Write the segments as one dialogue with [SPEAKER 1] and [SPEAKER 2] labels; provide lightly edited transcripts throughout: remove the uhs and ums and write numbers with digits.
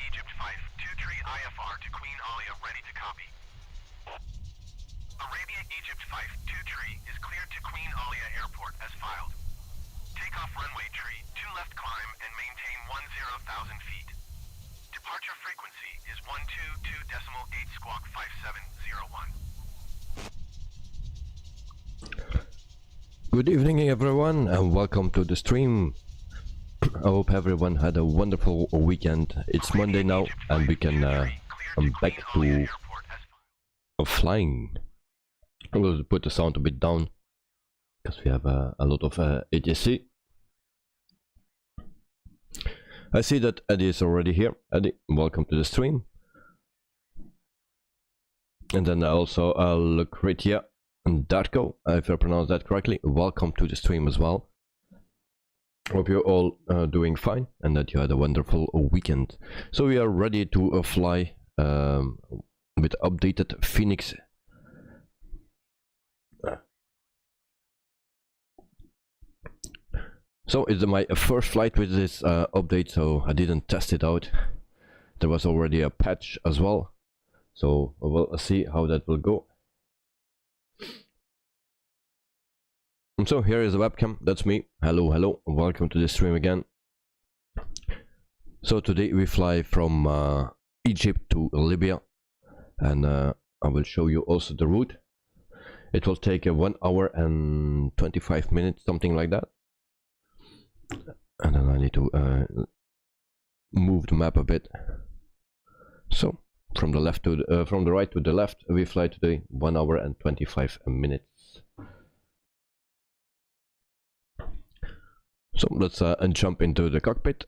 [SPEAKER 1] Egypt 523 IFR to Queen Alia, ready to copy. Arabia Egypt 523 is cleared to Queen Alia Airport as filed. Takeoff runway tree, 2 left climb and maintain 10,000 feet. Departure frequency is 122.8 squawk 5701.
[SPEAKER 2] Good evening everyone and welcome to the stream. I hope everyone had a wonderful weekend. It's Monday now and we can I'm back to flying. I will put the sound a bit down because we have a lot of ATC. I see that Eddie is already here. Eddie, welcome to the stream. And then also Lucretia and Darko, if I pronounce that correctly, welcome to the stream as well. Hope you're all doing fine and that you had a wonderful weekend. So we are ready to fly with updated FENIX. So it's my first flight with this update, so I didn't test it out. There was already a patch as well, so we'll see how that will go. And so here is the webcam, that's me. Hello, hello, welcome to the stream again. So today we fly from Egypt to Libya, and I will show you also the route. It will take 1 hour and 25 minutes, something like that. And then I need to move the map a bit. So from the left to the, from the right to the left, we fly today 1 hour and 25 minutes. So let's jump into the cockpit.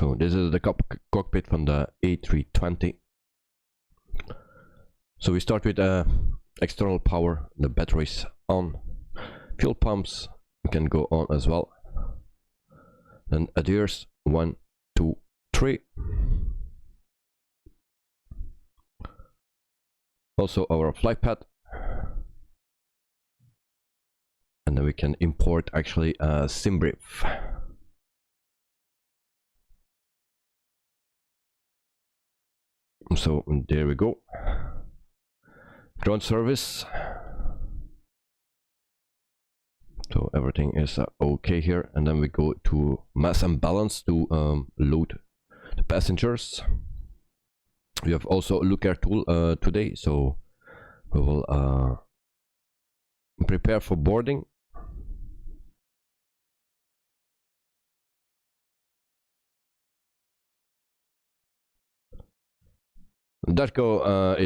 [SPEAKER 2] So this is the cockpit from the A320. So we start with external power, the batteries on, fuel pumps can go on as well. Then adheres 1, 2, 3. Also our flight path. And then we can import actually a sim brief. So there we go. Ground service. So everything is okay here, and then we go to mass and balance to load the passengers. We have also a looker tool today, so we will prepare for boarding. Darko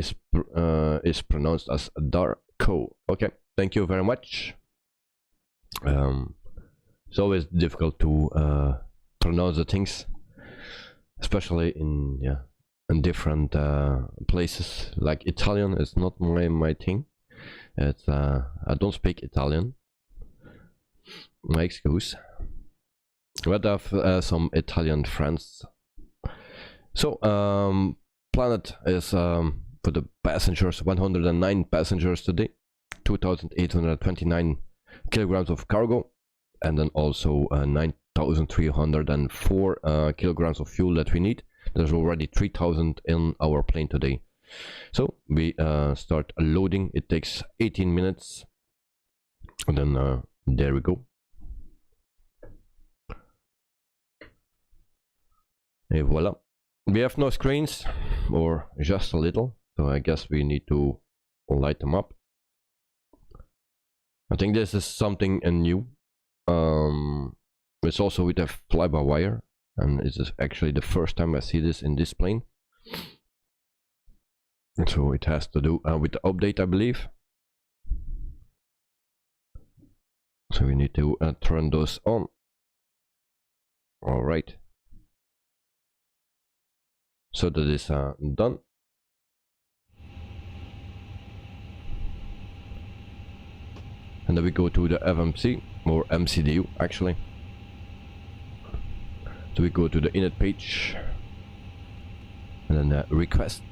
[SPEAKER 2] is pronounced as Darko. Okay, thank you very much. It's always difficult to pronounce the things, especially in different places. Like Italian is not my thing. It's I don't speak Italian. My excuse. But I have some Italian friends. So planet is for the passengers, 109 passengers today, 2,829 kilograms of cargo, and then also 9,304 kilograms of fuel that we need. There's already 3,000 in our plane today. So we start loading. It takes 18 minutes, and then there we go. Et voila. We have no screens, or just a little, so I guess we need to light them up. I think this is something new. It's also with a fly-by-wire, and this is actually the first time I see this in this plane. So it has to do with the update, I believe. So we need to turn those on. All right. So that is done. And then we go to the FMC, or MCDU actually. So we go to the init page, and then request.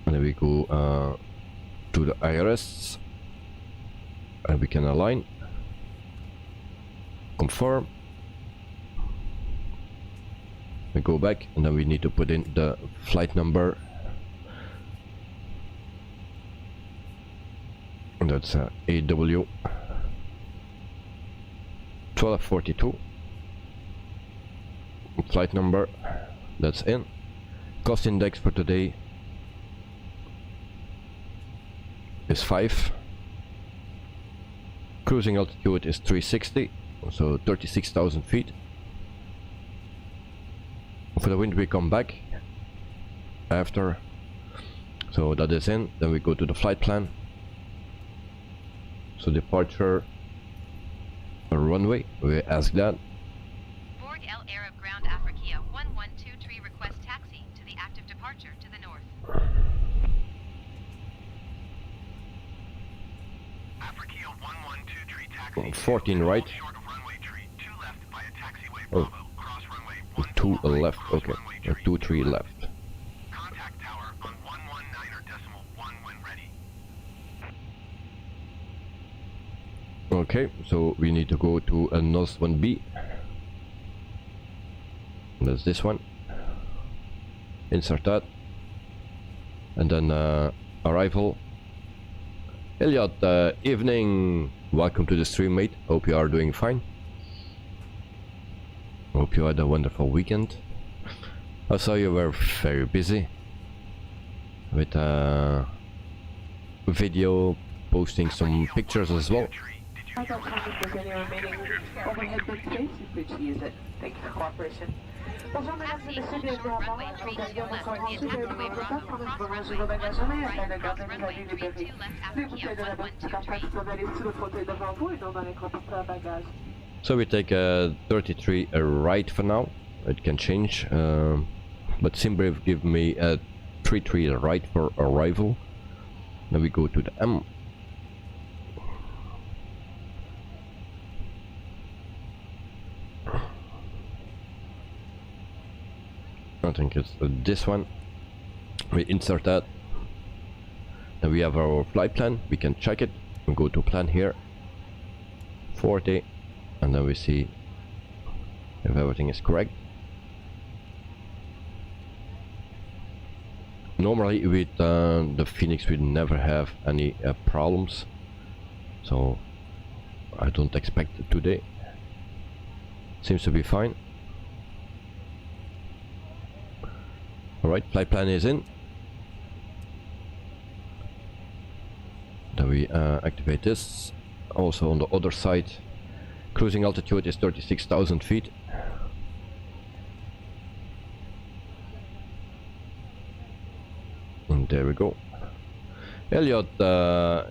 [SPEAKER 2] And then we go to the IRS, and we can align, confirm. We go back, and then we need to put in the flight number, and that's AW 1242. Flight number, that's in. Cost index for today is 5. Cruising altitude is 360, so 36,000 feet. For the wind we come back after, so that is in. Then we go to the flight plan. So departure runway, we ask that.
[SPEAKER 3] Board El Arab Ground Africa 1123, request taxi to the active departure to the north.
[SPEAKER 1] Africa 1123 taxi.
[SPEAKER 2] 14 right.
[SPEAKER 1] Short of runway tree, 2 left by a taxiway
[SPEAKER 2] Oh.
[SPEAKER 1] Bravo. Cross runway
[SPEAKER 2] 2
[SPEAKER 1] 1
[SPEAKER 2] left, okay. 2 3 left.
[SPEAKER 1] Contact tower on 119.1 when ready.
[SPEAKER 2] Okay, so we need to go to a NOS 1B. That's this one. Insert that. And then arrival. Elliot, evening. Welcome to the stream, mate. Hope you are doing fine. Hope you had a wonderful weekend. I saw you were very busy with video, posting some pictures as well.
[SPEAKER 4] I don't think there's any remaining overhead big space if we use it. Thank you for cooperation.
[SPEAKER 3] Taxi hold short runway 32 left for the taxiway Bravo. Cross runway 1 right. Cross runway 32 left Africa 1123.
[SPEAKER 2] So we take 33 right for now. It can change, but Simbrave give me a 33 right for arrival. Then we go to the M. I think it's this one. We insert that. Then we have our flight plan. We can check it. We go to plan here. 40. And then we see if everything is correct. Normally with the Phoenix we never have any problems. So I don't expect it today. Seems to be fine. Alright, flight plan is in. Then we activate this. Also on the other side, cruising altitude is 36,000 feet. And there we go. Elliot,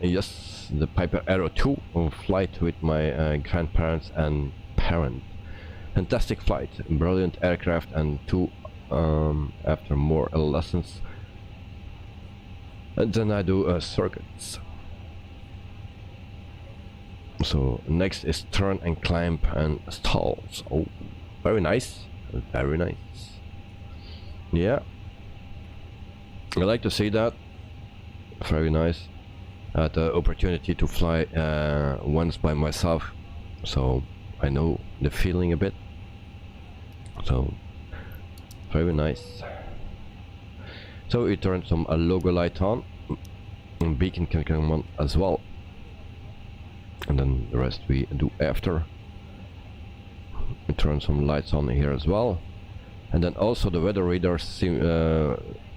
[SPEAKER 2] yes, the Piper Arrow 2 on flight with my grandparents and parent. Fantastic flight, brilliant aircraft, and after more lessons. And then I do circuits. So next is turn and climb and stalls. Oh, very nice, very nice. Yeah, I like to see that. Very nice. I had the opportunity to fly once by myself, so I know the feeling a bit. So very nice. So we turn some logo light on, and beacon can come on as well. And then the rest we do after. We turn some lights on here as well. And then also the weather radars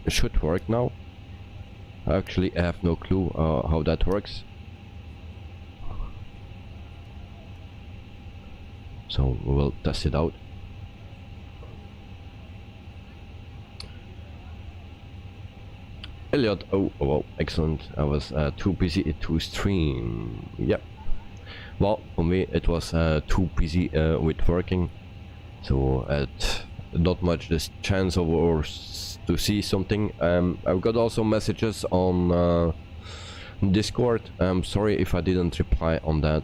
[SPEAKER 2] should work now. Actually I have no clue how that works. So we will test it out. Elliot, oh, excellent. I was too busy to stream. Yep. Well, for me it was too busy with working, so not much this chance of to see something. I've got also messages on Discord. I'm sorry if I didn't reply on that,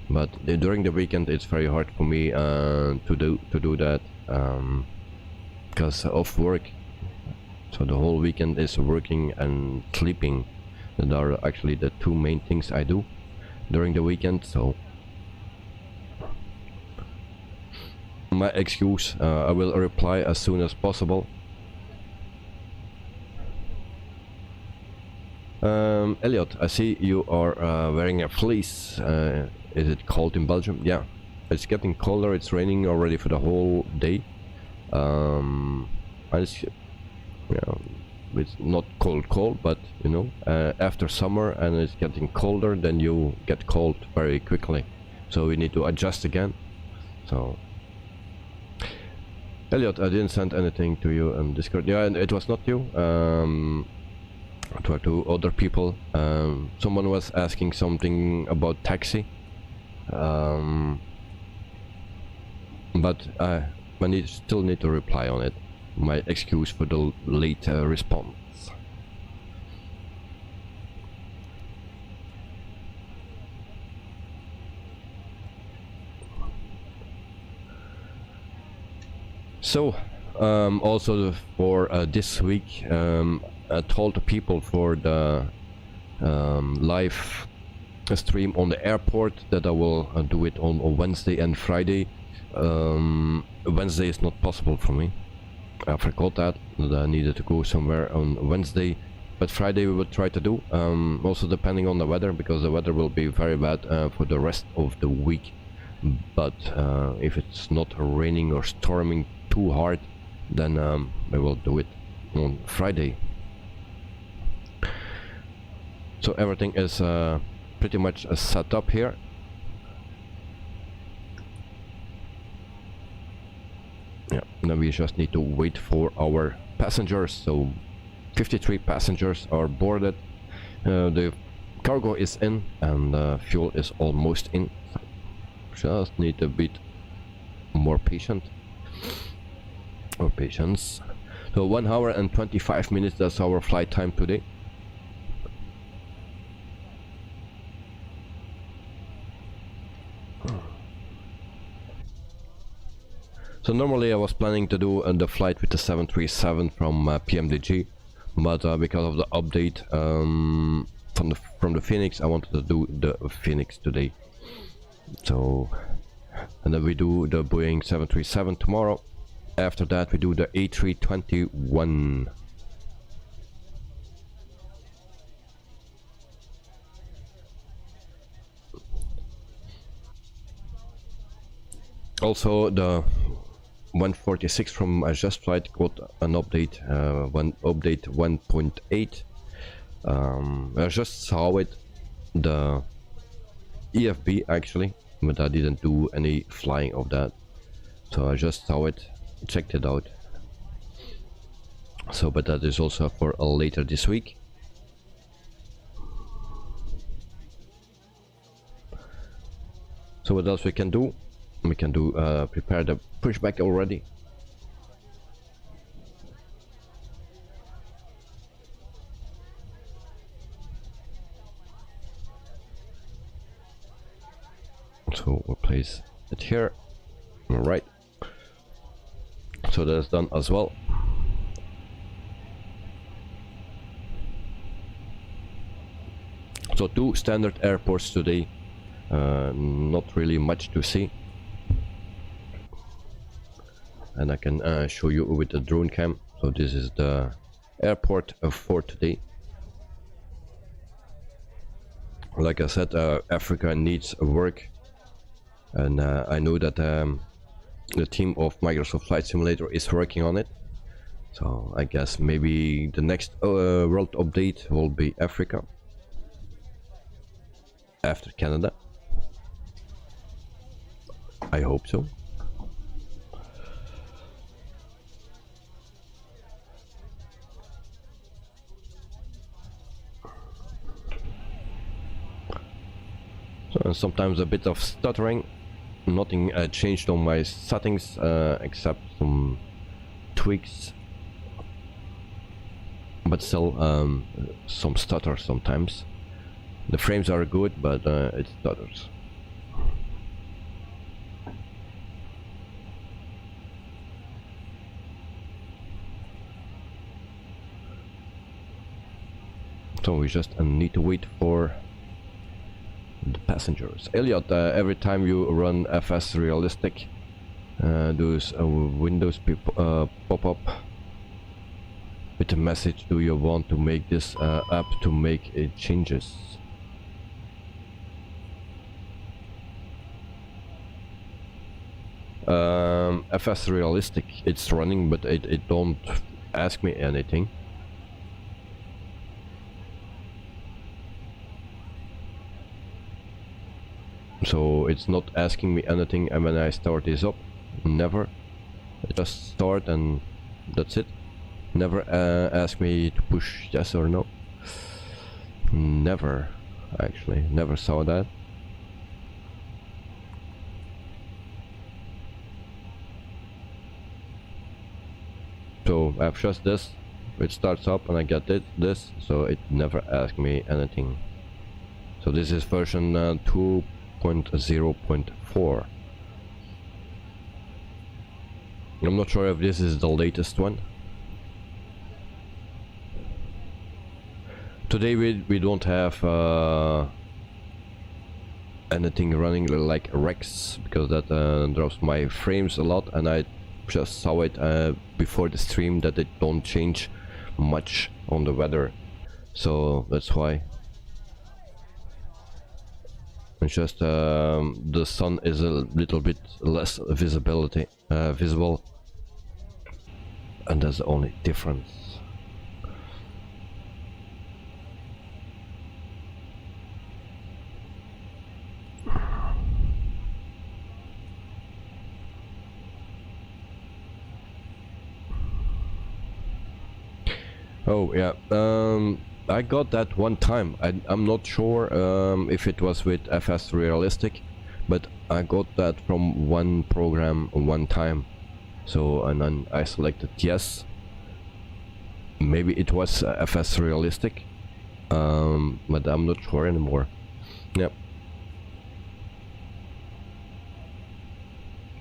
[SPEAKER 2] but during the weekend it's very hard for me to do that because of work. So the whole weekend is working and sleeping That are actually the two main things I do during the weekend. So my excuse, I will reply as soon as possible. Elliot, I see you are wearing a fleece. Is it cold in Belgium? Yeah, it's getting colder. It's raining already for the whole day. It's not cold, but you know, after summer and it's getting colder, then you get cold very quickly. So we need to adjust again. So, Elliot, I didn't send anything to you on Discord. Yeah, and it was not you. To other people. Someone was asking something about taxi. But I still need to reply on it. My excuse for the late response. So, also for this week, I told the people for the live stream on the airport that I will do it on Wednesday and Friday. Wednesday is not possible for me. I forgot that I needed to go somewhere on Wednesday, but Friday we will try to do. Also depending on the weather, because the weather will be very bad for the rest of the week. But if it's not raining or storming too hard, then we will do it on Friday. So everything is pretty much set up here. Yeah, now we just need to wait for our passengers. So 53 passengers are boarded. The cargo is in and fuel is almost in. Just need a bit more patience. So 1 hour and 25 minutes, that's our flight time today. So normally I was planning to do the flight with the 737 from PMDG, but because of the update from the FENIX, I wanted to do the FENIX today. So, and then we do the Boeing 737 tomorrow. After that we do the A321. Also the 146 from Just Flight got an update, update 1.8. I just saw it, the EFB actually, but I didn't do any flying of that. So I just saw it, checked it out. So, but that is also for later this week. So what else we can do? We can do prepare the pushback already. So we'll place it here. All right. So that's done as well. So 2 standard airports today. Not really much to see. And I can show you with the drone cam. So this is the airport for today. Like I said, Africa needs work, and I know that the team of Microsoft Flight Simulator is working on it. So I guess maybe the next world update will be Africa after Canada. I hope so. So sometimes a bit of stuttering. Nothing changed on my settings except some tweaks, but still some stutter sometimes. The frames are good, but it stutters. So we just need to wait for the passengers. Elliot, every time you run FS Realistic, those windows pop up with a message, do you want to make this app to make changes? FS Realistic, it's running, but it don't ask me anything. So it's not asking me anything, and when I start this up, never. I just start and that's it. Never ask me to push yes or no. Never, actually, never saw that. So I've just this, it starts up and I get this, so it never asked me anything. So this is version 2.0.4. I'm not sure if this is the latest one. Today we don't have anything running like Rex, because that drops my frames a lot, and I just saw it before the stream that it don't change much on the weather, so that's why. It's just the sun is a little bit less visible, and that's the only difference. Oh yeah, I got that one time. I'm not sure if it was with FS Realistic, but I got that from one program one time. So, and then I selected yes. Maybe it was FS Realistic, but I'm not sure anymore. Yep.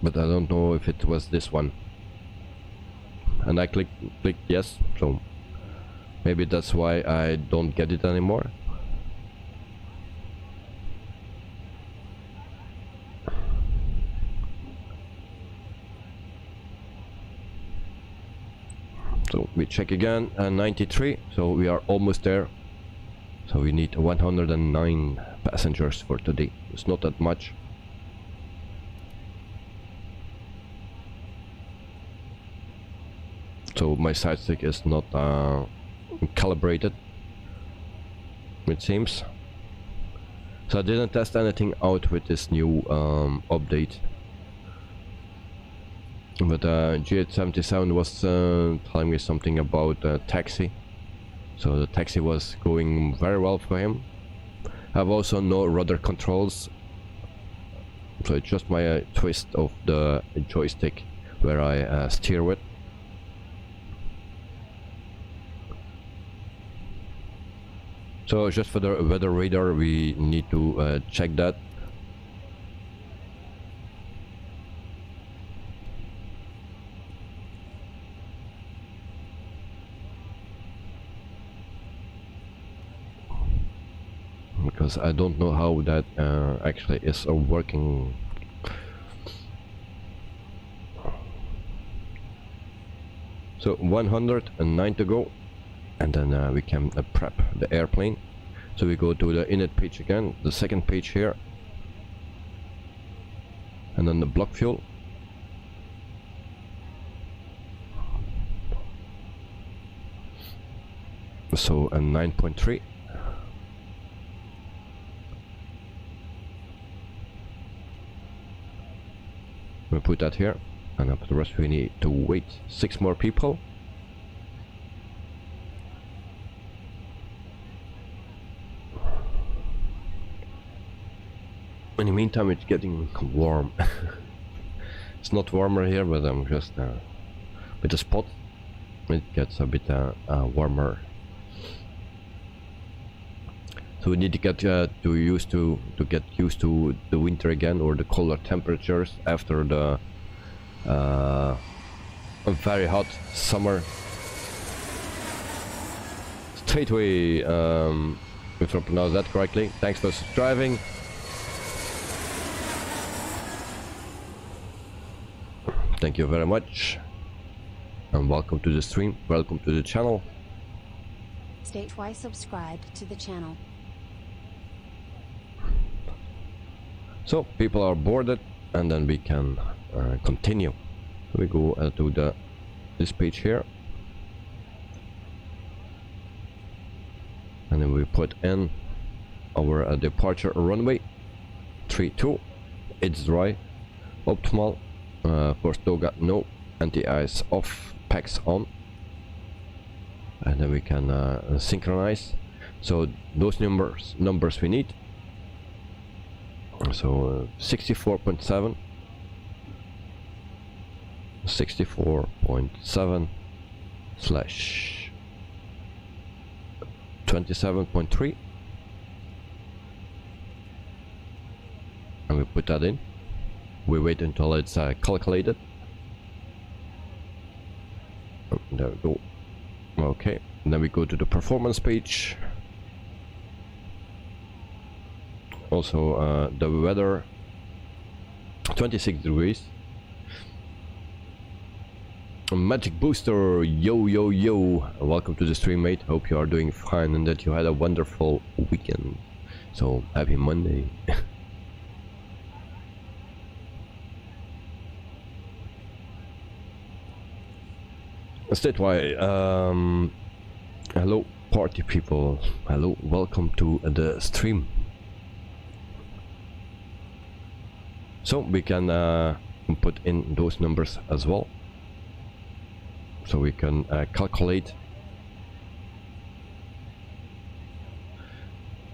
[SPEAKER 2] But I don't know if it was this one. And I clicked yes, so maybe that's why I don't get it anymore. So we check again, 93, so we are almost there. So we need 109 passengers for today. It's not that much. So my Sidestick is not calibrated, it seems. So I didn't test anything out with this new update. But G877 was telling me something about taxi. So the taxi was going very well for him. I have also no rudder controls. So it's just my twist of the joystick where I steer with. So just for the weather radar, we need to check that. Because I don't know how that actually is working. So 109 to go. And then we can prep the airplane. So we go to the init page again, the second page here, and then the block fuel. So a 9.3. We put that here, and after the rest we need to wait 6 more people. In the meantime, it's getting warm. It's not warmer here, but I'm just with the spot. It gets a bit warmer. So we need to get used to the winter again, or the colder temperatures after the very hot summer. Fateway, if I pronounce that correctly. Thanks for subscribing. Thank you very much. And welcome to the stream. Welcome to the channel.
[SPEAKER 5] State why subscribe to the channel.
[SPEAKER 2] So people are boarded, and then we can continue. We go to this page here, and then we put in our departure runway 32. It's dry, optimal. Force toga no, anti-ice off, packs on, and then we can synchronize. So those numbers we need. So 64.7 slash 27.3, and we put that in. We wait until it's calculated. Oh, there we go. Okay, and then we go to the performance page. Also the weather, 26 degrees. Magic Booster, yo yo yo, welcome to the stream, mate. Hope you are doing fine and that you had a wonderful weekend. So happy Monday. Statewide, hello party people, hello, welcome to the stream. So we can put in those numbers as well, so we can calculate.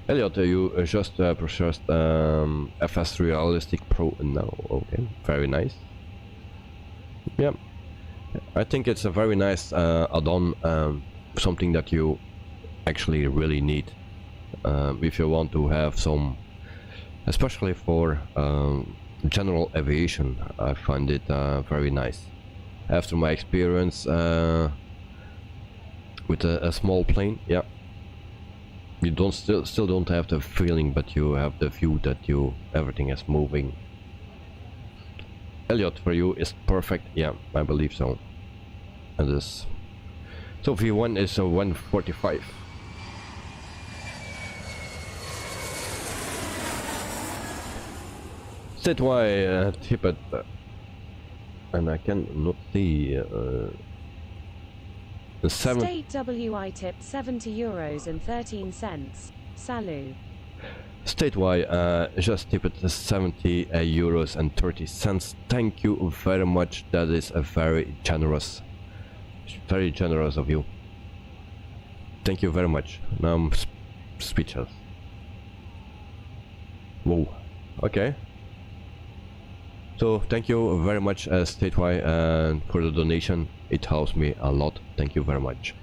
[SPEAKER 2] Elliot, you just purchased FS Realistic Pro now. Okay, very nice. Yeah, I think it's a very nice add-on, something that you actually really need if you want to have some, especially for general aviation. I find it very nice. After my experience with a small plane, yeah, you don't still don't have the feeling, but you have the view that everything is moving. Elliot, for you is perfect. Yeah, I believe so. And this, so V1 is a 145. Statewide tip it, and I can not see the 7.
[SPEAKER 6] State WI tip €70.13. Salut.
[SPEAKER 2] Statewide, just tip it €70.30. Thank you very much. That is a very generous of you. Thank you very much. Now I'm speechless. Whoa. Okay. So thank you very much, Statewide, for the donation. It helps me a lot. Thank you very much.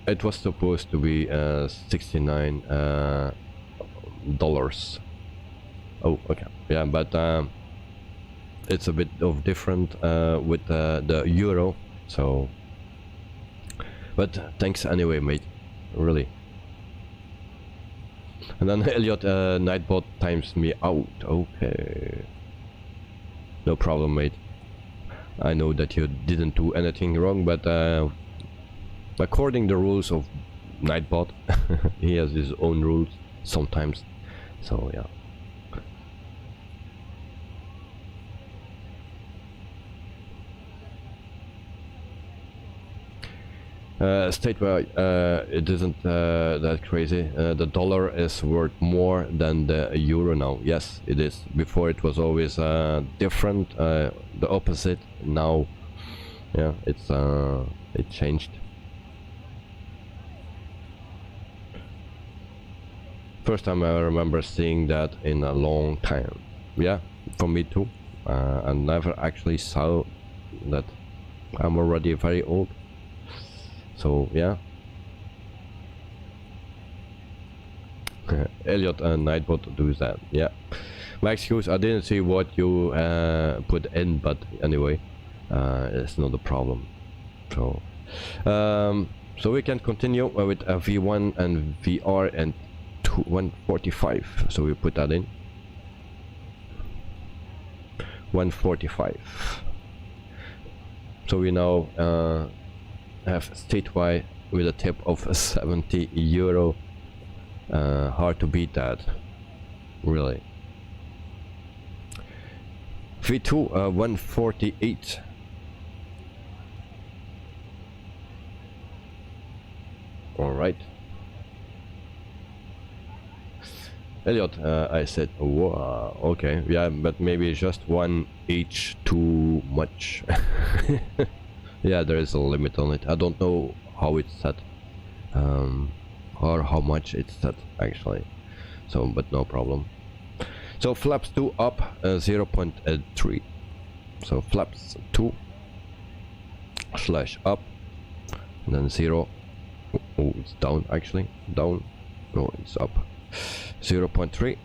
[SPEAKER 2] It was supposed to be $69. Oh, okay. Yeah, but it's a bit of different with the euro. So, but thanks anyway, mate. Really. And then Elliot, Nightbot times me out. Okay. No problem, mate. I know that you didn't do anything wrong, but according to the rules of Nightbot, he has his own rules sometimes. So yeah. Statewide, it isn't that crazy. The dollar is worth more than the euro now. Yes, it is. Before it was always different, the opposite. Now, yeah, it changed. First time I remember seeing that in a long time. Yeah, for me too. I never actually saw that. I'm already very old. So yeah. Elliot and Nightbot do that. Yeah. My excuse, I didn't see what you put in, but anyway, it's not a problem. So we can continue with a V1 and VR and 145. So we put that in 145. So we now have statewide with a tip of €70. Hard to beat that, really. V2 148. All right. Elliot, I said, whoa, okay, yeah, but maybe just one H too much. Yeah, there is a limit on it. I don't know how it's set, or how much it's set actually. So, but no problem. So flaps 2 up 0.3. So flaps 2 / up, and then 0. Oh, it's down actually. Down. No, it's up. 0.3.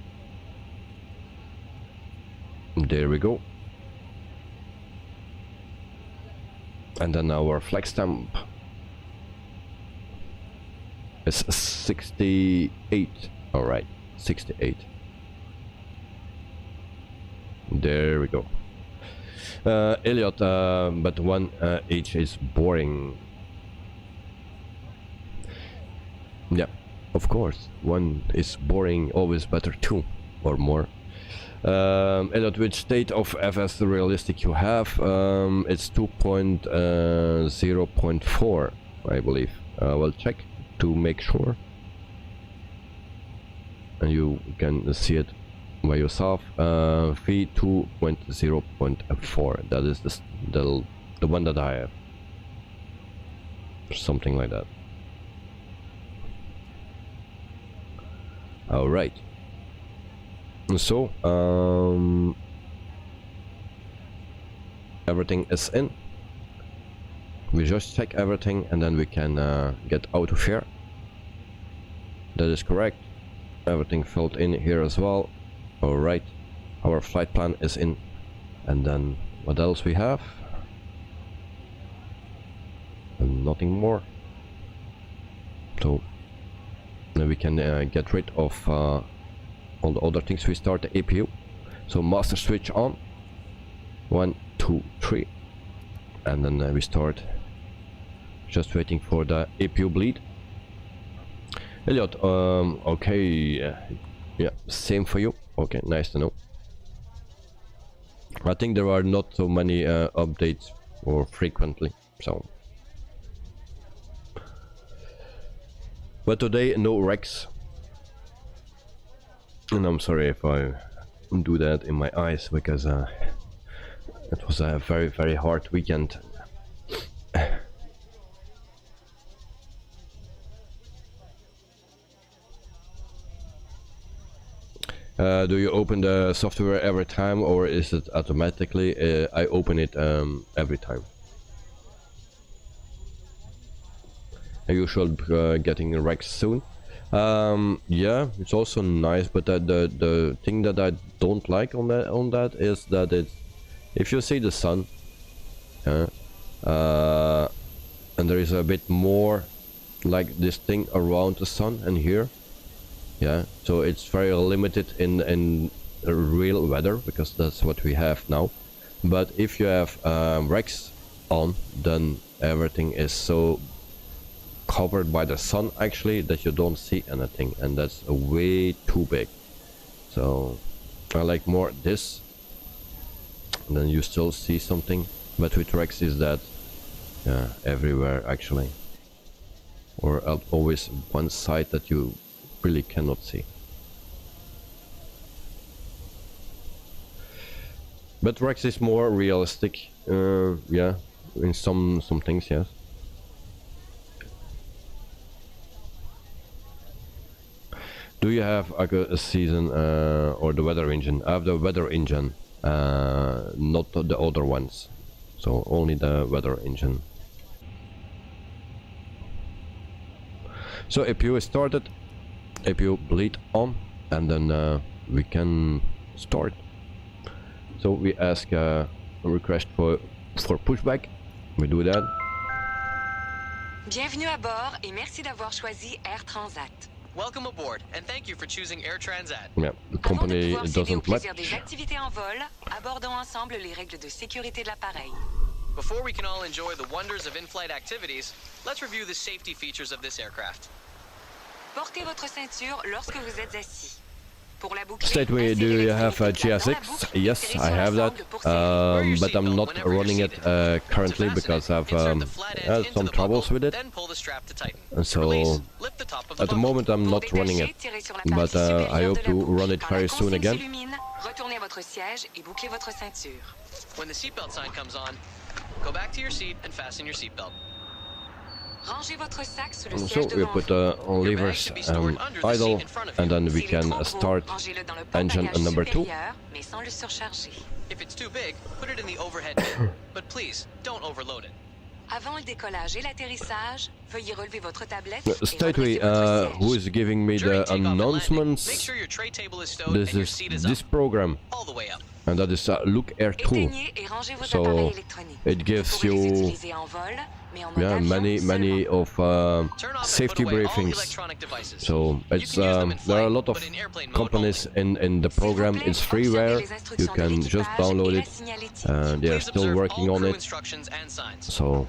[SPEAKER 2] There we go. And then our flag stamp is 68. All right, 68. There we go. Elliot, but one H is boring. Yeah, of course, one is boring, always better two or more. Elliot, which state of FS realistic you have? It's 2.0.4, I believe. We'll check to make sure, and you can see it by yourself. V2.0.4. That is the one that I have. Something like that. All right. So everything is in. We just check everything and then we can get out of here. That is correct. Everything filled in here as well. All right, our flight plan is in. And then what else we have? And nothing more. So now we can get rid of all the other things. We start the APU. So master switch on. 1, 2, 3, and then we start. Just waiting for the APU bleed. Elliot, okay, yeah, same for you. Okay, nice to know. I think there are not so many updates or frequently, so. But today, no wrecks. And I'm sorry if I do that in my eyes, because it was a very, very hard weekend. Do you open the software every time, or is it automatically? I open it every time. Are you should getting wrecked soon? Yeah, it's also nice, but the thing that I don't like on that is that it's, if you see the sun, and there is a bit more like this thing around the sun and here. Yeah, so it's very limited in real weather, because that's what we have now. But if you have wrecks on, then everything is so covered by the sun actually that you don't see anything, and that's way too big. So I like more this, and then you still see something. But with wrecks is that everywhere actually, or always one side that you really cannot see. But Rex is more realistic, yeah, in some things, yes. Do you have a season or the weather engine? I have the weather engine, not the other ones, so only the weather engine. So APU is started. APU bleed on, and then we can start. So we ask a request for pushback. We do that.
[SPEAKER 7] Bienvenue à bord et merci d'avoir choisi Air Transat.
[SPEAKER 8] Welcome aboard, and thank you for choosing Air Transat.
[SPEAKER 2] Yeah, the
[SPEAKER 7] Avant de
[SPEAKER 2] company
[SPEAKER 7] pouvoir céder au
[SPEAKER 2] doesn't
[SPEAKER 7] plaisir
[SPEAKER 2] match.
[SPEAKER 7] des activités en vol, abordons ensemble les règles de sécurité de l'appareil.
[SPEAKER 8] Before we can all enjoy the wonders of in-flight activities, let's review the safety features of this aircraft.
[SPEAKER 7] Portez votre ceinture lorsque vous êtes assis. Pour la bouclier,
[SPEAKER 2] Stateway, do you have a GSX? Yes, I have that, but I'm not running it currently because I've had some troubles with it.
[SPEAKER 8] Then pull the strap to tighten.
[SPEAKER 2] And so,
[SPEAKER 8] Release, lift the top of the
[SPEAKER 2] at the
[SPEAKER 8] buckle.
[SPEAKER 2] moment I'm not running it, but I hope to run it very soon again.
[SPEAKER 7] Retournez à votre siège et bouclez votre ceinture.
[SPEAKER 8] When the seatbelt sign comes on, go back to your seat and fasten your seatbelt.
[SPEAKER 7] Rangez votre sac sous le
[SPEAKER 2] So
[SPEAKER 7] siège
[SPEAKER 2] we
[SPEAKER 7] devant
[SPEAKER 2] put
[SPEAKER 7] vous.
[SPEAKER 2] on levers idle, and then we
[SPEAKER 7] S'il est
[SPEAKER 2] can
[SPEAKER 7] trop gros,
[SPEAKER 2] start
[SPEAKER 7] rangez-le dans le
[SPEAKER 2] engine
[SPEAKER 7] porte-bagages
[SPEAKER 2] number 2.
[SPEAKER 7] supérieur, mais sans le surcharger.
[SPEAKER 8] If it's too big, put it in the overhead bin, but please, don't overload it.
[SPEAKER 7] Avant le décollage et l'atterrissage, veuillez relever votre tablette
[SPEAKER 2] Stateway,
[SPEAKER 7] et redresser votre
[SPEAKER 2] who
[SPEAKER 7] siège.
[SPEAKER 2] is giving me
[SPEAKER 8] During
[SPEAKER 2] the
[SPEAKER 8] takeoff and landing, make
[SPEAKER 2] announcements?
[SPEAKER 8] sure your tray table is stowed
[SPEAKER 2] This
[SPEAKER 8] and your
[SPEAKER 2] is
[SPEAKER 8] seat is
[SPEAKER 2] this
[SPEAKER 8] up,
[SPEAKER 2] program,
[SPEAKER 8] all the way up.
[SPEAKER 2] and that is Look Air 2.
[SPEAKER 7] Éteignez et rangez vos
[SPEAKER 2] So,
[SPEAKER 7] appareils électroniques.
[SPEAKER 2] it gives
[SPEAKER 7] Vous pouvez les
[SPEAKER 2] you
[SPEAKER 7] utiliser en vol, mais en mode
[SPEAKER 2] yeah
[SPEAKER 7] avion
[SPEAKER 2] many
[SPEAKER 7] seulement.
[SPEAKER 2] of
[SPEAKER 8] Turn off
[SPEAKER 2] safety
[SPEAKER 8] and put away all
[SPEAKER 2] briefings.
[SPEAKER 8] electronic devices.
[SPEAKER 2] So
[SPEAKER 8] You
[SPEAKER 2] it's
[SPEAKER 8] can use them in
[SPEAKER 2] there are a
[SPEAKER 8] flight,
[SPEAKER 2] lot of
[SPEAKER 8] but in airplane mode
[SPEAKER 2] companies in the
[SPEAKER 7] S'il vous
[SPEAKER 2] program.
[SPEAKER 7] plaît,
[SPEAKER 2] It's
[SPEAKER 7] observez
[SPEAKER 2] freeware.
[SPEAKER 7] les
[SPEAKER 2] You
[SPEAKER 7] instructions de
[SPEAKER 2] can just
[SPEAKER 7] l'équipage
[SPEAKER 2] download
[SPEAKER 7] et
[SPEAKER 2] it.
[SPEAKER 7] la signalétique.
[SPEAKER 2] They are
[SPEAKER 8] Please
[SPEAKER 2] still
[SPEAKER 8] observe
[SPEAKER 2] working
[SPEAKER 8] all
[SPEAKER 2] on
[SPEAKER 8] crew
[SPEAKER 2] it.
[SPEAKER 8] instructions and signs.
[SPEAKER 2] So,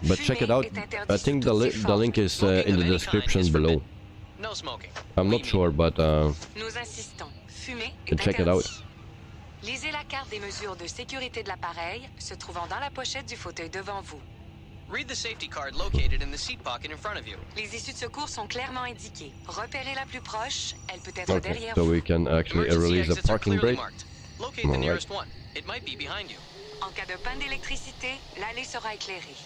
[SPEAKER 2] but check it out. I think the link is
[SPEAKER 8] Smoking
[SPEAKER 2] in
[SPEAKER 8] of
[SPEAKER 2] the
[SPEAKER 8] any
[SPEAKER 2] description
[SPEAKER 8] kind is
[SPEAKER 2] below.
[SPEAKER 8] forbidden. No smoking.
[SPEAKER 2] I'm not
[SPEAKER 8] We
[SPEAKER 2] sure, but
[SPEAKER 7] Nous insistons. Fumer est
[SPEAKER 2] check it
[SPEAKER 7] interdit.
[SPEAKER 2] out.
[SPEAKER 7] Lisez la carte des mesures de sécurité de l'appareil se trouvant dans la pochette du fauteuil devant vous.
[SPEAKER 8] Read the safety card located in the seat pocket in front of you.
[SPEAKER 7] Les issues de secours sont clairement indiquées. Repérez la plus proche, elle peut être
[SPEAKER 2] Okay,
[SPEAKER 7] derrière
[SPEAKER 2] so
[SPEAKER 7] vous.
[SPEAKER 2] we can actually
[SPEAKER 8] Emergency
[SPEAKER 2] release the
[SPEAKER 8] exits are
[SPEAKER 2] parking
[SPEAKER 8] clearly
[SPEAKER 2] brake.
[SPEAKER 8] marked. Locate the
[SPEAKER 2] Alright.
[SPEAKER 8] nearest one. It might be behind you.
[SPEAKER 7] En cas de panne d'électricité, l'allée sera éclairée.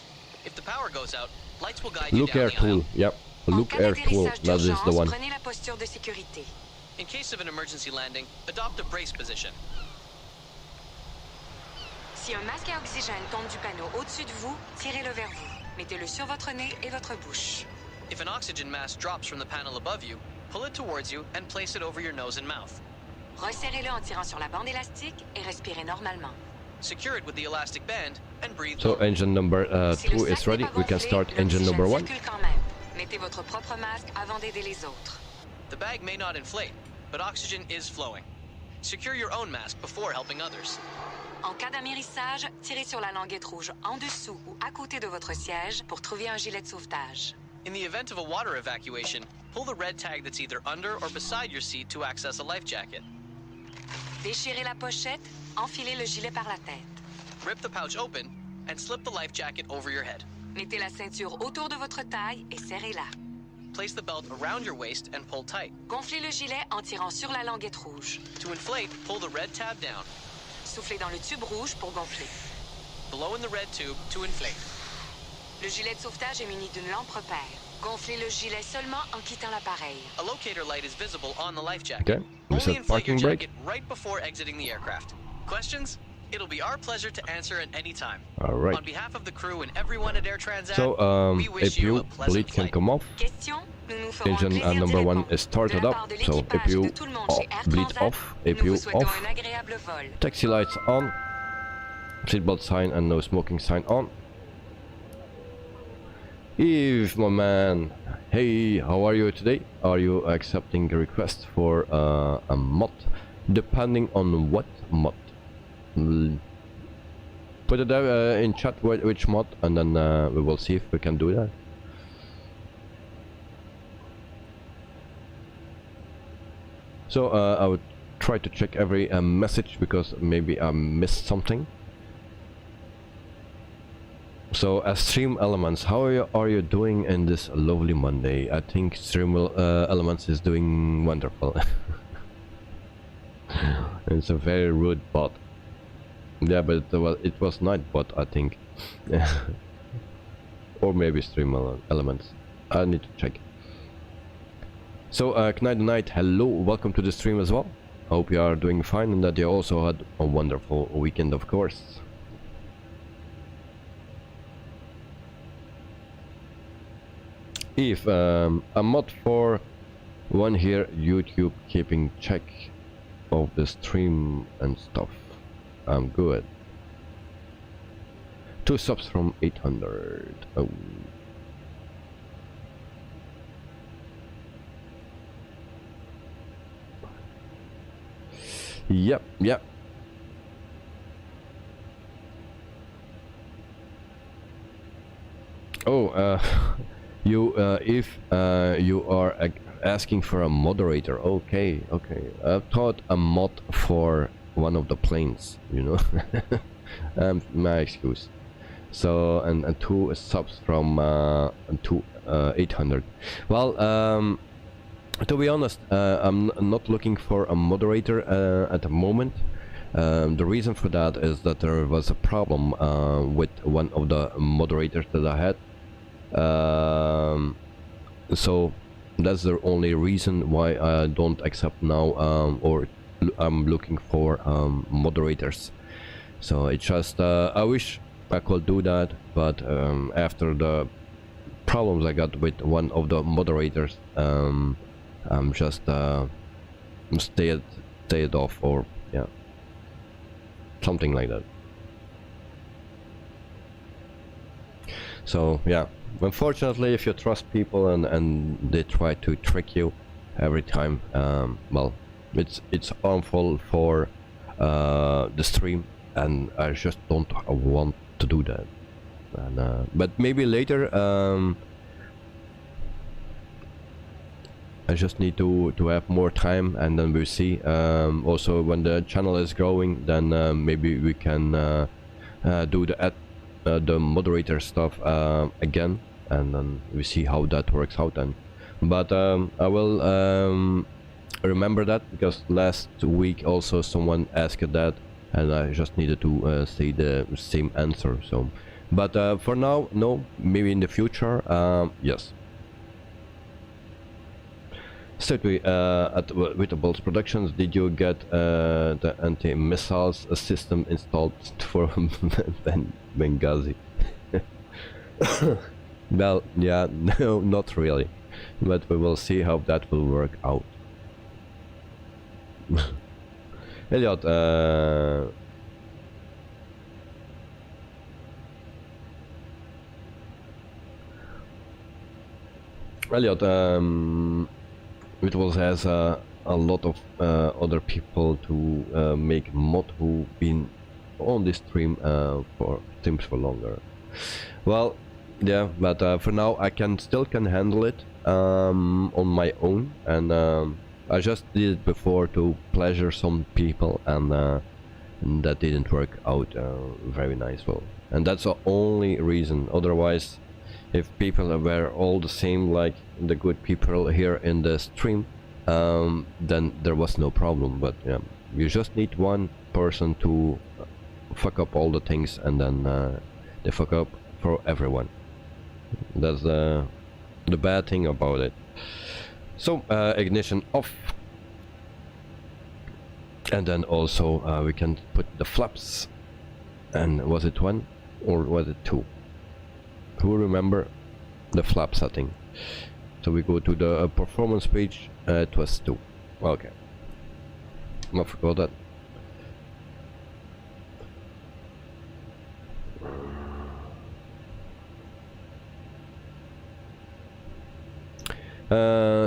[SPEAKER 8] If the power goes out, lights will guide you
[SPEAKER 2] Look
[SPEAKER 8] down
[SPEAKER 2] Air
[SPEAKER 8] the aisle.
[SPEAKER 2] Tool. Yep,
[SPEAKER 7] En
[SPEAKER 2] Look
[SPEAKER 7] cas
[SPEAKER 2] Air Tool.
[SPEAKER 7] d'atterrissage
[SPEAKER 2] That is the
[SPEAKER 7] d'urgence,
[SPEAKER 2] one.
[SPEAKER 7] prenez la posture de sécurité.
[SPEAKER 8] In case of an emergency landing, adopt a brace position.
[SPEAKER 7] Si un masque à oxygène tombe du panneau au-dessus de vous, tirez-le vers vous. Mettez-le sur votre nez et votre bouche.
[SPEAKER 8] If an oxygen mask drops from the panel above you, pull it towards you and place it over your nose and mouth.
[SPEAKER 7] Resserrez-le en tirant sur la bande élastique et respirez normalement.
[SPEAKER 8] Secure it with the elastic band and breathe.
[SPEAKER 2] So
[SPEAKER 8] normally.
[SPEAKER 2] engine number
[SPEAKER 7] Si le
[SPEAKER 2] 2
[SPEAKER 7] sac
[SPEAKER 2] is ready.
[SPEAKER 7] n'est pas
[SPEAKER 2] We can
[SPEAKER 7] gonflé,
[SPEAKER 2] start engine number 1.
[SPEAKER 7] l'oxygène circule quand même. Mettez votre propre masque avant d'aider les autres.
[SPEAKER 8] The bag may not inflate, but oxygen is flowing. Secure your own mask before helping others.
[SPEAKER 7] En cas d'amérissage, tirez sur la languette rouge en dessous ou à côté de votre siège pour trouver un gilet de sauvetage.
[SPEAKER 8] In the event of a water evacuation, pull the red tag that's either under or beside your seat to access a life jacket.
[SPEAKER 7] Déchirez la pochette, enfilez le gilet par la tête.
[SPEAKER 8] Rip the pouch open and slip the life jacket over your head.
[SPEAKER 7] Mettez la ceinture autour de votre taille et serrez-la.
[SPEAKER 8] Place the belt around your waist and pull tight.
[SPEAKER 7] Gonflez le gilet en tirant sur la languette rouge.
[SPEAKER 8] To inflate, pull the red tab down.
[SPEAKER 7] Soufflez dans le tube rouge pour gonfler.
[SPEAKER 8] Blow in the red tube to inflate.
[SPEAKER 7] Le gilet de sauvetage est muni d'une lampe repère. Gonflez le gilet seulement en quittant l'appareil.
[SPEAKER 8] A locator light is visible on the life jacket.
[SPEAKER 2] Okay, we
[SPEAKER 8] Only
[SPEAKER 2] set
[SPEAKER 8] inflate your
[SPEAKER 2] parking brake.
[SPEAKER 8] jacket right before exiting the aircraft. Questions? It'll be our pleasure to answer at any time.
[SPEAKER 2] Alright.
[SPEAKER 8] On behalf of the crew and everyone at Air Transat,
[SPEAKER 2] So
[SPEAKER 8] we wish
[SPEAKER 2] if
[SPEAKER 8] you
[SPEAKER 2] you
[SPEAKER 8] a pleasant
[SPEAKER 2] bleed can
[SPEAKER 8] flight.
[SPEAKER 2] come off.
[SPEAKER 7] Question? Nous nous ferons un
[SPEAKER 2] Engine
[SPEAKER 7] plaisir d'y
[SPEAKER 2] number 1
[SPEAKER 7] répondre.
[SPEAKER 2] is started
[SPEAKER 7] De la
[SPEAKER 2] up.
[SPEAKER 7] part de
[SPEAKER 2] So
[SPEAKER 7] l'équipage
[SPEAKER 2] if
[SPEAKER 7] et
[SPEAKER 2] you
[SPEAKER 7] de tout le monde chez Air
[SPEAKER 2] bleed
[SPEAKER 7] Transat,
[SPEAKER 2] off, if
[SPEAKER 7] nous
[SPEAKER 2] you
[SPEAKER 7] vous souhaitons
[SPEAKER 2] off,
[SPEAKER 7] un agréable vol.
[SPEAKER 2] taxi lights on, seatbelt sign and no smoking sign on. Eve, my man, hey, how are you today? Are you accepting a request for a mod? Depending on what mod. Put it in chat which mod, and then we will see if we can do that. So I would try to check every message because maybe I missed something. So Stream Elements, how are you doing in this lovely Monday? I think Stream Elements is doing wonderful. It's a very rude bot. Yeah, but it was Nightbot, I think. Or maybe Stream Elements. I need to check. So Knight Night, hello, welcome to the stream as well. Hope you are doing fine and that you also had a wonderful weekend, of course. If a mod for one here, YouTube keeping check of the stream and stuff. I'm good. 2 subs from 800. Oh. Yep, yep. Oh, you if you are asking for a moderator, okay, okay. I thought a mod for one of the planes, you know. My excuse. So and 2 subs from 800. Well, to be honest, I'm not looking for a moderator at the moment. The reason for that is that there was a problem with one of the moderators that I had. So that's the only reason why I don't accept now, or I'm looking for moderators. So it's just I wish I could do that, but after the problems I got with one of the moderators, I'm just stayed off, or yeah, something like that. So yeah, unfortunately, if you trust people and they try to trick you every time, well, it's harmful for the stream, and I just don't want to do that. And but maybe later, I just need to have more time, and then we'll see. Also, when the channel is growing, then maybe we can do the moderator stuff again, and then we see how that works out then. But I will remember that, because last week also someone asked that, and I just needed to say the same answer. So, but for now, no. Maybe in the future, yes. Certainly, with the Bolts Productions, did you get the anti-missiles system installed for Benghazi? Well, yeah, no, not really, but we will see how that will work out. Elliot, it was has a lot of other people to make mod who been on this stream for streams for longer. Well, yeah, but for now I still can handle it on my own, and I just did it before to pleasure some people, and that didn't work out very nice. Well, and that's the only reason. Otherwise, if people were all the same like the good people here in the stream, then there was no problem. But yeah, you just need one person to fuck up all the things, and then they fuck up for everyone. That's the bad thing about it. So ignition off, and then also we can put the flaps. And was it 1 or was it 2? Who remember the flap setting? So we go to the performance page. It was 2. Okay, I forgot that.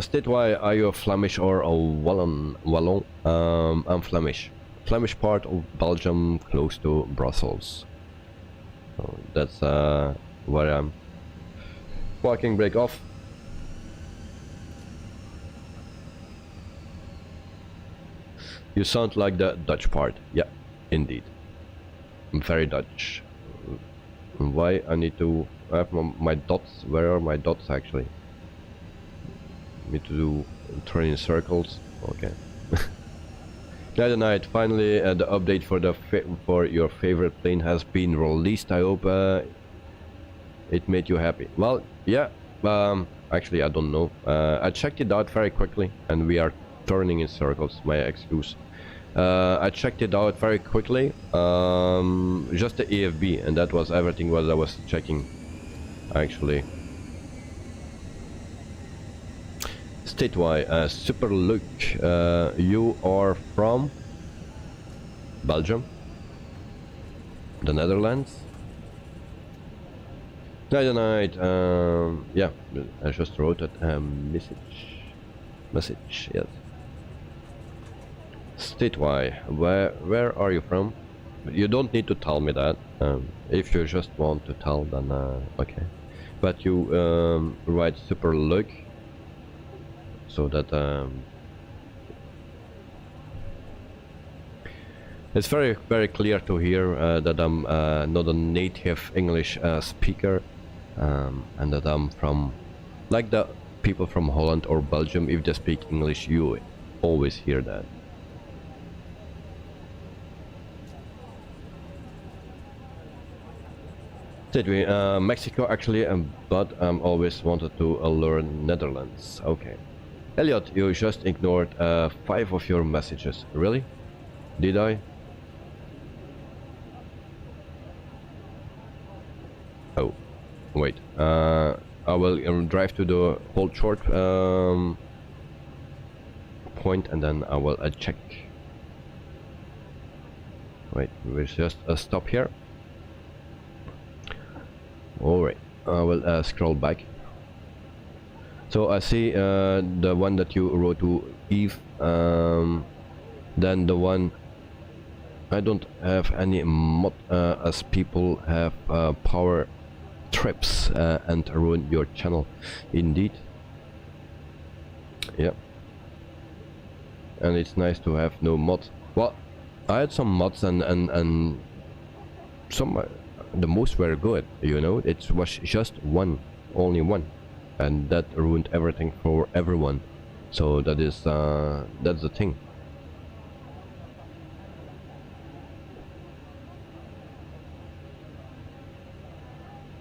[SPEAKER 2] State-wise, are you a Flemish or a Wallon? I'm Flemish. Flemish part of Belgium, close to Brussels. So that's where I'm. Parking brake off. You sound like the Dutch part. Yeah, indeed. I'm very Dutch. Why I need to have my dots? Where are my dots actually? Need to do turn in circles. Okay. Night. Finally, the update for your favorite plane has been released. I hope it made you happy. Well, yeah. Actually, I don't know. I checked it out very quickly, and we are turning in circles. My excuse. I checked it out very quickly. Just the AFB, and that was everything what I was checking. Actually. Statewide, Super Luke, you are from Belgium, the Netherlands. Night. Yeah, I just wrote a message. Yes. Statewide, where are you from? You don't need to tell me that. If you just want to tell, then okay. But you write super look, so that it's very clear to hear that I'm not a native English speaker, and that I'm from, like the people from Holland or Belgium. If they speak English, you always hear that. Did we? Mexico actually, but always wanted to learn Netherlands. Okay. Elliot, you just ignored 5 of your messages. Really? Did I? Oh, wait. I will drive to the hold short point, and then I will check. Wait, we'll just stop here. Alright, I will scroll back. So I see the one that you wrote to Eve, then the one I don't have any mod, as people have power trips and ruin your channel. Indeed. Yeah. And it's nice to have no mods. Well, I had some mods and some the most were good, you know. It was just only one, and that ruined everything for everyone. So that is that's the thing.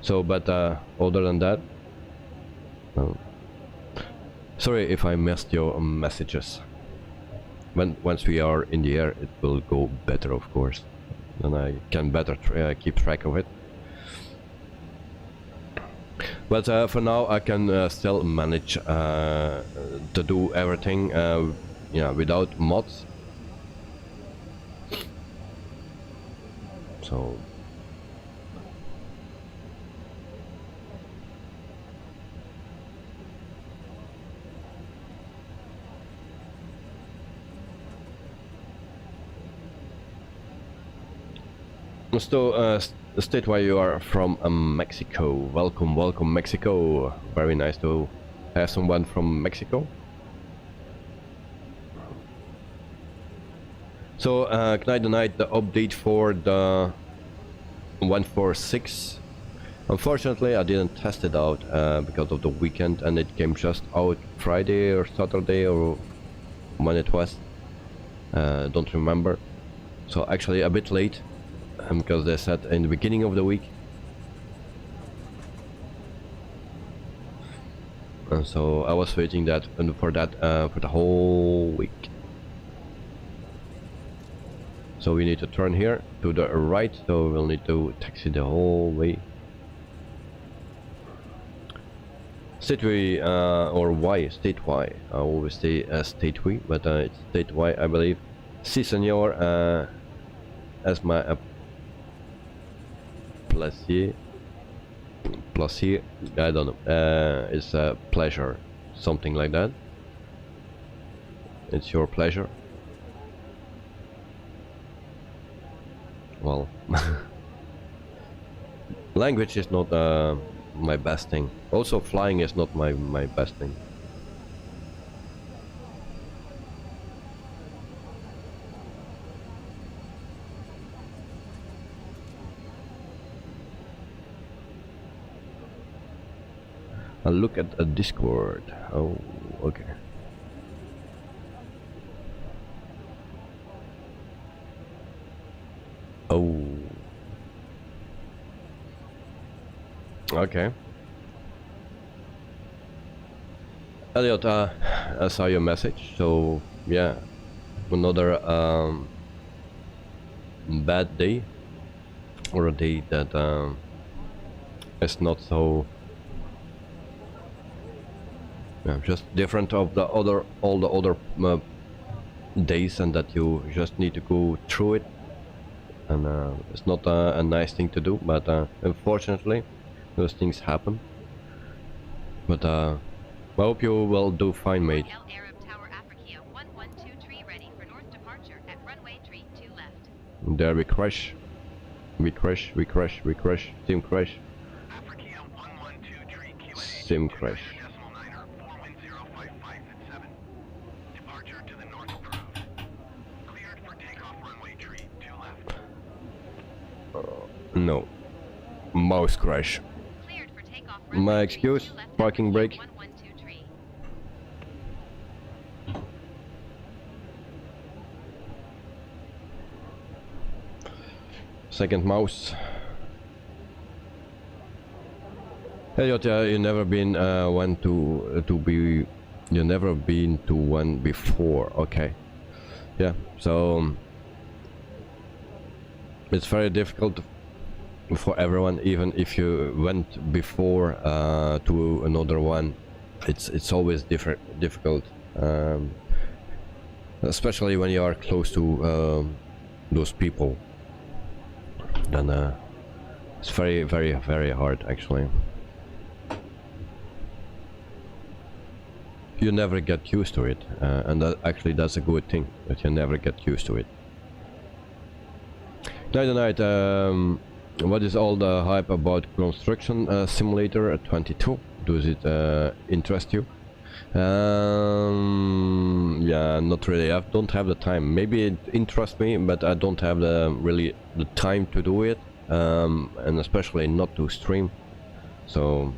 [SPEAKER 2] So, but other than that, sorry if I missed your messages. Once we are in the air, it will go better, of course, and I can better keep track of it. But for now, I can still manage to do everything, yeah, without mods. So. So, state why you are from Mexico. Welcome, welcome, Mexico. Very nice to have someone from Mexico. So, can I deny the update for the 146? Unfortunately, I didn't test it out because of the weekend, and it came just out Friday or Saturday or when it was. Don't remember. So, actually, a bit late. Because they said in the beginning of the week, and so I was waiting that for the whole week. So we need to turn here to the right, so we'll need to taxi the whole way. Stateway or Y, statewide. I always say stateway, but it's statewide, I believe. Si, senor, as my plaisir, I don't know, it's a pleasure, something like that. It's your pleasure. Well, language is not my best thing. Also, flying is not my best thing. I'll look at a Discord. Oh, okay. Oh. Okay. Elliot, I saw your message, so yeah, another bad day, or a day that is not so. Yeah, just different of the all the other days, and that you just need to go through it, and it's not a nice thing to do, but unfortunately those things happen. But I hope you will do fine, mate.
[SPEAKER 9] Arab Tower Africa 1123 ready for north departure at
[SPEAKER 2] There we crash. We crash. Sim crash.
[SPEAKER 1] Africa 112 QA.
[SPEAKER 2] Sim crash.
[SPEAKER 1] Decimal 9er, 41055 at 7. Departure to the north approved. Cleared for takeoff runway tree 2 left.
[SPEAKER 2] No. Mouse crash.
[SPEAKER 9] Cleared for takeoff.
[SPEAKER 2] My excuse. Parking brake.
[SPEAKER 9] 112 tree.
[SPEAKER 2] Second mouse. Elliot, you never been one to be. You never been to one before. Okay. Yeah. So it's very difficult for everyone, even if you went before to another one. It's always difficult, especially when you are close to those people. Then it's very hard actually. You never get used to it, and actually that's a good thing, that you never get used to it. Night, what is all the hype about Construction Simulator 22? Does it interest you? Yeah, not really. I don't have the time. Maybe it interests me, but I don't have really the time to do it, and especially not to stream. So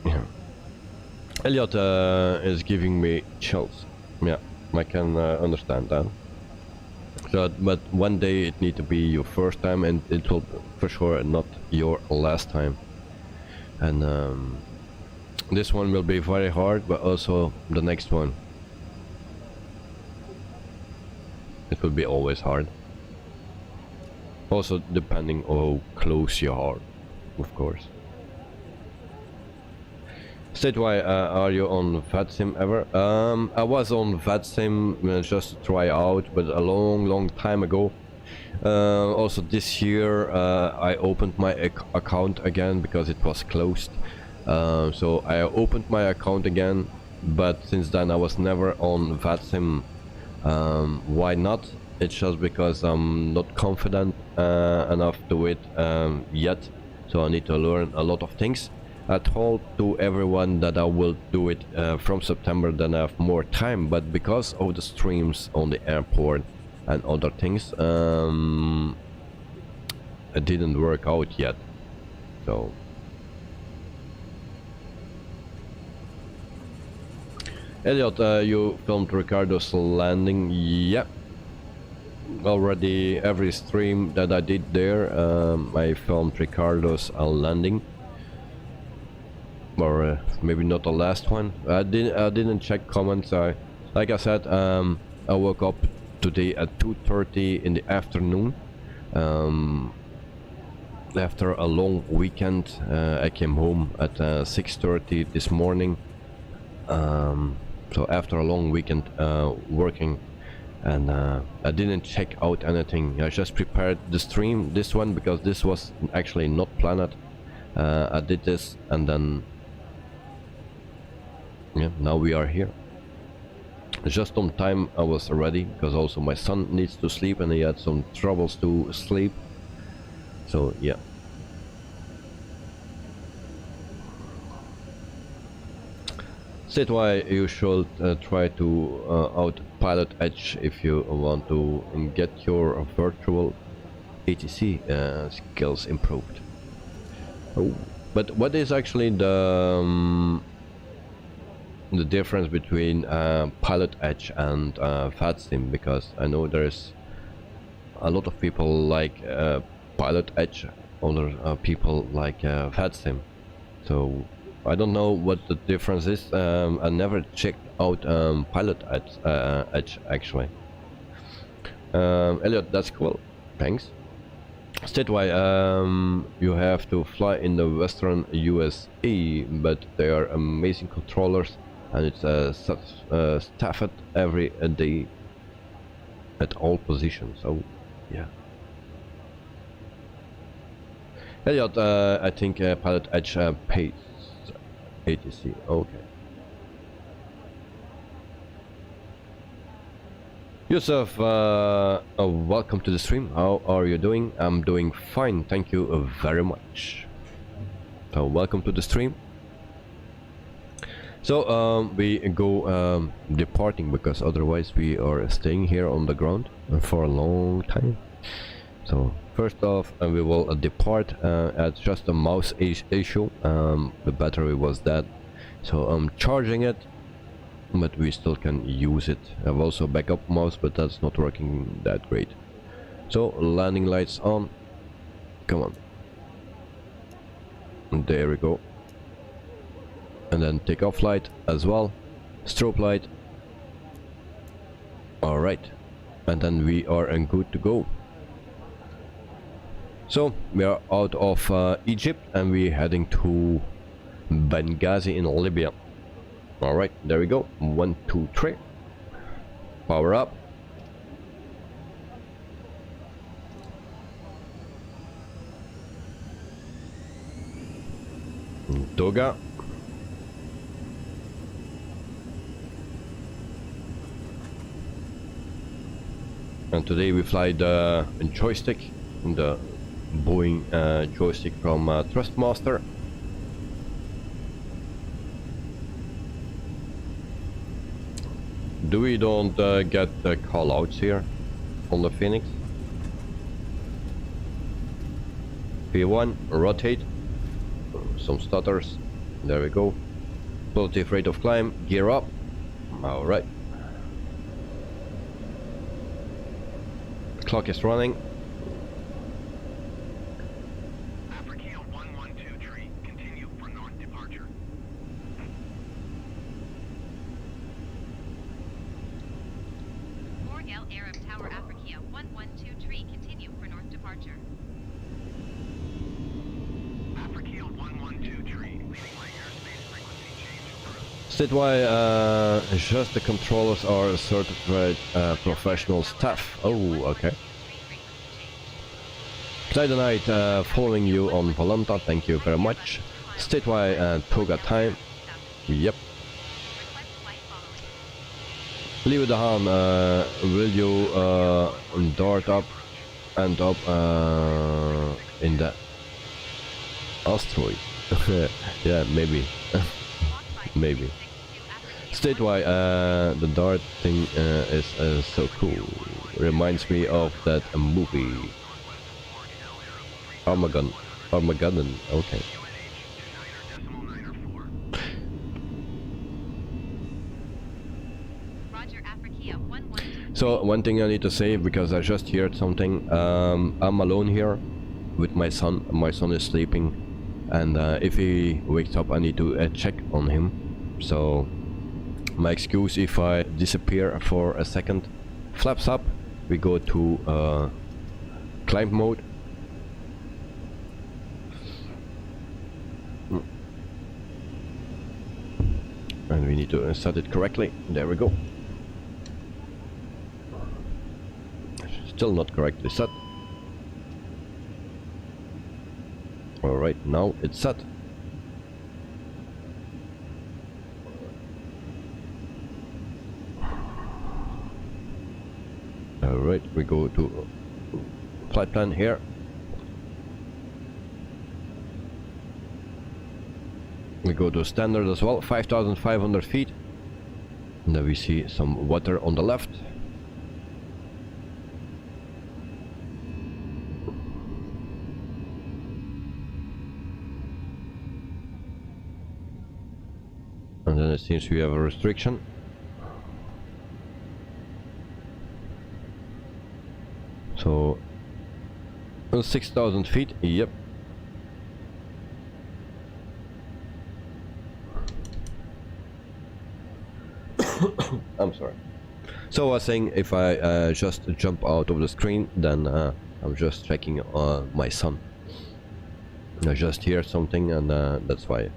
[SPEAKER 2] yeah. Elliot is giving me chills. Yeah, I can understand that. So, but one day it need to be your first time, and it will for sure not your last time. And this one will be very hard, but also the next one. It will be always hard. Also depending on how close you are, of course. Statewide, are you on VATSIM ever? I was on VATSIM just to try out, but a long time ago. Also this year I opened my account again because it was closed. So I opened my account again, but since then I was never on VATSIM. Why not? It's just because I'm not confident enough to it yet, so I need to learn a lot of things. I told to everyone that I will do it from September, then I have more time, but because of the streams on the airport and other things, it didn't work out yet. So Elliot, you filmed Ricardo's landing? Yeah, already every stream that I did there, I filmed Ricardo's landing. Or maybe not the last one. I didn't check comments. Like I said, I woke up today at 2:30 in the afternoon. After a long weekend, I came home at 6:30 this morning. So after a long weekend working, and I didn't check out anything. I just prepared the stream, this one, because this was actually not planned. I did this, and then yeah, now we are here. Just on time I was ready, because also my son needs to sleep and he had some troubles to sleep. So yeah. That's why you should try to out Pilot Edge if you want to get your virtual ATC skills improved. Oh, but what is actually the difference between Pilot Edge and VATSIM? Because I know there's a lot of people like Pilot Edge, other people like VATSIM. So I don't know what the difference is. I never checked out Pilot Edge actually. Elliot, that's cool. Thanks. Statewide, you have to fly in the Western USA, but they are amazing controllers, and it's staffed every day at all positions. So yeah. Elliot, I think Pilot Edge pays ATC. Okay. Yusuf, welcome to the stream. How are you doing? I'm doing fine, thank you very much. So welcome to the stream. So we go departing because otherwise we are staying here on the ground for a long time. So first off, we will depart at just a mouse issue. The battery was dead, so I'm charging it, but we still can use it. I have also a backup mouse, but that's not working that great. So landing lights on, come on, and there we go. And then takeoff light as well, strobe light. Alright, and then we are good to go. So we are out of Egypt and we're heading to Benghazi in Libya. Alright, there we go. 1, 2, 3. Power up. Toga. And today we fly the joystick, the Boeing joystick from Trustmaster. Do we don't get the callouts here on the Phoenix? P1, rotate, some stutters, there we go. Positive rate of climb, gear up, alright. Clock is running.
[SPEAKER 1] Africa 112 continue for north departure.
[SPEAKER 9] Morgal Arab Tower Africa 112 continue for north departure.
[SPEAKER 1] Africa 112 leading my airspace frequency change approved.
[SPEAKER 2] Statewide, just the controllers are certified professional staff. Oh, okay. Play the night following you on Volanta, thank you very much. Statewide Toga time. Yep. Leave the Han, will you dart up and up in the asteroid? Yeah, maybe. Maybe. Statewide, the dart thing is so cool. Reminds me of that movie. Armageddon, okay. So one thing I need to say, because I just heard something, I'm alone here with my son. My son is sleeping, and if he wakes up I need to check on him. So my excuse if I disappear for a second. Flaps up, we go to climb mode. And we need to set it correctly. There we go. Still not correctly set. Alright, now it's set. Alright, we go to flight plan here. We go to standard as well, 5,500 feet. And then we see some water on the left. And then it seems we have a restriction. So 6,000 feet, yep. I'm sorry. So I was saying, if I just jump out of the screen, then I'm just checking my son. I just hear something, and that's why.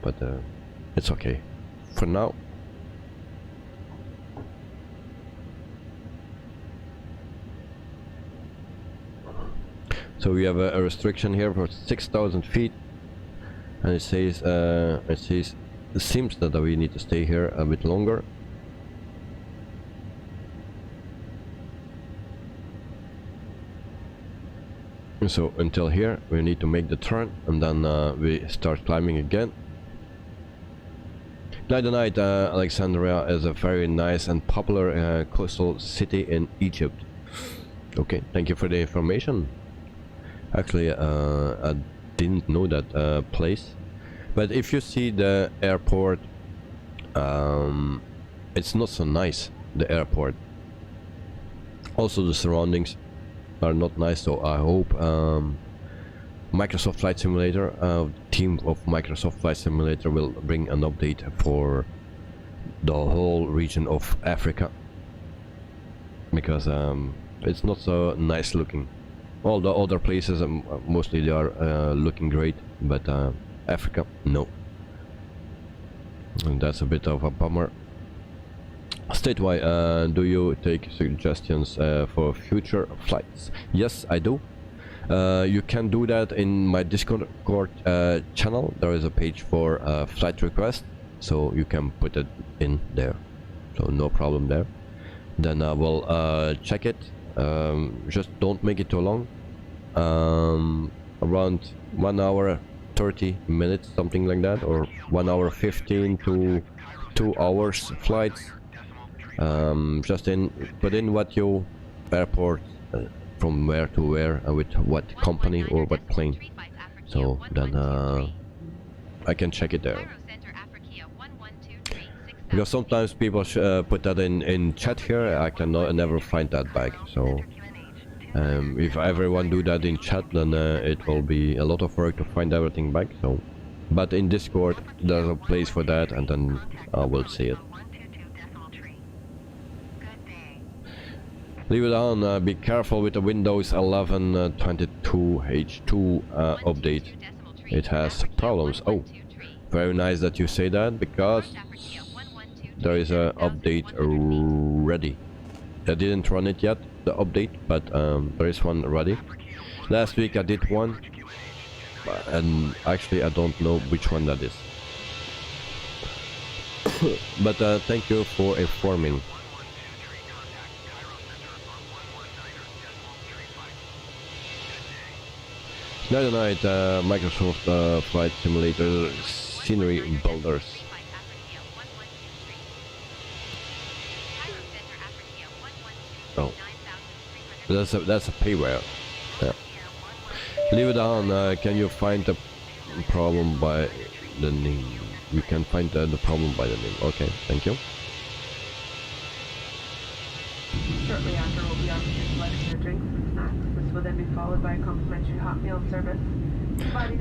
[SPEAKER 2] But it's okay for now. So we have a restriction here for 6,000 feet, and it says it seems that we need to stay here a bit longer. So until here we need to make the turn, and then we start climbing again. Night Alexandria is a very nice and popular coastal city in Egypt. Okay, thank you for the information. Actually, I didn't know that place. But if you see the airport, it's not so nice, the airport. Also the surroundings are not nice, so I hope Microsoft Flight Simulator, team of Microsoft Flight Simulator will bring an update for the whole region of Africa, because it's not so nice looking. All the other places, mostly they are looking great, but Africa, no. And that's a bit of a bummer. Statewide, do you take suggestions for future flights? Yes, I do. You can do that in my Discord channel. There is a page for flight request, so you can put it in there. So no problem there. Then I will check it. Just don't make it too long. Around 1 hour 30 minutes, something like that, or 1 hour 15 to 2 hours flights. Just put in what your airport, from where to where, with what company or what plane. So then I can check it there. Because sometimes people put that in chat here, I never find that back. So if everyone do that in chat, then it will be a lot of work to find everything back. So, but in Discord there's a place for that, and then I will see it. Leave it on. Be careful with the Windows 11 22H2 update. It has problems. Oh, very nice that you say that, because there is an update ready. I didn't run it yet, the update, but there is one ready. Last week I did one, and actually I don't know which one that is. But thank you for informing. Night, Microsoft Flight Simulator scenery builders. Oh, that's a payware. Yeah. Leave it on. Can you find the problem by the name? We can find the problem by the name. Okay, thank you.
[SPEAKER 4] Shortly after, we'll be offering a selection of drinks and snacks. This will then be followed by a complimentary hot meal service.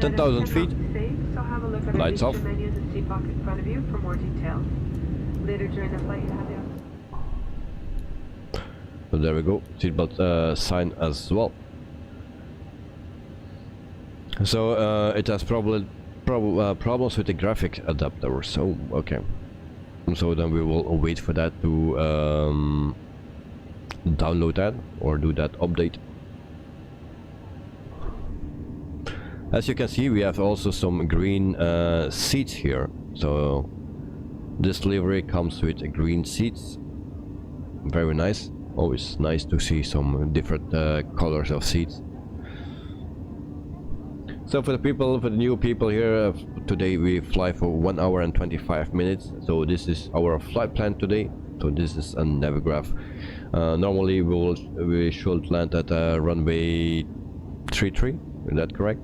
[SPEAKER 2] 10,000 feet.
[SPEAKER 4] Safe, so have a look at
[SPEAKER 2] Lights
[SPEAKER 4] our
[SPEAKER 2] off.
[SPEAKER 4] menus and seat pocket in front of you for more details. Later during the flight, you have the
[SPEAKER 2] So there we go. Seatbelt sign as well. So it has problems with the graphics adapter. So okay. So then we will wait for that to download that or do that update. As you can see, we have also some green seats here. So this livery comes with green seats. Very nice. Always nice to see some different colors of seats. So for the new people here, today we fly for 1 hour and 25 minutes. So this is our flight plan today. So this is a Navigraph. Normally we should land at runway 33. Is that correct?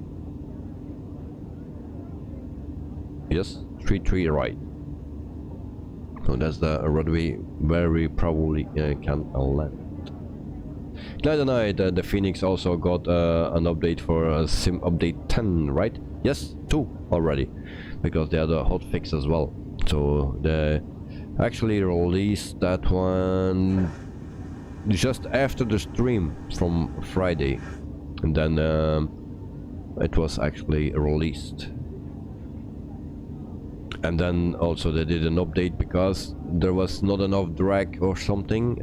[SPEAKER 2] Yes, 33 right. So that's the runway where we probably can land. Night, the FENIX also got an update for Sim Update 10, right? Yes, 2 already, because they had a hotfix as well. So they actually released that one just after the stream from Friday, and then it was actually released. And then also they did an update because there was not enough drag or something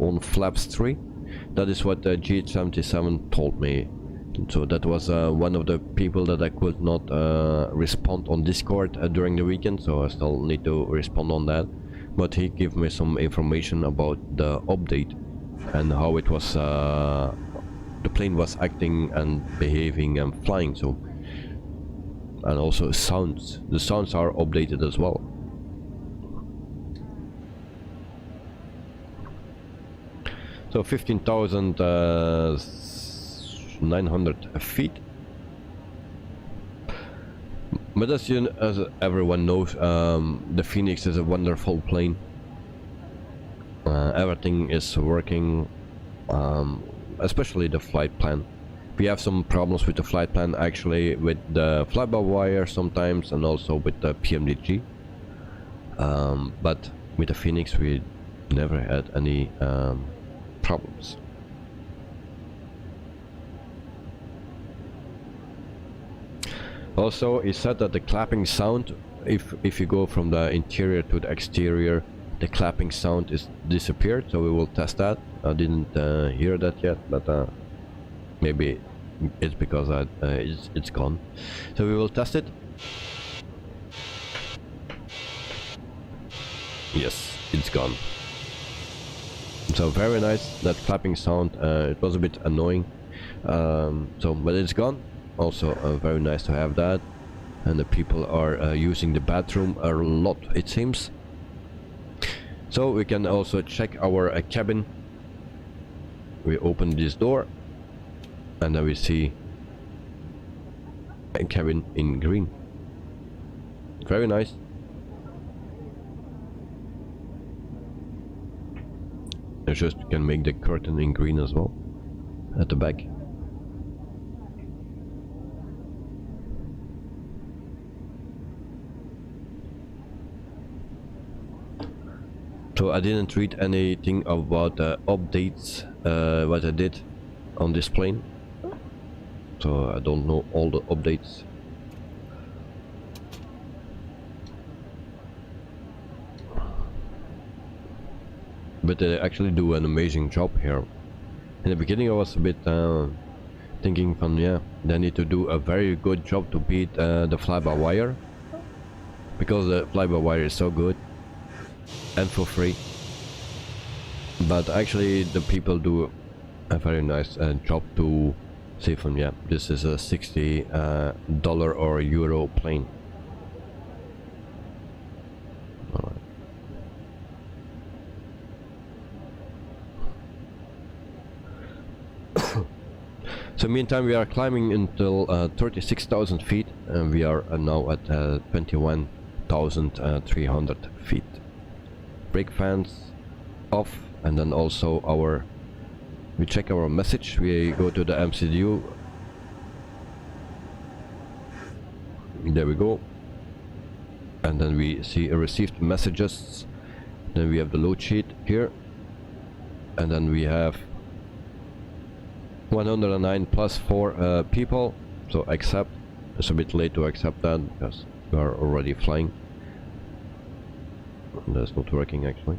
[SPEAKER 2] on flaps 3. That is what GH77 told me. So that was one of the people that I could not respond on Discord during the weekend, so I still need to respond on that. But he gave me some information about the update and how it was the plane was acting and behaving and flying. So, and also sounds, the sounds are updated as well. So 15,900 feet. But as everyone knows, the FENIX is a wonderful plane. Everything is working, especially the flight plan. We have some problems with the flight plan, actually, with the fly-by-wire sometimes, and also with the PMDG. But with the FENIX, we never had any problems. Also, it said that the clapping sound, if you go from the interior to the exterior, the clapping sound is disappeared. So we will test that. I didn't hear that yet, but maybe it's because it's gone. So we will test it. Yes, it's gone. So very nice, that clapping sound. It was a bit annoying, but it's gone. Also very nice to have that. And the people are using the bathroom a lot, it seems. So we can also check our cabin. We open this door and then we see a cabin in green. Very nice. You just can make the curtain in green as well at the back. So I didn't read anything about updates what I did on this plane, so I don't know all the updates. But they actually do an amazing job here. In the beginning I was a bit thinking from, yeah, they need to do a very good job to beat the fly-by-wire, because the fly-by-wire is so good and for free. But actually the people do a very nice job to say from, yeah, this is a $60 or euro plane. Alright. So meantime we are climbing until 36,000 feet, and we are now at 21,300 feet. Brake fans off, and then also we check our message. We go to the MCU. There we go. And then we see received messages. Then we have the load sheet here, and then we have 109 plus 4 people. So accept. It's a bit late to accept that because we are already flying. That's not working actually.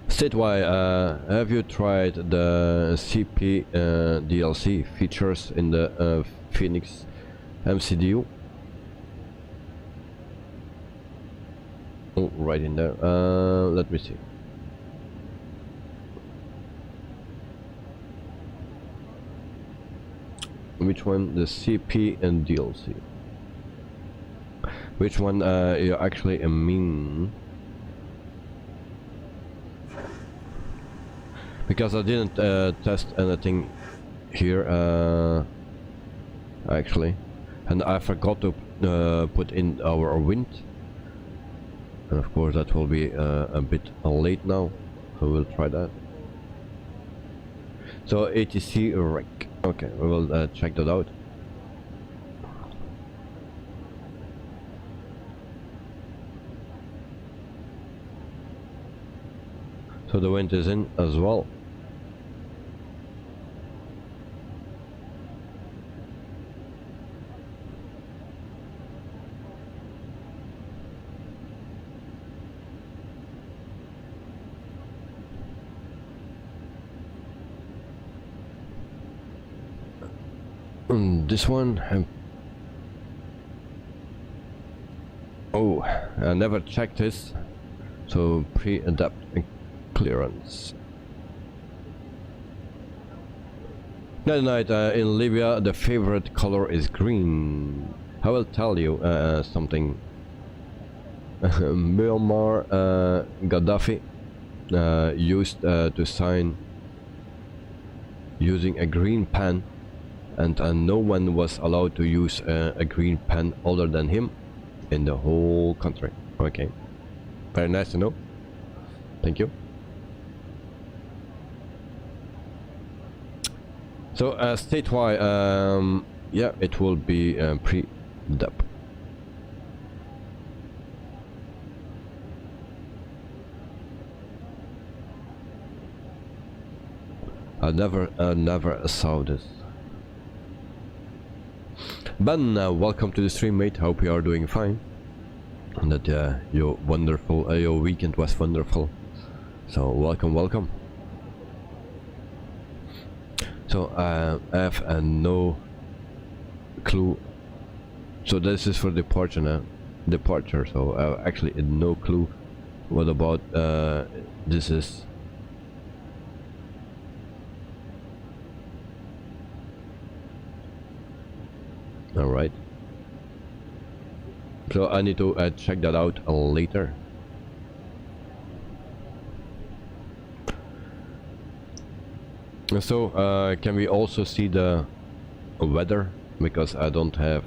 [SPEAKER 2] Statewide, have you tried the CP DLC features in the FENIX MCDU? Oh, right in there. Let me see. Which one? The CP and DLC. Which one you actually mean? Because I didn't test anything here actually, and I forgot to put in our wind, and of course that will be a bit late now, so we'll try that. So ATC rec. Okay, we will check that out. So the wind is in as well. This one, oh, I never checked this. So pre-adapt clearance. That night in Libya, the favorite color is green. I will tell you something. Muammar Gaddafi used to sign using a green pen, and no one was allowed to use a green pen other than him in the whole country. Okay, very nice to know. Thank you. So statewide, yeah, it will be pre-dub. I never saw this. Ben, welcome to the stream, mate. Hope you are doing fine, and that your weekend was wonderful. So welcome. So I have no clue. So this is for departure now. Departure. So I actually had no clue what about this is. All right. So I need to check that out later. So can we also see the weather, because I don't have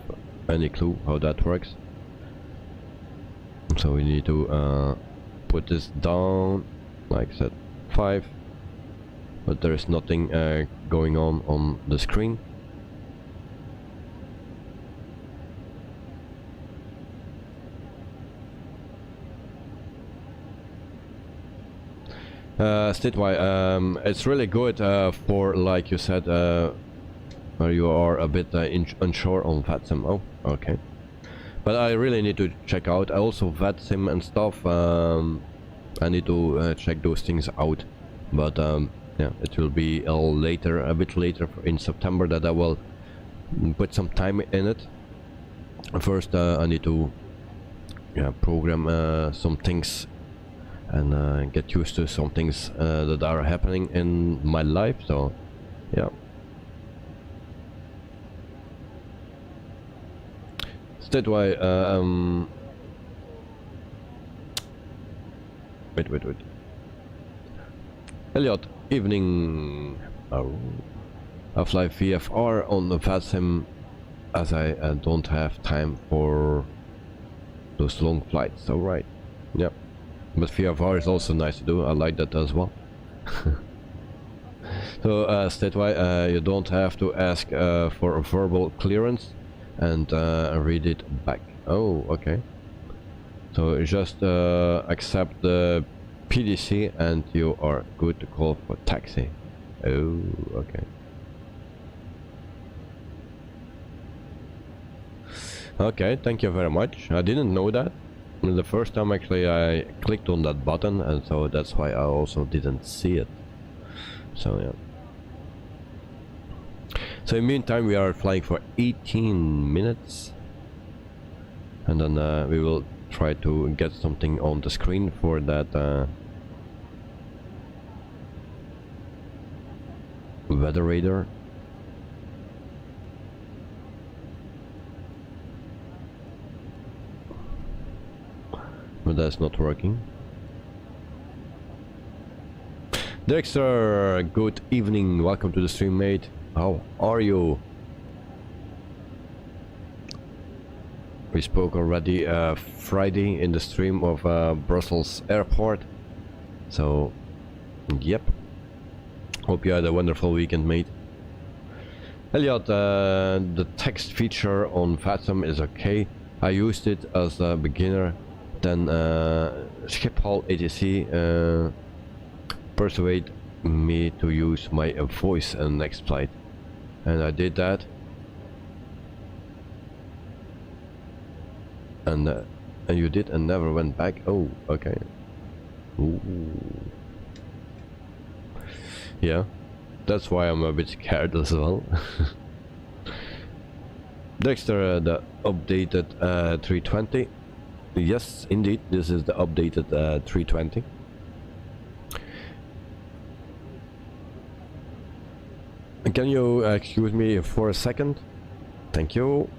[SPEAKER 2] any clue how that works. So we need to put this down, like I said, 5, but there is nothing going on the screen. Statewide, it's really good for, like you said, where you are a bit unsure on VATSIM. Oh, okay. But I really need to check out. I also VATSIM and stuff. I need to check those things out. But yeah, it will be a bit later in September that I will put some time in it. First, I need to program some things and get used to some things that are happening in my life. So yeah, statewide, wait, Elliot, evening. Oh, I fly VFR on the VATSIM as I don't have time for those long flights. So right, yep. But VFR is also nice to do. I like that as well. So statewide, you don't have to ask for a verbal clearance and read it back. Oh, okay. So just accept the PDC and you are good to call for taxi. Oh, okay. Okay, thank you very much. I didn't know that. The first time actually I clicked on that button, and so that's why I also didn't see it. So yeah. So in the meantime we are flying for 18 minutes. And then we will try to get something on the screen for that weather radar. But that's not working. Dexter, good evening. Welcome to the stream, mate. How are you? We spoke already Friday in the stream of Brussels airport. So, yep. Hope you had a wonderful weekend, mate. Elliot, the text feature on VATSIM is okay. I used it as a beginner. Then Schiphol ATC persuade me to use my voice in the next flight, and I did that, and you did and never went back. Oh, okay. Ooh. Yeah, that's why I'm a bit scared as well. Dexter, the updated 320. Yes, indeed, this is the updated 320. Can you excuse me for a second? Thank you.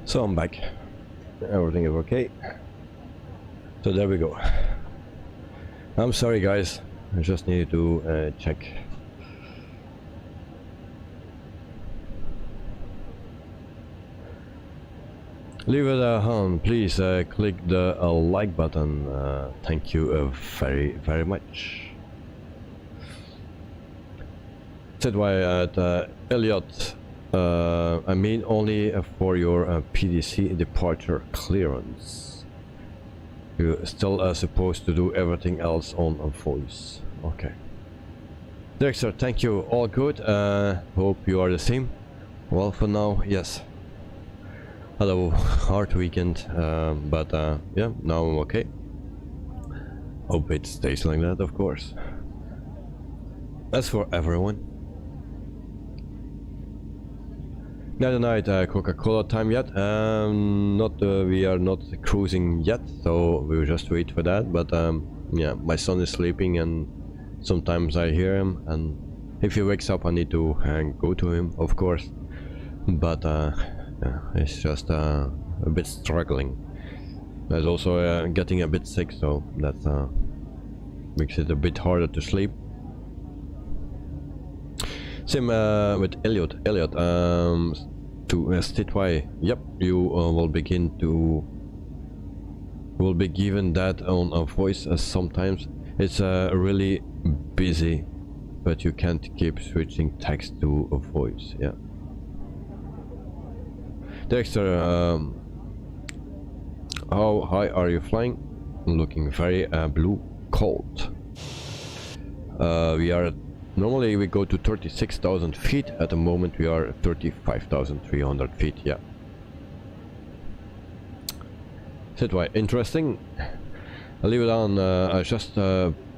[SPEAKER 2] So I'm back. Everything is okay. So there we go. I'm sorry guys, I just needed to check. Leave it on, please click the like button. Thank you very much. Said why at Elliot. I mean only for your PDC departure clearance. You're still supposed to do everything else on voice. Okay. Dexter, thank you. All good. Hope you are the same. Well, for now, yes. Hello, hard weekend, but yeah, now I'm okay. Hope it stays like that, of course. As for everyone. Night, Coca-Cola time yet? We are not cruising yet, so we'll just wait for that. But yeah, my son is sleeping, and sometimes I hear him, and if he wakes up, I need to go to him, of course. But yeah, it's just a bit struggling. He's also getting a bit sick, so that makes it a bit harder to sleep. Same with Elliot. To state why, yep, you will be given that on a voice. Sometimes it's really busy, but you can't keep switching text to a voice. Yeah. Dexter, how high are you flying? Looking very blue, cold. We are. Normally we go to 36,000 feet. At the moment we are 35,300 feet. Yeah. Said why interesting. I'll leave it on. I just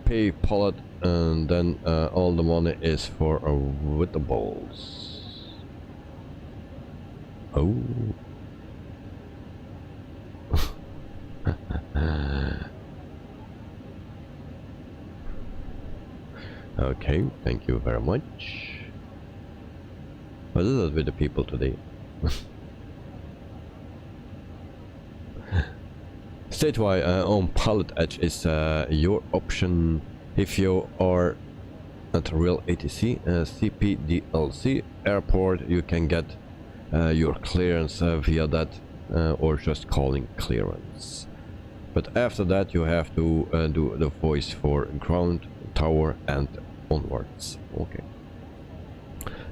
[SPEAKER 2] pay pilot, and then all the money is for withdrawables. Oh. Okay, thank you very much. What is it with the people today? Statewide on Pilot Edge is your option if you are at real ATC, CPDLC airport. You can get your clearance via that, or just calling clearance. But after that you have to do the voice for ground, tower and onwards. Okay.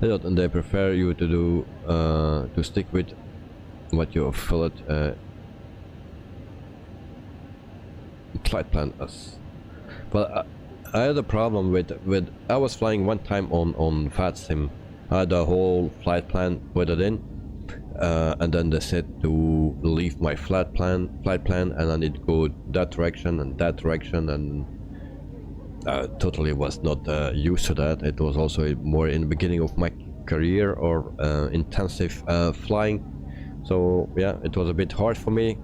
[SPEAKER 2] And they prefer you to do to stick with what you fill it flight plan as. But I had a problem with I was flying one time on FATSIM. I had a whole flight plan put it in, and then they said to leave my flight plan, and I need to go that direction and that direction, and totally was not used to that. It was also more in the beginning of my career or intensive flying, so yeah, it was a bit hard for me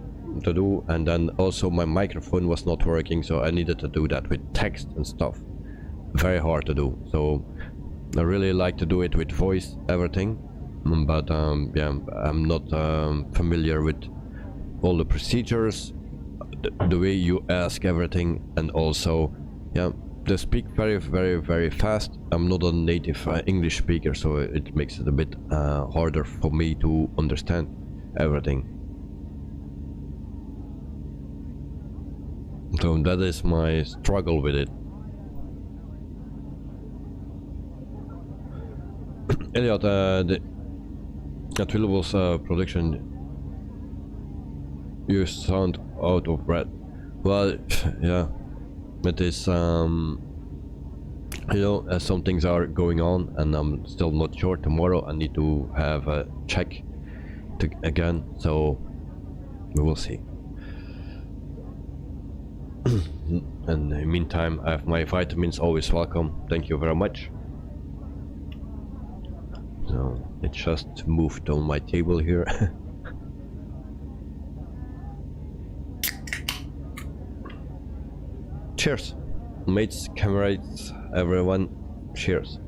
[SPEAKER 2] to do. And then also my microphone was not working, so I needed to do that with text and stuff. Very hard to do. So I really like to do it with voice, everything, but yeah, I'm not familiar with all the procedures, the way you ask everything, and also yeah, They speak very fast. I'm not a native English speaker, so it makes it a bit harder for me to understand everything. So that is my struggle with it. Elliot, the Attribution's production, you sound out of breath. Well, yeah, it is, you know, some things are going on and I'm still not sure. Tomorrow I need to have a check again, so we will see. And in the meantime, I have my vitamins, always welcome. Thank you very much. So it just moved on my table here. Cheers, mates, comrades, everyone. Cheers.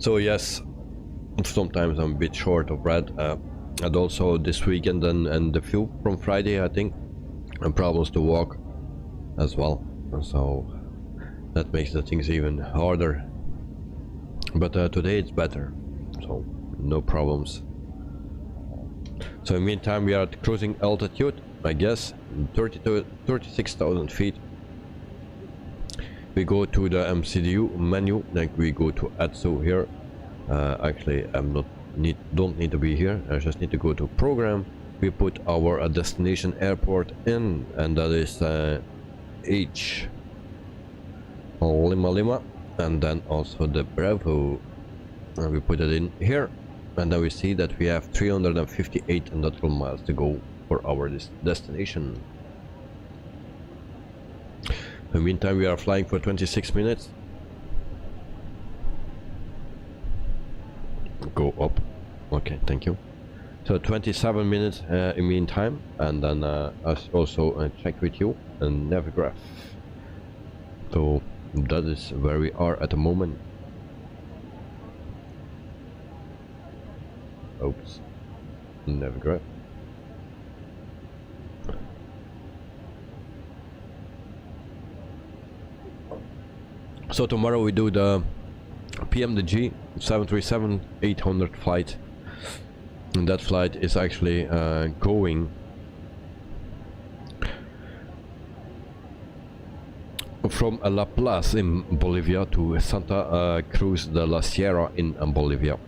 [SPEAKER 2] So yes, sometimes I'm a bit short of breath, and also this weekend and the few from Friday, I think, and problems to walk as well, so that makes the things even harder. But today it's better, so no problems. So in the meantime, we are at cruising altitude, I guess, 36,000 feet. We go to the MCDU menu, then we go to ATSO here. Actually, don't need to be here. I just need to go to program. We put our destination airport in, and that is H Lima, and then also the Bravo. And we put it in here, and then we see that we have 358 nautical miles to go for our destination. In the meantime, we are flying for 26 minutes. Go up. Okay, thank you. So 27 minutes in meantime, and then us also check with you and Navigraph. So that is where we are at the moment. Oops. Navigraph. So tomorrow we do the PMDG 737-800 flight, and that flight is actually going from La Paz in Bolivia to Santa Cruz de la Sierra in Bolivia.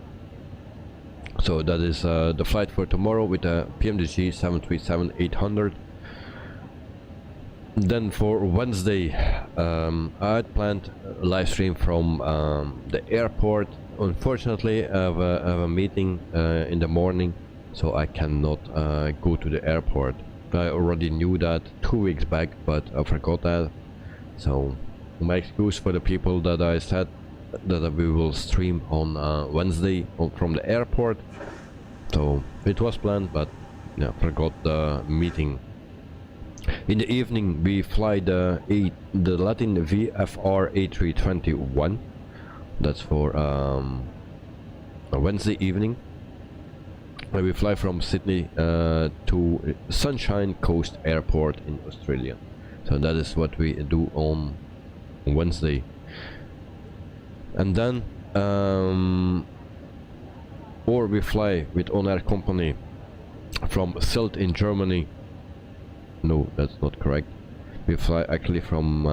[SPEAKER 2] So that is the flight for tomorrow with the PMDG 737-800. Then for Wednesday, I had planned a live stream from the airport. Unfortunately, I have a meeting in the morning, so I cannot go to the airport. I already knew that 2 weeks back, but I forgot that. So my excuse for the people that I said that we will stream on Wednesday from the airport. So it was planned, but yeah, forgot the meeting. In the evening we fly the Latin VFR A320-1. That's for a Wednesday evening. And we fly from Sydney to Sunshine Coast Airport in Australia. So that is what we do on Wednesday. And then or we fly with On Air Company from Sylt in Germany. No, that's not correct. We fly actually from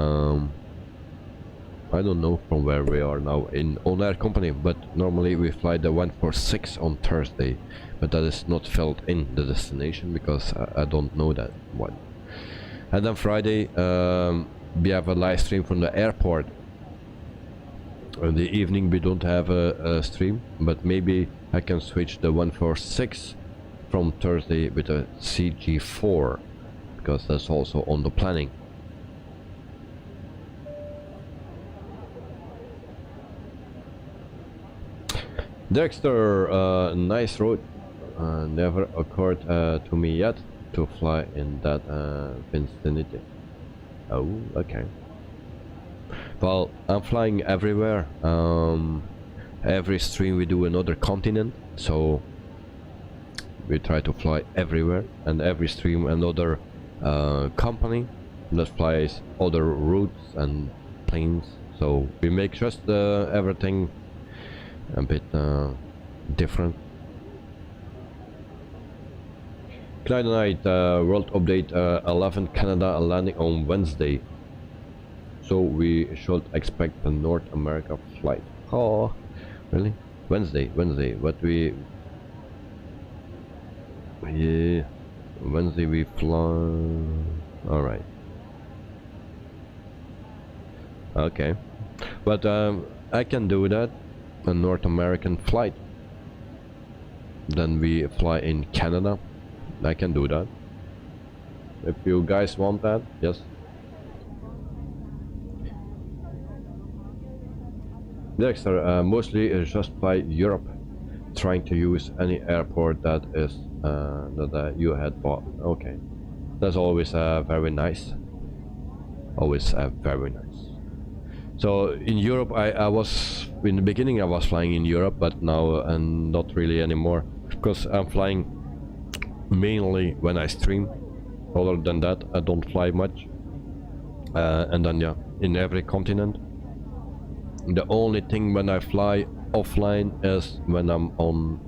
[SPEAKER 2] I don't know from where we are now in On Air Company, but normally we fly the 146 on Thursday, but that is not filled in the destination because I don't know that one. And then Friday we have a live stream from the airport. In the evening we don't have a stream, but maybe I can switch the 146 from Thursday with a CG4, because that's also on the planning. Dexter, nice road. Never occurred to me yet to fly in that vicinity. Oh, okay. Well, I'm flying everywhere. every stream we do another continent, so we try to fly everywhere, and every stream another company that flies other routes and planes, so we make just everything a bit different. Night World Update 11 Canada landing on Wednesday, so we should expect a North America flight. Oh, really? Wednesday, but we... yeah, Wednesday we fly... alright. Okay, but I can do that, a North American flight. Then we fly in Canada. I can do that. If you guys want that, yes. Dexter, mostly just by Europe, trying to use any airport that is that you had bought. Okay, that's always very nice. Always very nice. So in Europe, I was in the beginning I was flying in Europe, but now and not really anymore, because I'm flying mainly when I stream. Other than that, I don't fly much. And then yeah, in every continent. The only thing when I fly offline is when I'm on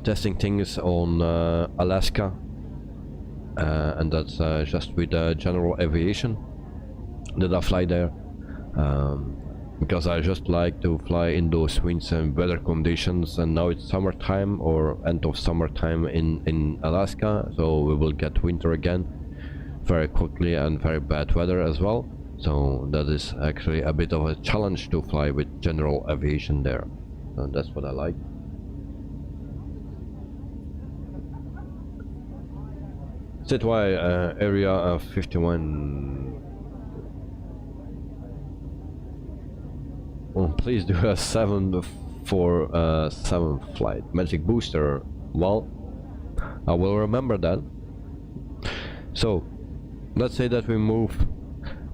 [SPEAKER 2] testing things on Alaska, and that's just with general aviation that I fly there, because I just like to fly in those winds and weather conditions, and now it's summertime or end of summertime in Alaska, so we will get winter again very quickly and very bad weather as well. So that is actually a bit of a challenge to fly with general aviation there, and that's what I like. Citywide area 51. Oh, please do a 747 flight. Magic booster. Well, I will remember that. So let's say that we move.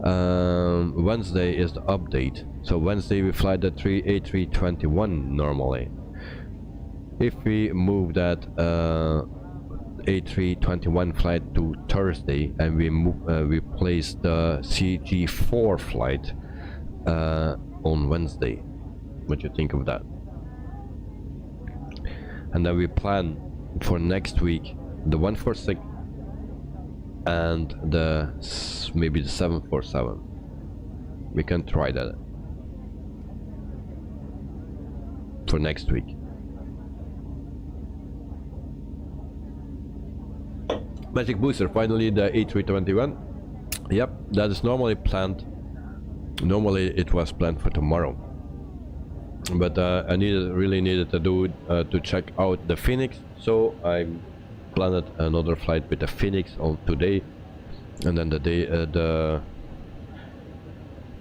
[SPEAKER 2] Wednesday is the update, so Wednesday we fly the A321 normally. If we move that A321 flight to Thursday and we place the CG4 flight on Wednesday, what do you think of that? And then we plan for next week the 146 and the maybe the 747. We can try that for next week. Magic booster, finally the A321. Yep, that is normally planned. Normally it was planned for tomorrow, but I really needed to do to check out the FENIX, so I planned another flight with the FENIX on today, and then the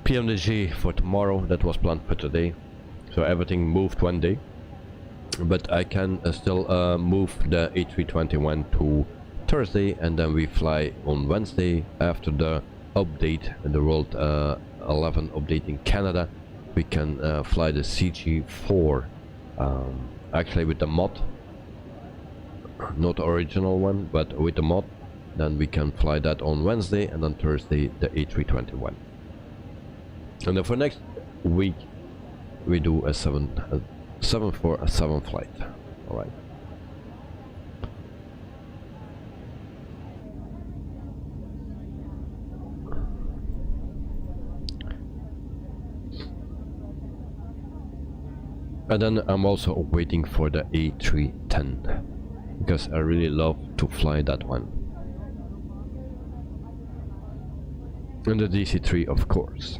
[SPEAKER 2] PMDG for tomorrow, that was planned for today. So everything moved one day, but I can still move the A321 to Thursday, and then we fly on Wednesday after the update, the World 11 update in Canada. We can fly the CG4 actually with the mod, not the original one, but with the mod. Then we can fly that on Wednesday, and on Thursday the A321. And then for next week we do a 747 flight. All right. And then I'm also waiting for the A310, because I really love to fly that one. And the DC-3, of course.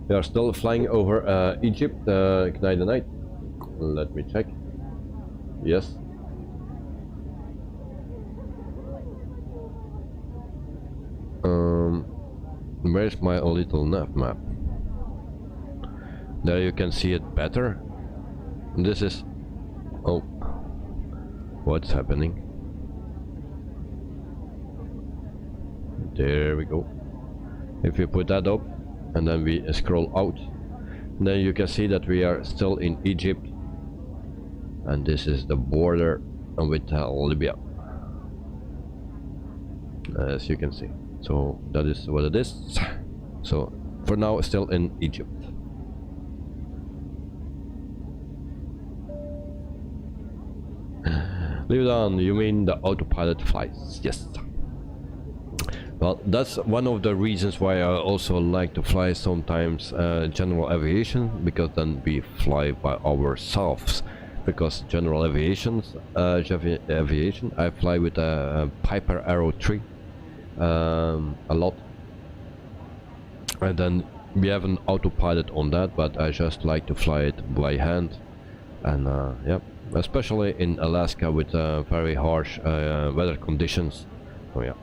[SPEAKER 2] We are still flying over Egypt, Canadian night. Let me check. Yes. Where's my little nav map? There you can see it better. This is... oh, what's happening? There we go. If we put that up and then we scroll out, then you can see that we are still in Egypt, and this is the border with Libya, as you can see. So that is what it is. So for now still in Egypt. Leave it on, you mean the autopilot flights? Yes. Well, that's one of the reasons why I also like to fly sometimes general aviation, because then we fly by ourselves. Because general aviation, I fly with a Piper Arrow 3 a lot, and then we have an autopilot on that, but I just like to fly it by hand. And yeah, especially in Alaska with very harsh weather conditions. Oh yeah.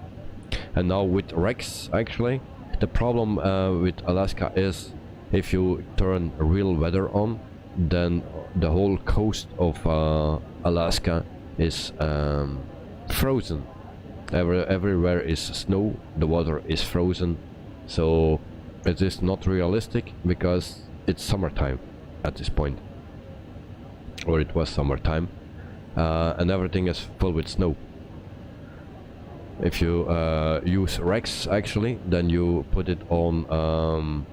[SPEAKER 2] And now with Rex, actually the problem with Alaska is if you turn real weather on, then the whole coast of Alaska is frozen. Everywhere is snow, the water is frozen, so it is not realistic because it's summertime at this point, or it was summertime, and everything is full with snow. If you use Rex, actually, then you put it on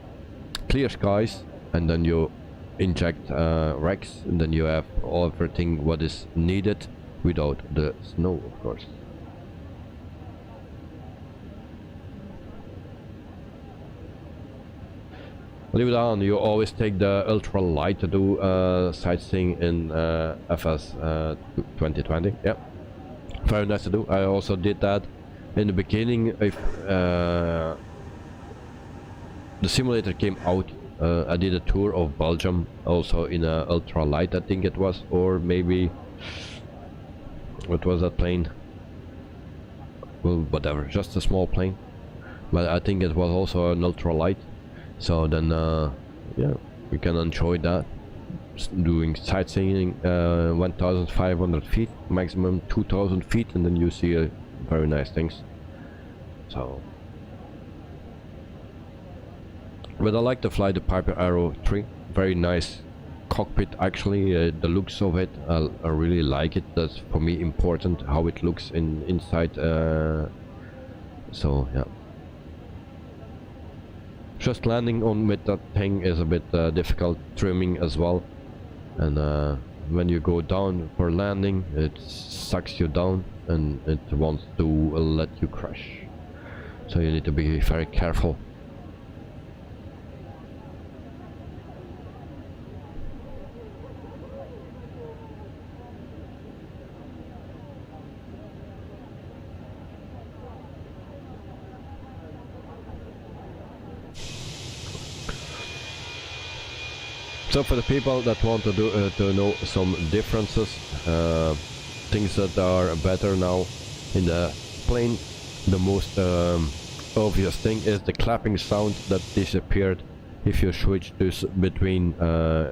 [SPEAKER 2] clear skies, and then you inject Rex, and then you have everything what is needed without the snow, of course. Leave it on, you always take the ultra light to do sightseeing in FS 2020. Yeah, very nice to do. I also did that in the beginning. If the simulator came out, I did a tour of Belgium also in a ultra light, I think it was, or maybe what was that plane? Well, whatever, just a small plane, but I think it was also an ultra light. So then yeah, we can enjoy that, doing sightseeing 1500 feet, maximum 2000 feet, and then you see very nice things. So, but I like to fly the Piper Arrow 3, very nice cockpit actually. The looks of it, I really like it. That's for me important, how it looks inside. So yeah, just landing on with that thing is a bit difficult, trimming as well, and when you go down for landing, it sucks you down and it wants to let you crash, so you need to be very careful. So for the people that want to do to know some differences, things that are better now in the plane, the most obvious thing is the clapping sound that disappeared if you switch this between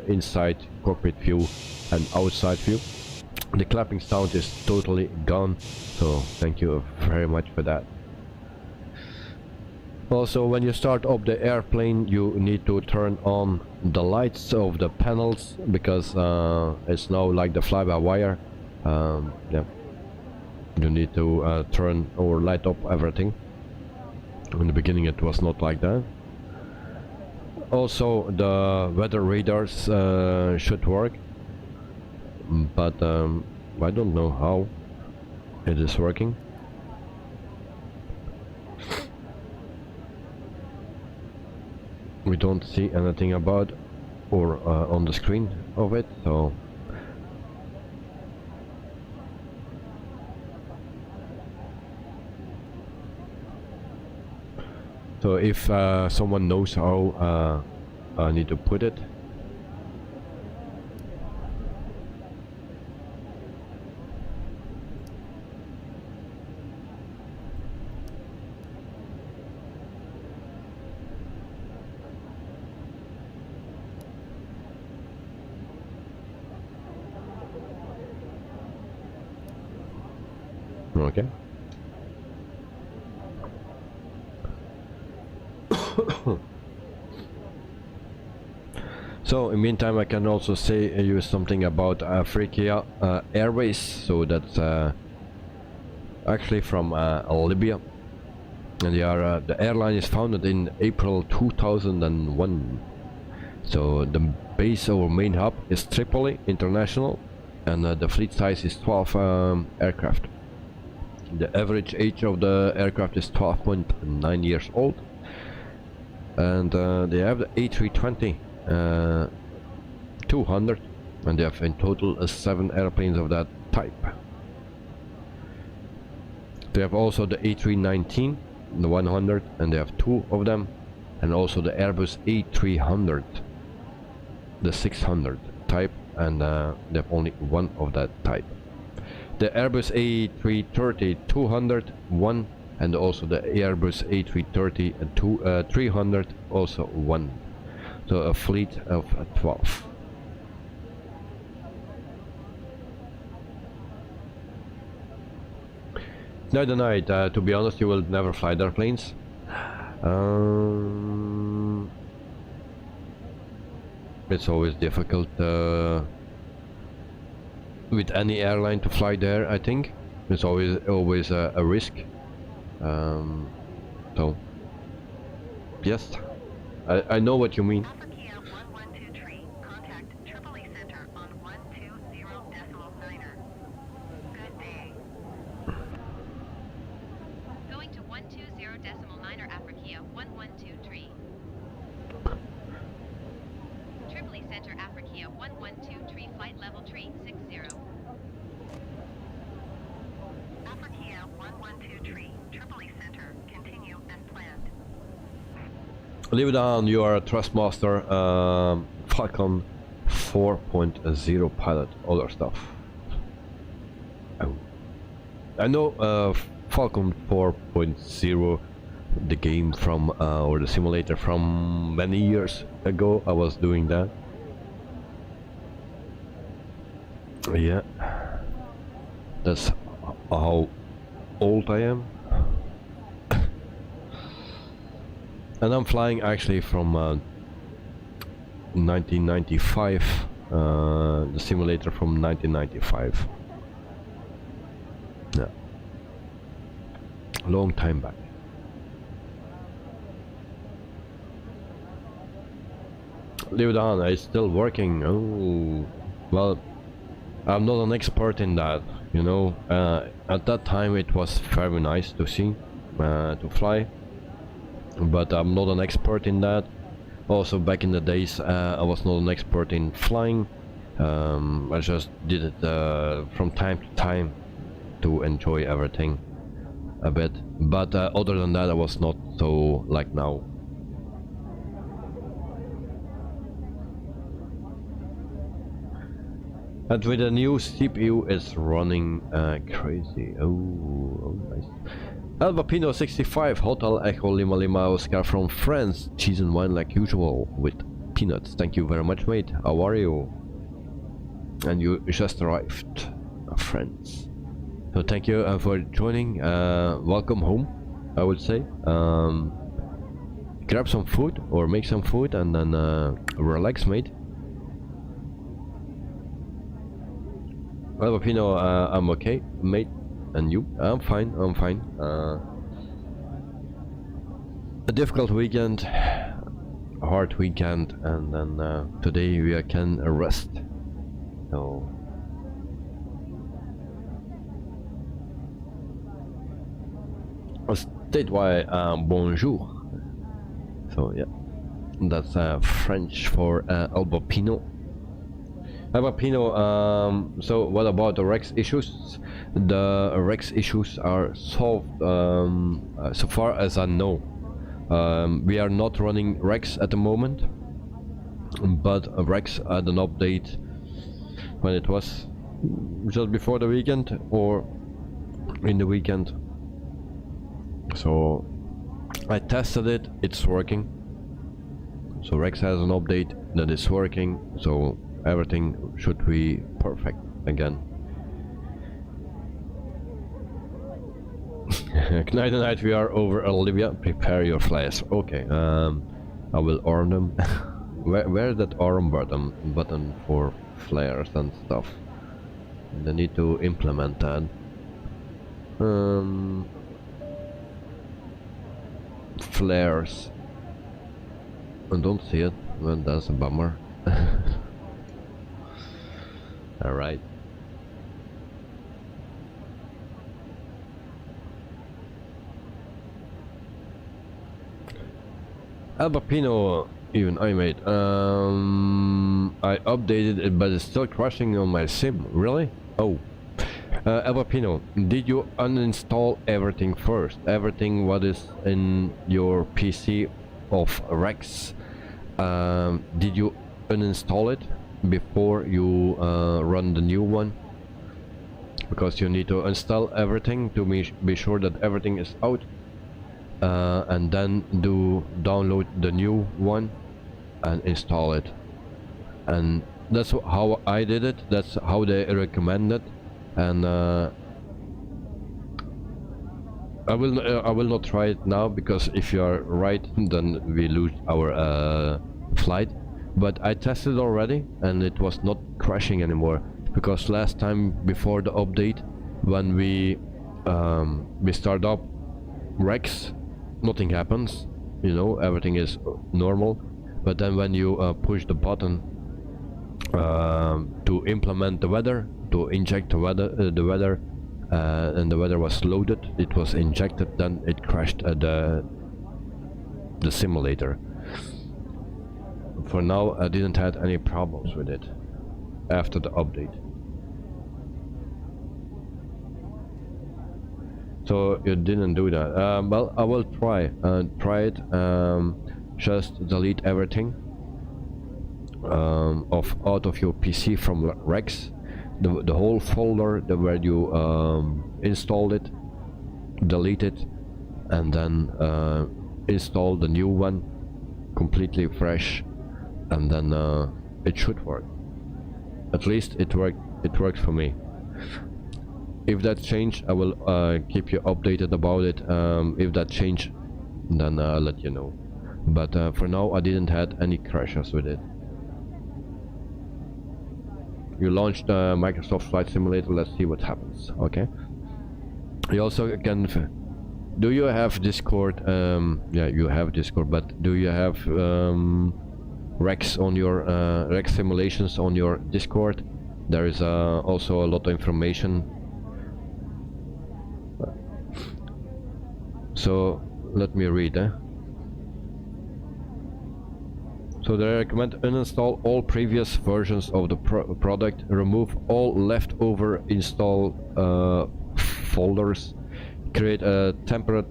[SPEAKER 2] inside cockpit view and outside view. The clapping sound is totally gone, so thank you very much for that. Also, when you start up the airplane, you need to turn on the lights of the panels, because it's now like the fly-by-wire. Yeah, you need to turn or light up everything. In the beginning it was not like that. Also, the weather radars should work, but I don't know how it is working. We don't see anything about or on the screen of it, so if someone knows how I need to put it. Okay. So in meantime I can also say you something about Africa Airways. So that's actually from Libya, and they are the airline is founded in April 2001. So the base or main hub is Tripoli International, and the fleet size is 12 aircraft. The average age of the aircraft is 12.9 years old, and they have the A320-200, and they have in total 7 airplanes of that type. They have also the A319, the 100, and they have 2 of them, and also the Airbus A300, the 600 type, and they have only 1 of that type. The Airbus A330-200, 1, and also the Airbus A330-300, also 1. So a fleet of 12. Now the night, to be honest, you will never fly their planes. It's always difficult with any airline to fly there. I think it's always a risk. So yes, I know what you mean.
[SPEAKER 9] Alpha Kia 1123, contact Tripoli Center on 120.9er. Good day. Going to 120.9er Alpha Kia 1123. Tripoli Center Alpha Kia 1123, flight level tree 60. Alpha Kia 1123, Tripoli Center, continue as planned.
[SPEAKER 2] Leave it on, you are a Trustmaster Falcon 4.0 pilot, other stuff. Oh. I know Falcon 4.0, the game from or the simulator from many years ago. I was doing that. Yeah, that's how old I am. And I'm flying actually from 1995, the simulator from 1995. Yeah, a long time back. Leave it on, it's still working. Oh, well, I'm not an expert in that, you know. At that time it was very nice to see, to fly, but I'm not an expert in that. Also back in the days I was not an expert in flying. I just did it from time to time to enjoy everything a bit, but other than that I was not so like now. And with the new CPU it's running crazy. Oh, nice. Albapino 65 Hotel Echo Lima Lima Oscar from France. Cheese and wine like usual with peanuts. Thank you very much, mate. How are you? And you just arrived, friends. So thank you for joining. Welcome home, I would say. Grab some food or make some food and then relax, mate. Well, Pino, I'm okay, mate. And you? I'm fine, I'm fine. A difficult weekend, a hard weekend, and then today we can rest. So statewide bonjour. So yeah, that's French for Albapino. Albapino, so what about the Rex issues? The Rex issues are solved so far as I know. We are not running Rex at the moment, but Rex had an update when it was just before the weekend or in the weekend. So I tested it, it's working. So Rex has an update that is working, so everything should be perfect again. Knight and Knight, we are over Libya. Prepare your flares. Okay, I will arm them. Where's that arm button for flares and stuff? They need to implement that. Flares. I don't see it. Well, that's a bummer. Alright. Albapino, even I made. I updated it, but it's still crashing on my sim. Really? Oh. Albapino, did you uninstall everything first? Everything what is in your PC of Rex? Did you uninstall it before you run the new one? Because you need to install everything to be sure that everything is out. And then download the new one and install it. And that's how I did it. That's how they recommend it. And I will not try it now, because if you are right, then we lose our flight. But I tested already, and it was not crashing anymore. Because last time before the update, when we start up Rex, nothing happens. You know, everything is normal. But then when you push the button to implement the weather, to inject the weather, and the weather was loaded, it was injected, then it crashed the simulator. For now, I didn't have any problems with it after the update. So you didn't do that. Well, I will try it. Just delete everything out of your PC from Rex, the whole folder where you installed it, delete it, and then install the new one completely fresh, and then it should work. At least it worked for me. If that changed, I will keep you updated about it. If that changed, then I'll let you know. But for now, I didn't have any crashes with it. You launched Microsoft Flight Simulator. Let's see what happens. Okay. You also can. Do you have Discord? Yeah, you have Discord. But do you have Rex on your Rex simulations on your Discord? There is also a lot of information. So let me read. So they recommend uninstall all previous versions of the product, remove all leftover install folders, create a temporary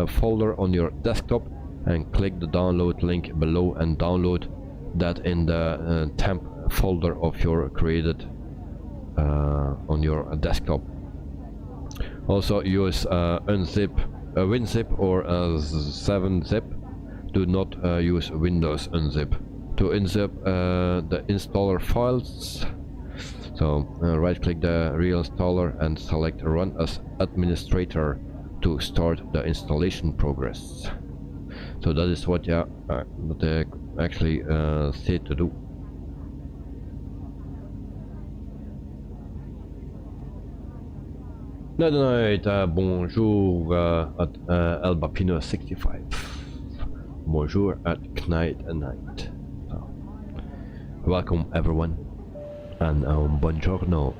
[SPEAKER 2] folder on your desktop, and click the download link below and download that in the temp folder of your created on your desktop. Also use WinZip or 7-zip. Do not use Windows unzip. To unzip the installer files, so right click the reinstaller and select Run as Administrator to start the installation progress. So that is what they actually say to do. Night, bonjour at Albapino65. Bonjour at Knight and Night. So, welcome everyone, and buongiorno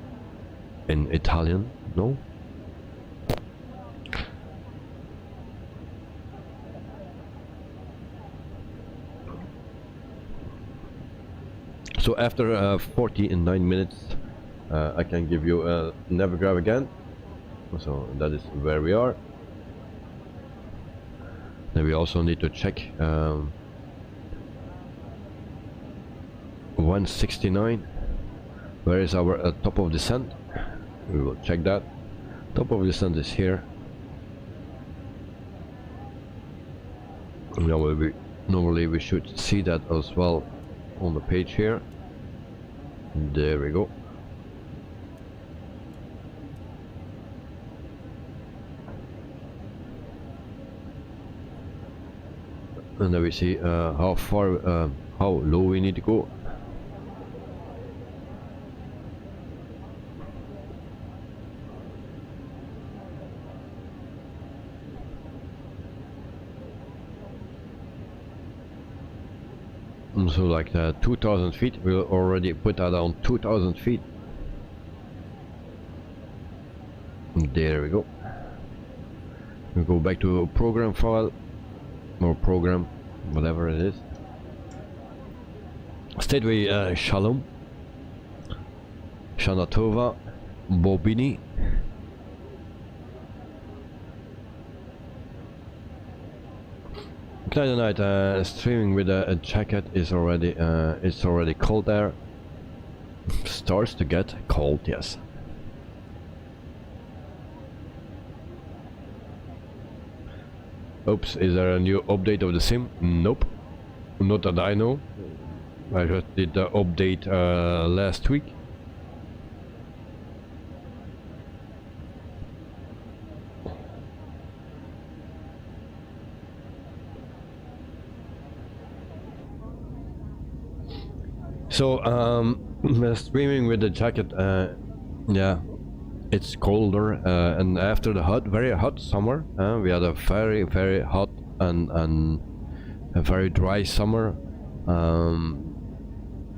[SPEAKER 2] in Italian, no? So after 49 minutes, I can give you a Navigraph again. So that is where we are. Then we also need to check 169. Where is our top of descent? We will check that. Top of descent is here. Normally we should see that as well on the page here. There we go. And then we see how far, how low we need to go. So like 2,000 feet, we'll already put that on 2,000 feet. There we go. We go back to a program file, or program, whatever it is. Stateway Shalom, Shana Tova, Bobini. Night streaming with a jacket is already it's already cold there. Starts to get cold, yes. Oops, is there a new update of the sim? Nope, not that I know. I just did the update last week. So streaming with the jacket, yeah, it's colder, and after the very hot summer, we had a very hot and a very dry summer.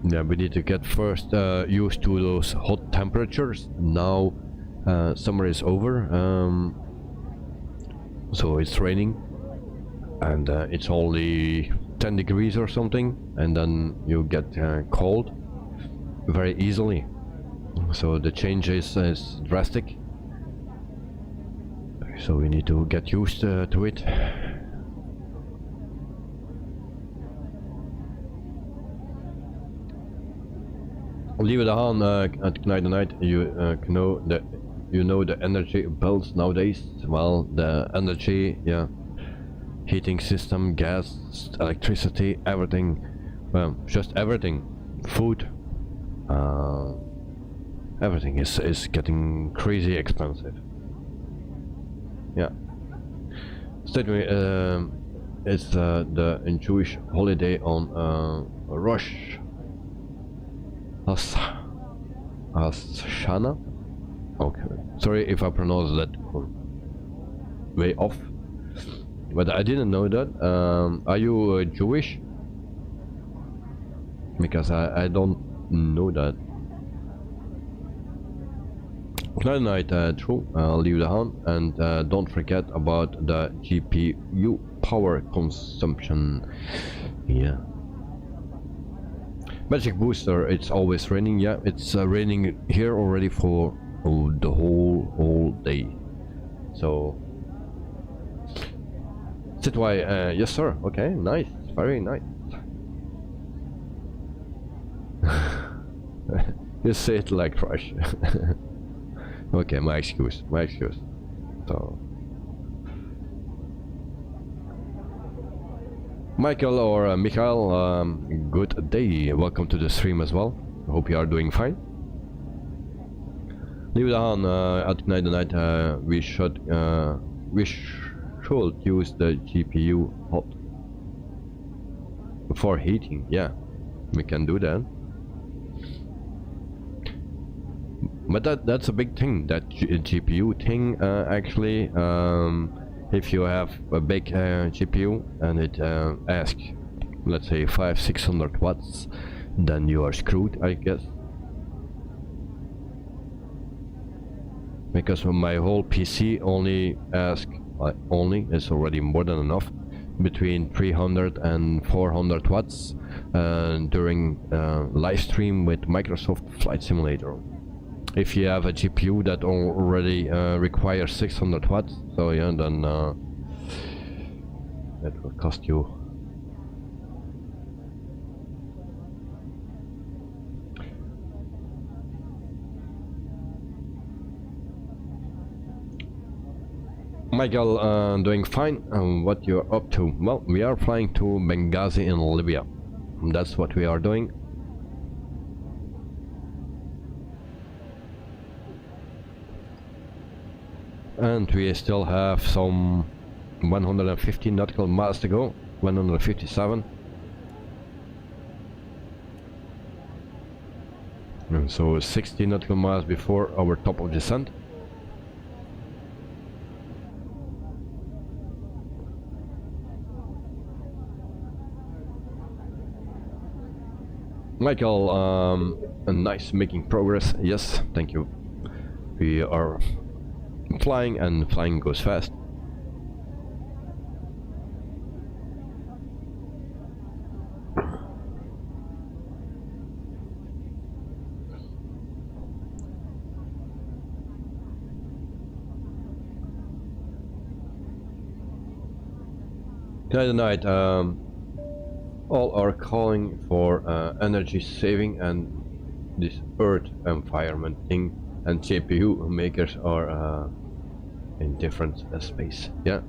[SPEAKER 2] Yeah, we need to get first used to those hot temperatures. Now summer is over, so it's raining, and it's only 10 degrees or something, and then you get cold very easily. So the change is drastic. So we need to get used to it. Leave it on at night. You know that the energy bills nowadays. Well, the energy, yeah. Heating system, gas, electricity, everything, well, just everything, food, everything is getting crazy expensive. Yeah. Certainly, it's the Jewish holiday on Rosh Hashanah. Okay, sorry if I pronounce that way off. But I didn't know that. Are you Jewish? Because I don't know that. Good night, true. I'll leave the hand, and don't forget about the GPU power consumption. Yeah. Magic booster. It's always raining. Yeah, it's raining here already for the whole day. So. That's why, yes sir, okay, nice, very nice. You say it like trash. Okay, my excuse. So Michael or Michael, good day, welcome to the stream as well. I hope you are doing fine. Leave it on at night. We should use the GPU hot for heating. Yeah, we can do that. But that's a big thing, that GPU thing. Actually, if you have a big GPU and it asks, let's say 500-600 watts, then you are screwed, I guess. Because my whole PC only asks, is already more than enough, between 300 and 400 watts during live stream with Microsoft Flight Simulator. If you have a GPU that already requires 600 watts, so yeah, then it will cost you. Michael, doing fine. What you're up to? Well, we are flying to Benghazi in Libya. That's what we are doing. And we still have some 150 nautical miles to go. 157. And so 60 nautical miles before our top of descent. Michael, nice, making progress. Yes, thank you. We are flying, and flying goes fast. Tonight, all are calling for energy saving and this earth environment thing, and CPU makers are in different space. Yeah,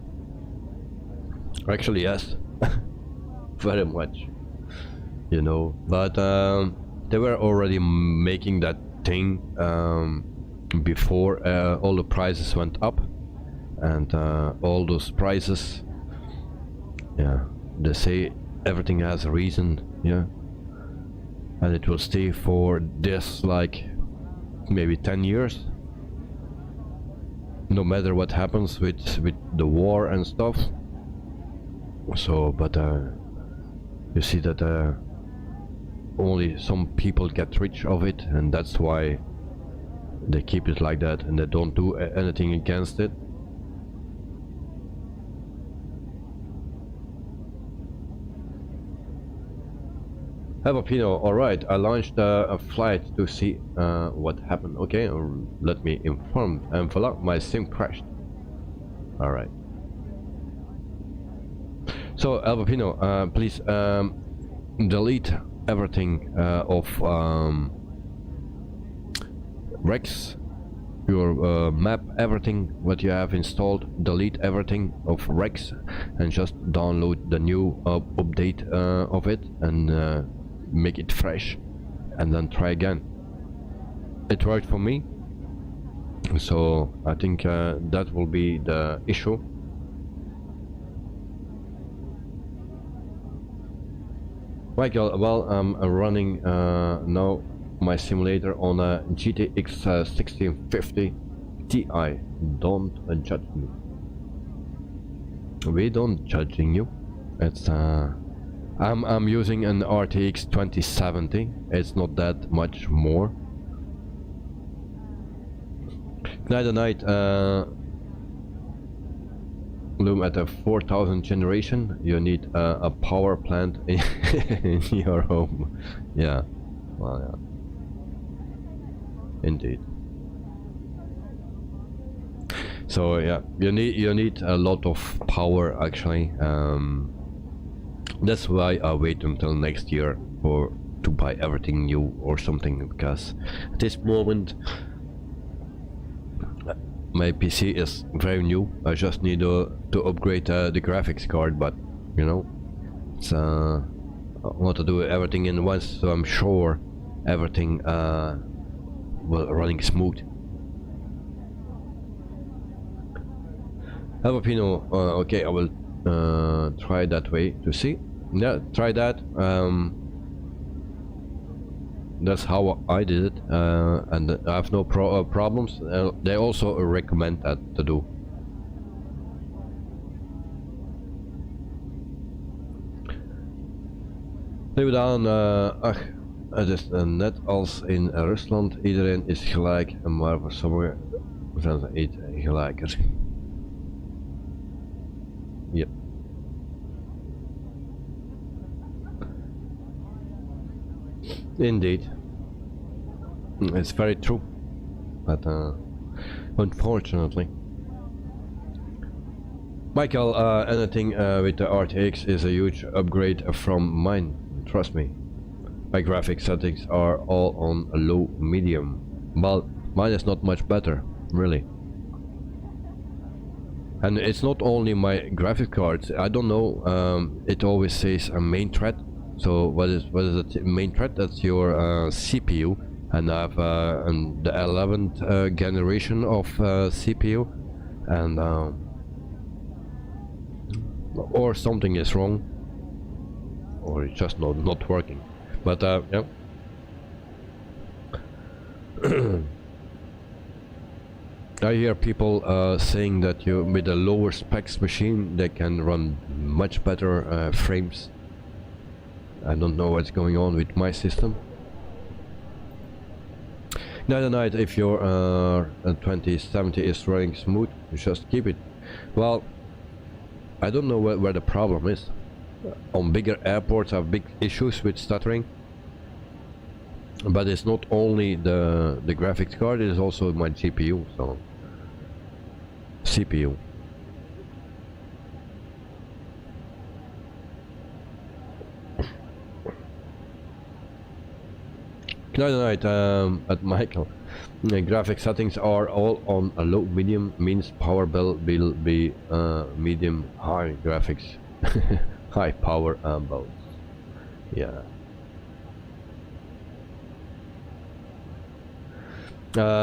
[SPEAKER 2] actually yes, very much, you know, but they were already making that thing before all the prices went up, and all those prices, yeah, they say everything has a reason, yeah, and it will stay for this like maybe 10 years, no matter what happens with the war and stuff. So, but you see that only some people get rich of it, and that's why they keep it like that, and they don't do anything against it. HEBA Pino, alright, I launched a flight to see what happened. Okay, let me inform. And voila, my sim crashed. Alright. So, Albapino, please delete everything of Rex, your map, everything what you have installed, delete everything of Rex, and just download the new update of it, and make it fresh, and then try again. It worked for me, so I think that will be the issue. Michael, well, I'm running now my simulator on a GTX 1650 Ti. Don't judge me. We don't judging you. It's I'm using an RTX 2070. It's not that much more. Night Loom at a 4000 generation. You need a power plant in your home. Yeah, well, yeah, indeed. So yeah, you need a lot of power actually. That's why I wait until next year to buy everything new or something, because at this moment my PC is very new. I just need to upgrade the graphics card, but you know, it's I want to do everything in once, so I'm sure everything will running smooth. Alvapino, okay, I will try that way to see. Yeah, try that. That's how I did it, and I have no problems. They also recommend that to do. Leave down. Het is net als in Rusland. Iedereen is gelijk, maar voor sommigen zijn ze niet gelijker. Yep. Indeed, it's very true, but unfortunately, Michael, anything with the RTX is a huge upgrade from mine. Trust me, my graphic settings are all on a low medium. Well, mine is not much better, really. And it's not only my graphic cards. I don't know. It always says a main thread. So what is the main thread? That's your CPU, and I have the 11th generation of CPU, and or something is wrong. or it's just not working. But yeah. I hear people saying that with a lower specs machine they can run much better frames. I don't know what's going on with my system. Night, if your 2070 is running smooth, just keep it. Well, I don't know where the problem is. On bigger airports I have big issues with stuttering. But it's not only the graphics card, it is also my GPU, so CPU. Night at Michael. The graphic settings are all on a low medium, means power bill will be medium high graphics. High power both. Yeah.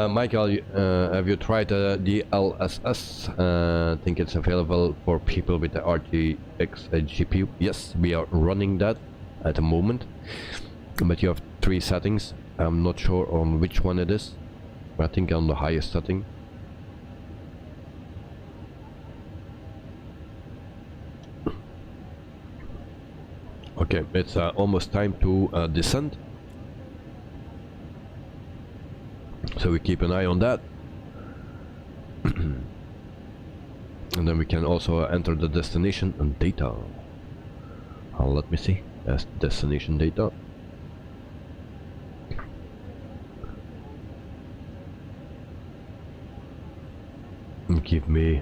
[SPEAKER 2] Michael, have you tried the DLSS? Think it's available for people with the RTX GPU? Yes, we are running that at the moment. But you have 3 settings. I'm not sure on which one it is. I think on the highest setting. Okay, it's almost time to descend. So we keep an eye on that. And then we can also enter the destination and data. Let me see. That's destination data. Give me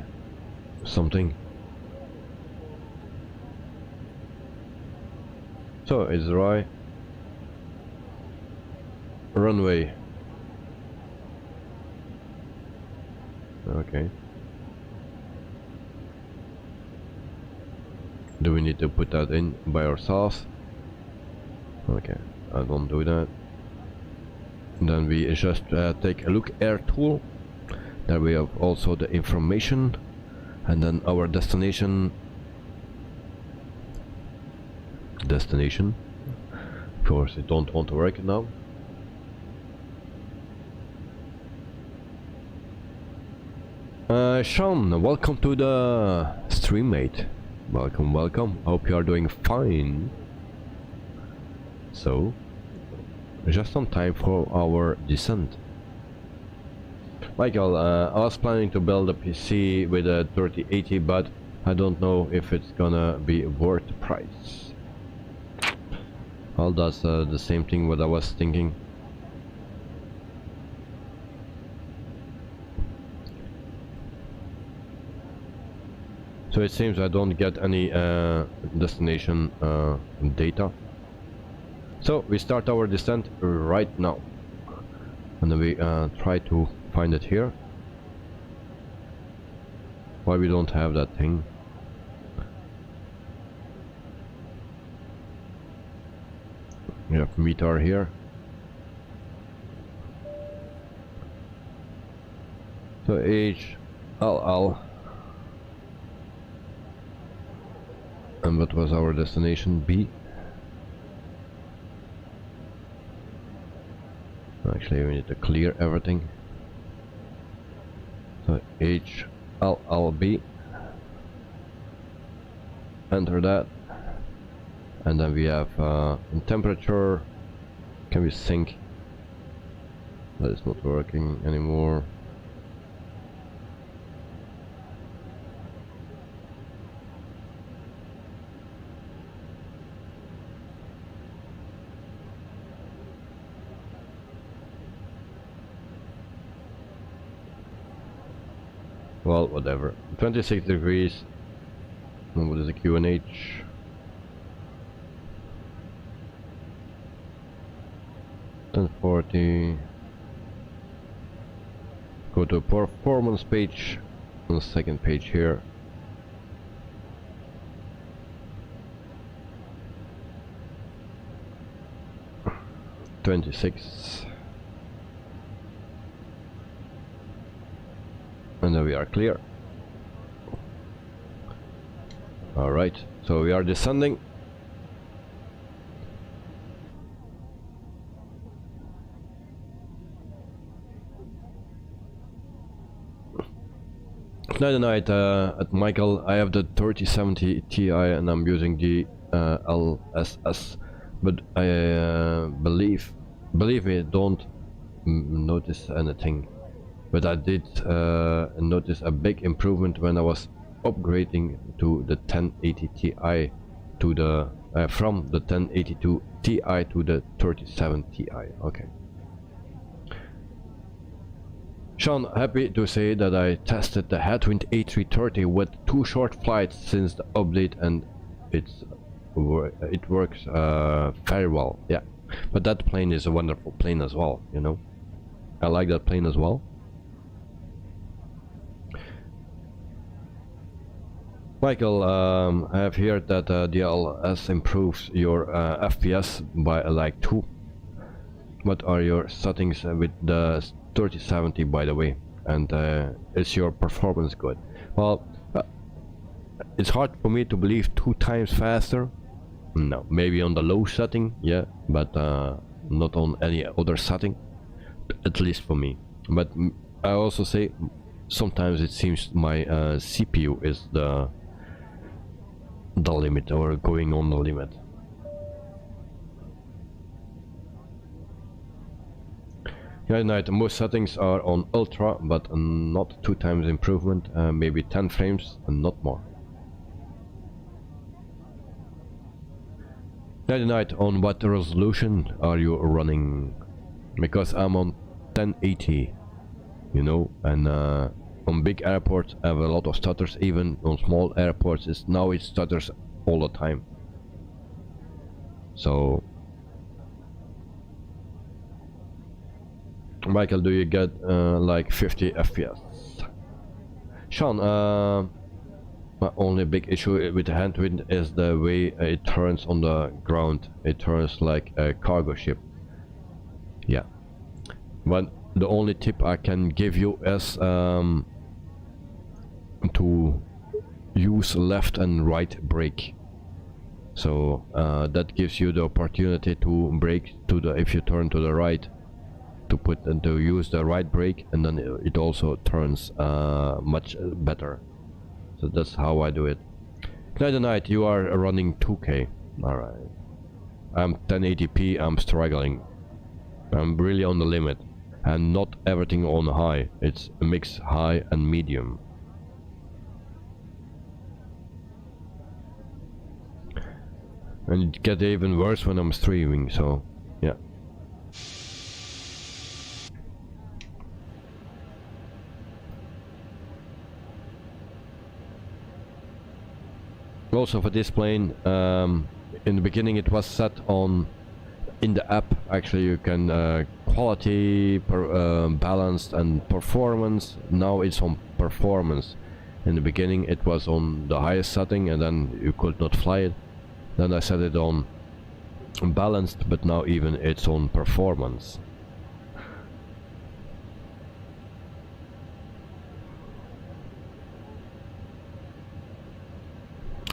[SPEAKER 2] something. So it's right. Runway. Okay. Do we need to put that in by ourselves? Okay, I don't do that. Then we just take a look air tool. There we have also the information, and then our destination. Of course, it don't want to work now. Sean, welcome to the stream, mate. Welcome. Hope you are doing fine. So, just on time for our descent. Michael, I was planning to build a PC with a 3080, but I don't know if it's gonna be worth the price. Well, that's the same thing what I was thinking. So it seems I don't get any destination data. So we start our descent right now. And then we try to find it here. Why we don't have that thing? We have meter here. So HLL. And what was our destination? B. Actually, we need to clear everything. So HLLB. Enter that. And then we have temperature. Can we sync? That is not working anymore. Well, whatever. 26 degrees. And what is the QNH? $1040. Go to performance page. On the second page here. $26. And then we are clear. Alright, so we are descending. Night at Michael. I have the 3070 Ti and I'm using the LSS, but I believe me, don't notice anything. But I did notice a big improvement when I was upgrading to the 1080 Ti to the from the 1082 Ti to the 37 Ti. Okay. Sean, happy to say that I tested the Headwind A330 with 2 short flights since the update, and it works very well. Yeah, but that plane is a wonderful plane as well. You know, I like that plane as well. Michael, I have heard that DLS improves your FPS by like 2. What are your settings with the 3070, by the way, and is your performance good? Well, it's hard for me to believe 2 times faster. No, maybe on the low setting, yeah, but not on any other setting, at least for me. But I also say sometimes it seems my CPU is the limit, or going on the limit. Yeah, Night, most settings are on ultra, but not 2 times improvement, maybe 10 frames and not more. Yeah, Night, on what resolution are you running? Because I'm on 1080, you know, and on big airports I have a lot of stutters. Even on small airports it stutters all the time. So Michael, do you get like 50 FPS? Sean, my only big issue with the Headwind is the way it turns on the ground. It turns like a cargo ship. Yeah. But the only tip I can give you is to use left and right brake. So that gives you the opportunity to brake to the, if you turn to the right, to use the right brake, and then it also turns much better. So that's how I do it. Night, you are running 2K. Alright. I'm 1080p, I'm struggling. I'm really on the limit. And not everything on high. It's a mix high and medium. And it gets even worse when I'm streaming, so yeah. Also for this plane, in the beginning it was set on, in the app actually you can quality, balanced and performance. Now it's on performance. In the beginning it was on the highest setting and then you could not fly it. Then I set it on balanced, but now even it's on performance.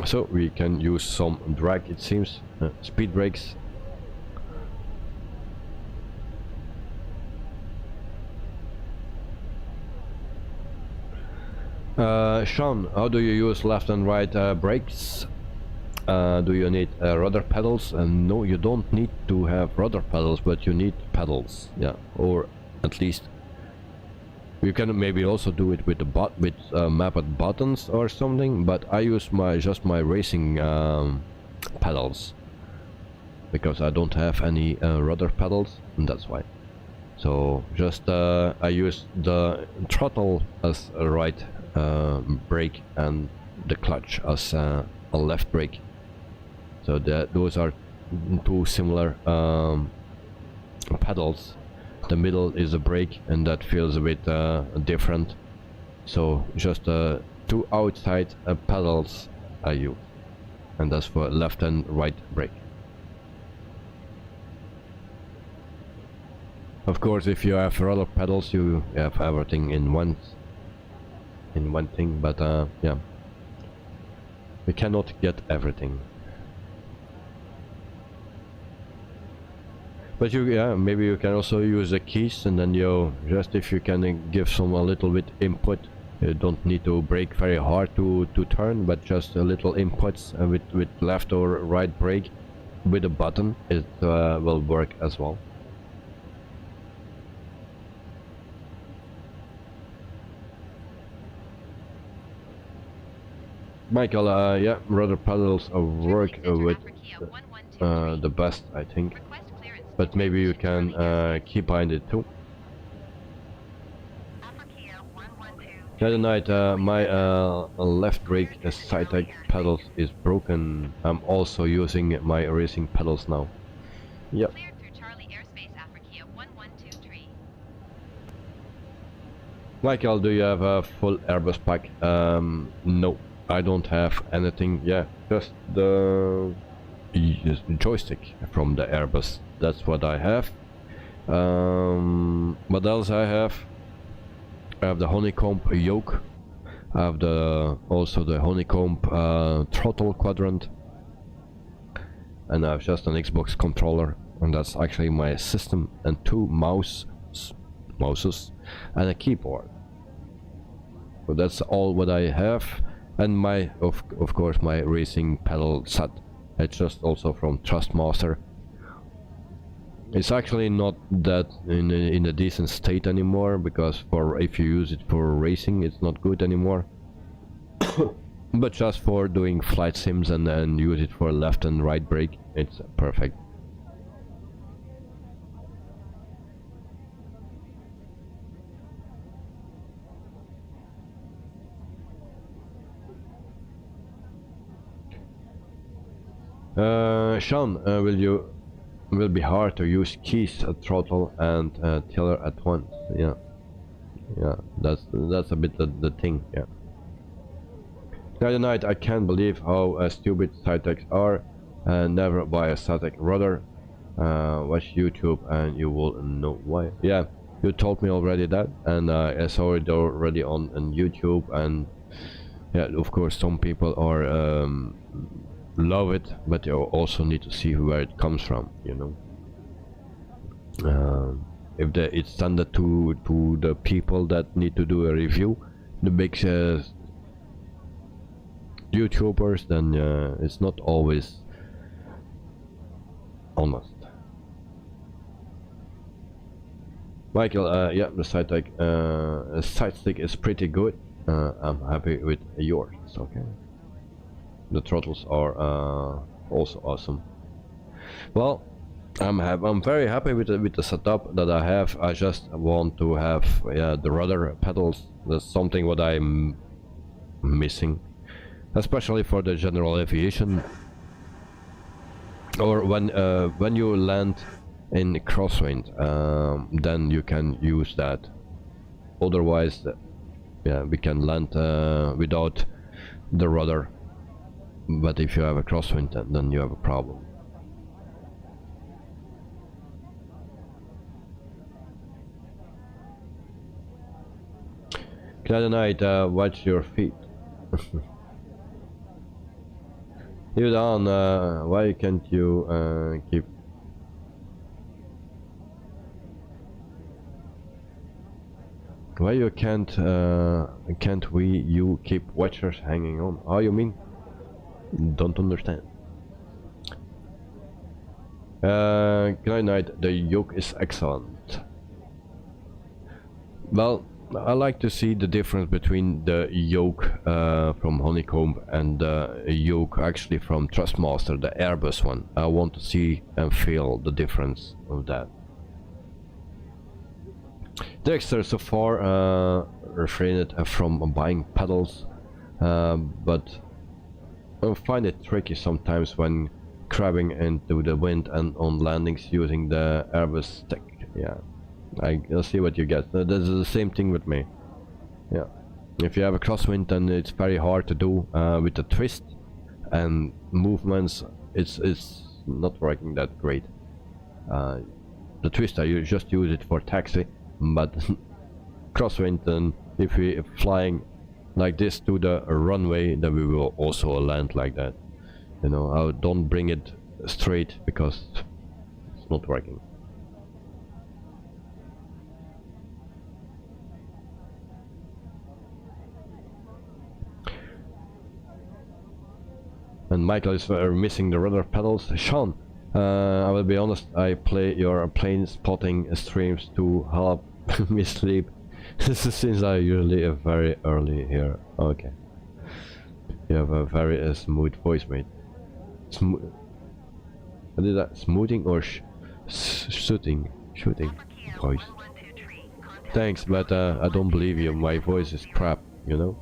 [SPEAKER 2] So we can use some drag, it seems, speed brakes. Sean, how do you use left and right brakes? Do you need rudder pedals? No, you don't need to have rudder pedals, but you need pedals, yeah, or at least you can maybe also do it with the mapped buttons or something. But I use just my racing pedals because I don't have any rudder pedals, and that's why. So just I use the throttle as a right brake and the clutch as a left brake. So those are 2 similar pedals. The middle is a brake, and that feels a bit different. So just 2 outside pedals I use, and that's for left and right brake. Of course, if you have rudder pedals, you have everything in one thing. But yeah, we cannot get everything. But maybe you can also use the keys, and then just if you can give a little bit input You don't need to brake very hard to turn, but just a little inputs with left or right brake with a button, it will work as well. Michael, yeah, rudder pedals work with the best, I think, but maybe you can keep behind it too. The other night, my left brake Sidestick pedals is broken. I'm also using my racing pedals now. Yep. Michael, do you have a full Airbus pack? No, I don't have anything. Yeah, just the joystick from the Airbus. That's what I have. What else I have? I have the Honeycomb yoke. I have also the Honeycomb throttle quadrant, and I have just an Xbox controller, and that's actually my system, and two mouses and a keyboard. So that's all what I have, and my of course my racing pedal set. It's just also from Trustmaster. It's actually not that in a decent state anymore, because if you use it for racing, it's not good anymore. But just for doing flight sims and use it for left and right brake, it's perfect. Sean, will be hard to use keys at throttle and tiller at once. Yeah, that's a bit the thing. Yeah. The other night, I can't believe how stupid Sidesticks are. Never buy a static rudder. Watch YouTube and you will know why. Yeah, you told me already that, and I saw it already on YouTube. And yeah, of course, some people are love it, but you also need to see where it comes from, you know. If it's standard to the people that need to do a review, the big YouTubers, then it's not always honest. Michael, yeah, the Sidestick is pretty good. I'm happy with yours. It's okay. The throttles are also awesome. Well, I'm very happy with the setup that I have. I just want to have the rudder pedals. That's something what I'm missing, especially for the general aviation, or when you land in crosswind, then you can use that. Otherwise, yeah, we can land without the rudder. But if you have a crosswind, then you have a problem. Good night, watch your feet. You down, why can't you keep... Why you can't you keep watchers hanging on? How you mean? Don't understand. Good night, the yoke is excellent. Well, I like to see the difference between the yoke from Honeycomb and the yoke actually from Trustmaster, the Airbus one. I want to see and feel the difference of that. Dexter so far refrained from buying pedals, but I find it tricky sometimes when crabbing into the wind and on landings using the Airbus stick. Yeah, I'll see what you get. This is the same thing with me. Yeah, if you have a crosswind, then it's very hard to do with the twist and movements. It's not working that great. The twist, I just use it for taxi, but crosswind, and if we are flying like this to the runway, then we will also land like that. You know, I don't bring it straight because it's not working. and Michael is missing the rudder pedals. Sean, I will be honest, I play your plane spotting streams to help me sleep. Since I usually very early here. Okay. You have a very smooth voice, mate. What is that? Smoothing or shooting? Shooting voice. Thanks, but I don't believe you. My voice is crap, you know?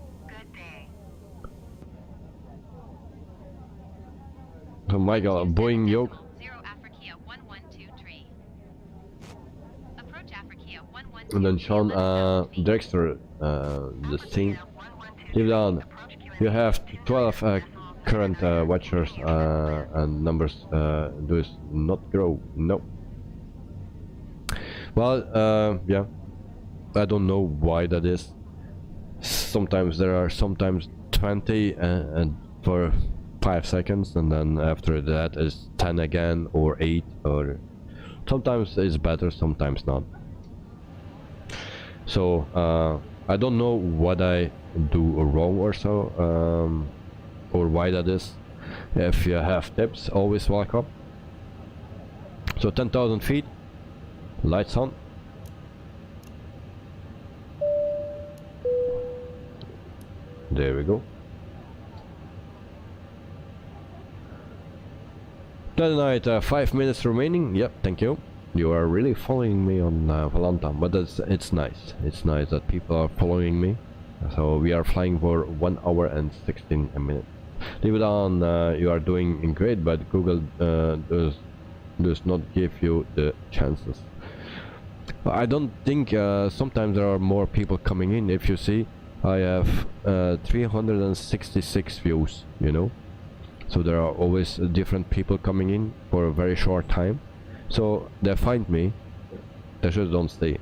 [SPEAKER 2] So Michael, Boeing yoke. And then Sean, Dexter, the thing. Leave down. You have 12 current watchers and numbers. Does not grow. No. Well, yeah. I don't know why that is. Sometimes there are 20 and for 5 seconds, and then after that is 10 again, or 8, or sometimes it's better, sometimes not. So I don't know what I do wrong or so, or why that is. If you have tips, always welcome. So 10,000 feet, lights on. There we go. That night, 5 minutes remaining. Yep, thank you. You are really following me on Valanta, but it's nice. It's nice that people are following me. So we are flying for 1 hour and 16 minutes. Leave it on. You are doing great, but Google does not give you the chances. I don't think. Sometimes there are more people coming in. If you see, I have 366 views. You know. So there are always different people coming in for a very short time. So they find me, they just don't stay.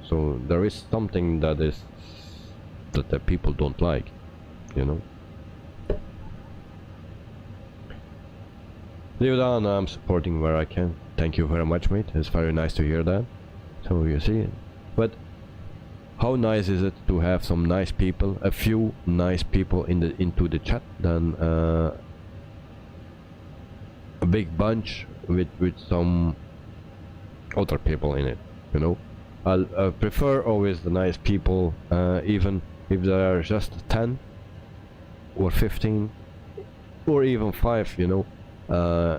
[SPEAKER 2] So there is something that the people don't like, you know. Leave it on. I'm supporting where I can. Thank you very much, mate. It's very nice to hear that. So you see, but how nice is it to have some nice people, a few nice people into the chat, than a big bunch with some other people in it, you know. I prefer always the nice people, even if there are just 10 or 15 or even 5, you know.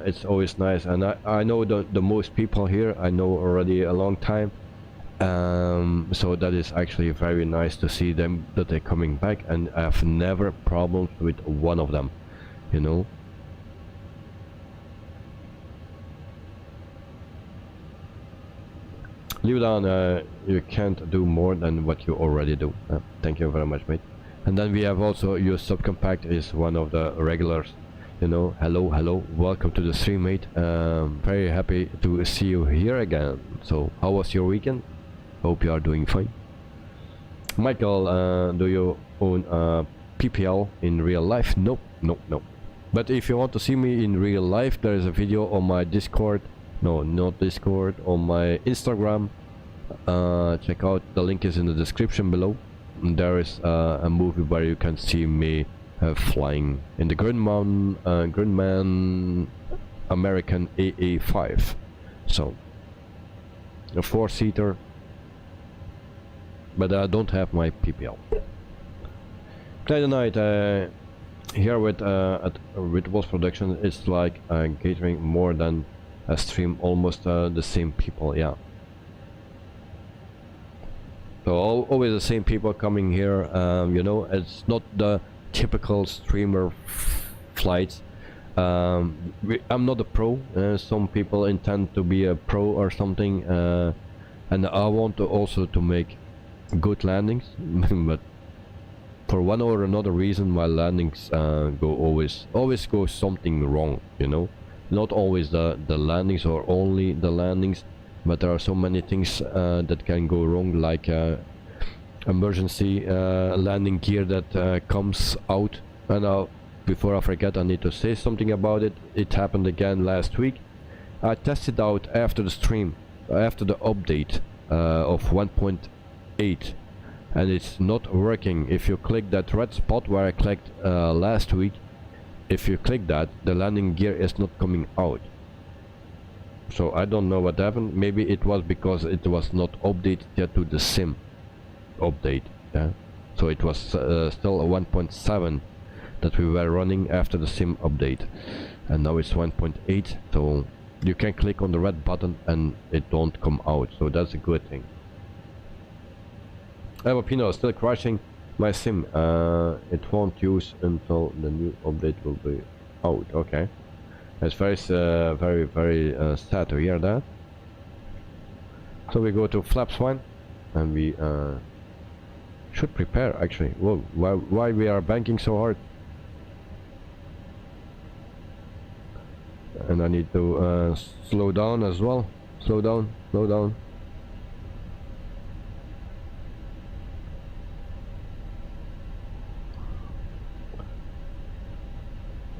[SPEAKER 2] It's always nice, and I know the most people here. I know already a long time, so that is actually very nice to see them, that they're coming back, and I have never problems with one of them, you know. Leave it on. You can't do more than what you already do. Thank you very much, mate. And then we have also your subcompact is one of the regulars, you know. Hello, welcome to the stream, mate. Very happy to see you here again. So how was your weekend? Hope you are doing fine. Michael, do you own a PPL in real life? No. But if you want to see me in real life, there is a video on my Discord. No, not Discord, on my Instagram. Check out, the link is in the description below. And there is a movie where you can see me flying in the Grumman American AA5. So a 4-seater, but I don't have my PPL. Play the night here with Wolf Production. It's like catering more than a stream, almost the same people, yeah. So always the same people coming here, you know. It's not the typical streamer flights. I'm not a pro. Some people intend to be a pro or something, and I want to also to make good landings, but for one or another reason my landings go always go something wrong, you know. Not always the landings or only the landings, but there are so many things that can go wrong, like emergency landing gear that comes out. And before I forget, I need to say something about it. It happened again last week. I tested out after the stream, after the update of 1.8, and it's not working. If you click that red spot where I clicked last week, if you click that, the landing gear is not coming out. So I don't know what happened. Maybe it was because it was not updated yet to the sim update. Yeah. So it was still a 1.7 that we were running after the sim update, and now it's 1.8. So you can click on the red button and it don't come out. So that's a good thing. Pino is still crashing my sim. It won't use until the new update will be out. Okay. It's very sad to hear that. So we go to flaps 1 and we should prepare actually. Whoa, why we are banking so hard? And I need to slow down as well. Slow down, slow down.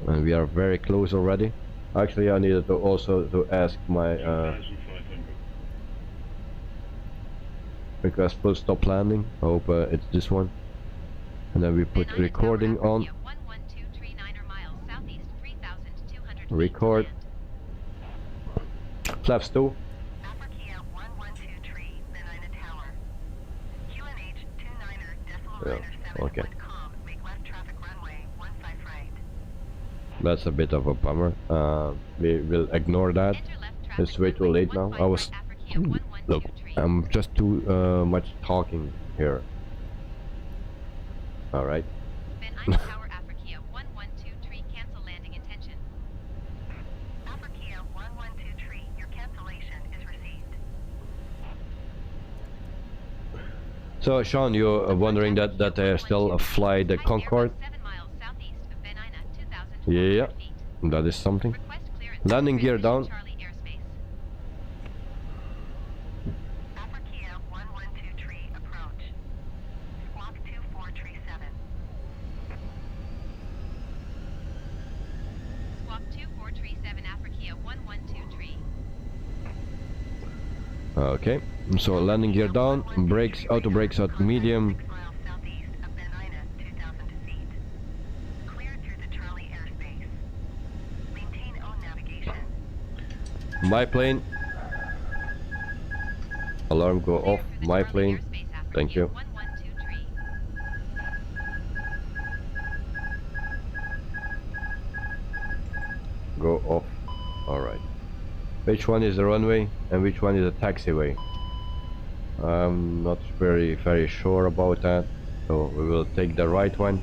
[SPEAKER 2] And we are very close already. Actually, I needed to also to ask my request full stop landing. I hope it's this one. And then we put recording on. Record. Flaps 2. Yeah, okay. That's a bit of a bummer. We will ignore that. It's way too late now. I was... Look, I'm just too much talking here. Alright. So Sean, you're wondering that they still fly the Concorde? Yeah, that is something. Landing gear down. Okay, so landing gear down, brakes, auto brakes at medium. My plane. Alarm go off. My plane. Thank you. Go off. Alright. Which one is the runway and which one is the taxiway? I'm not very sure about that. So we will take the right one.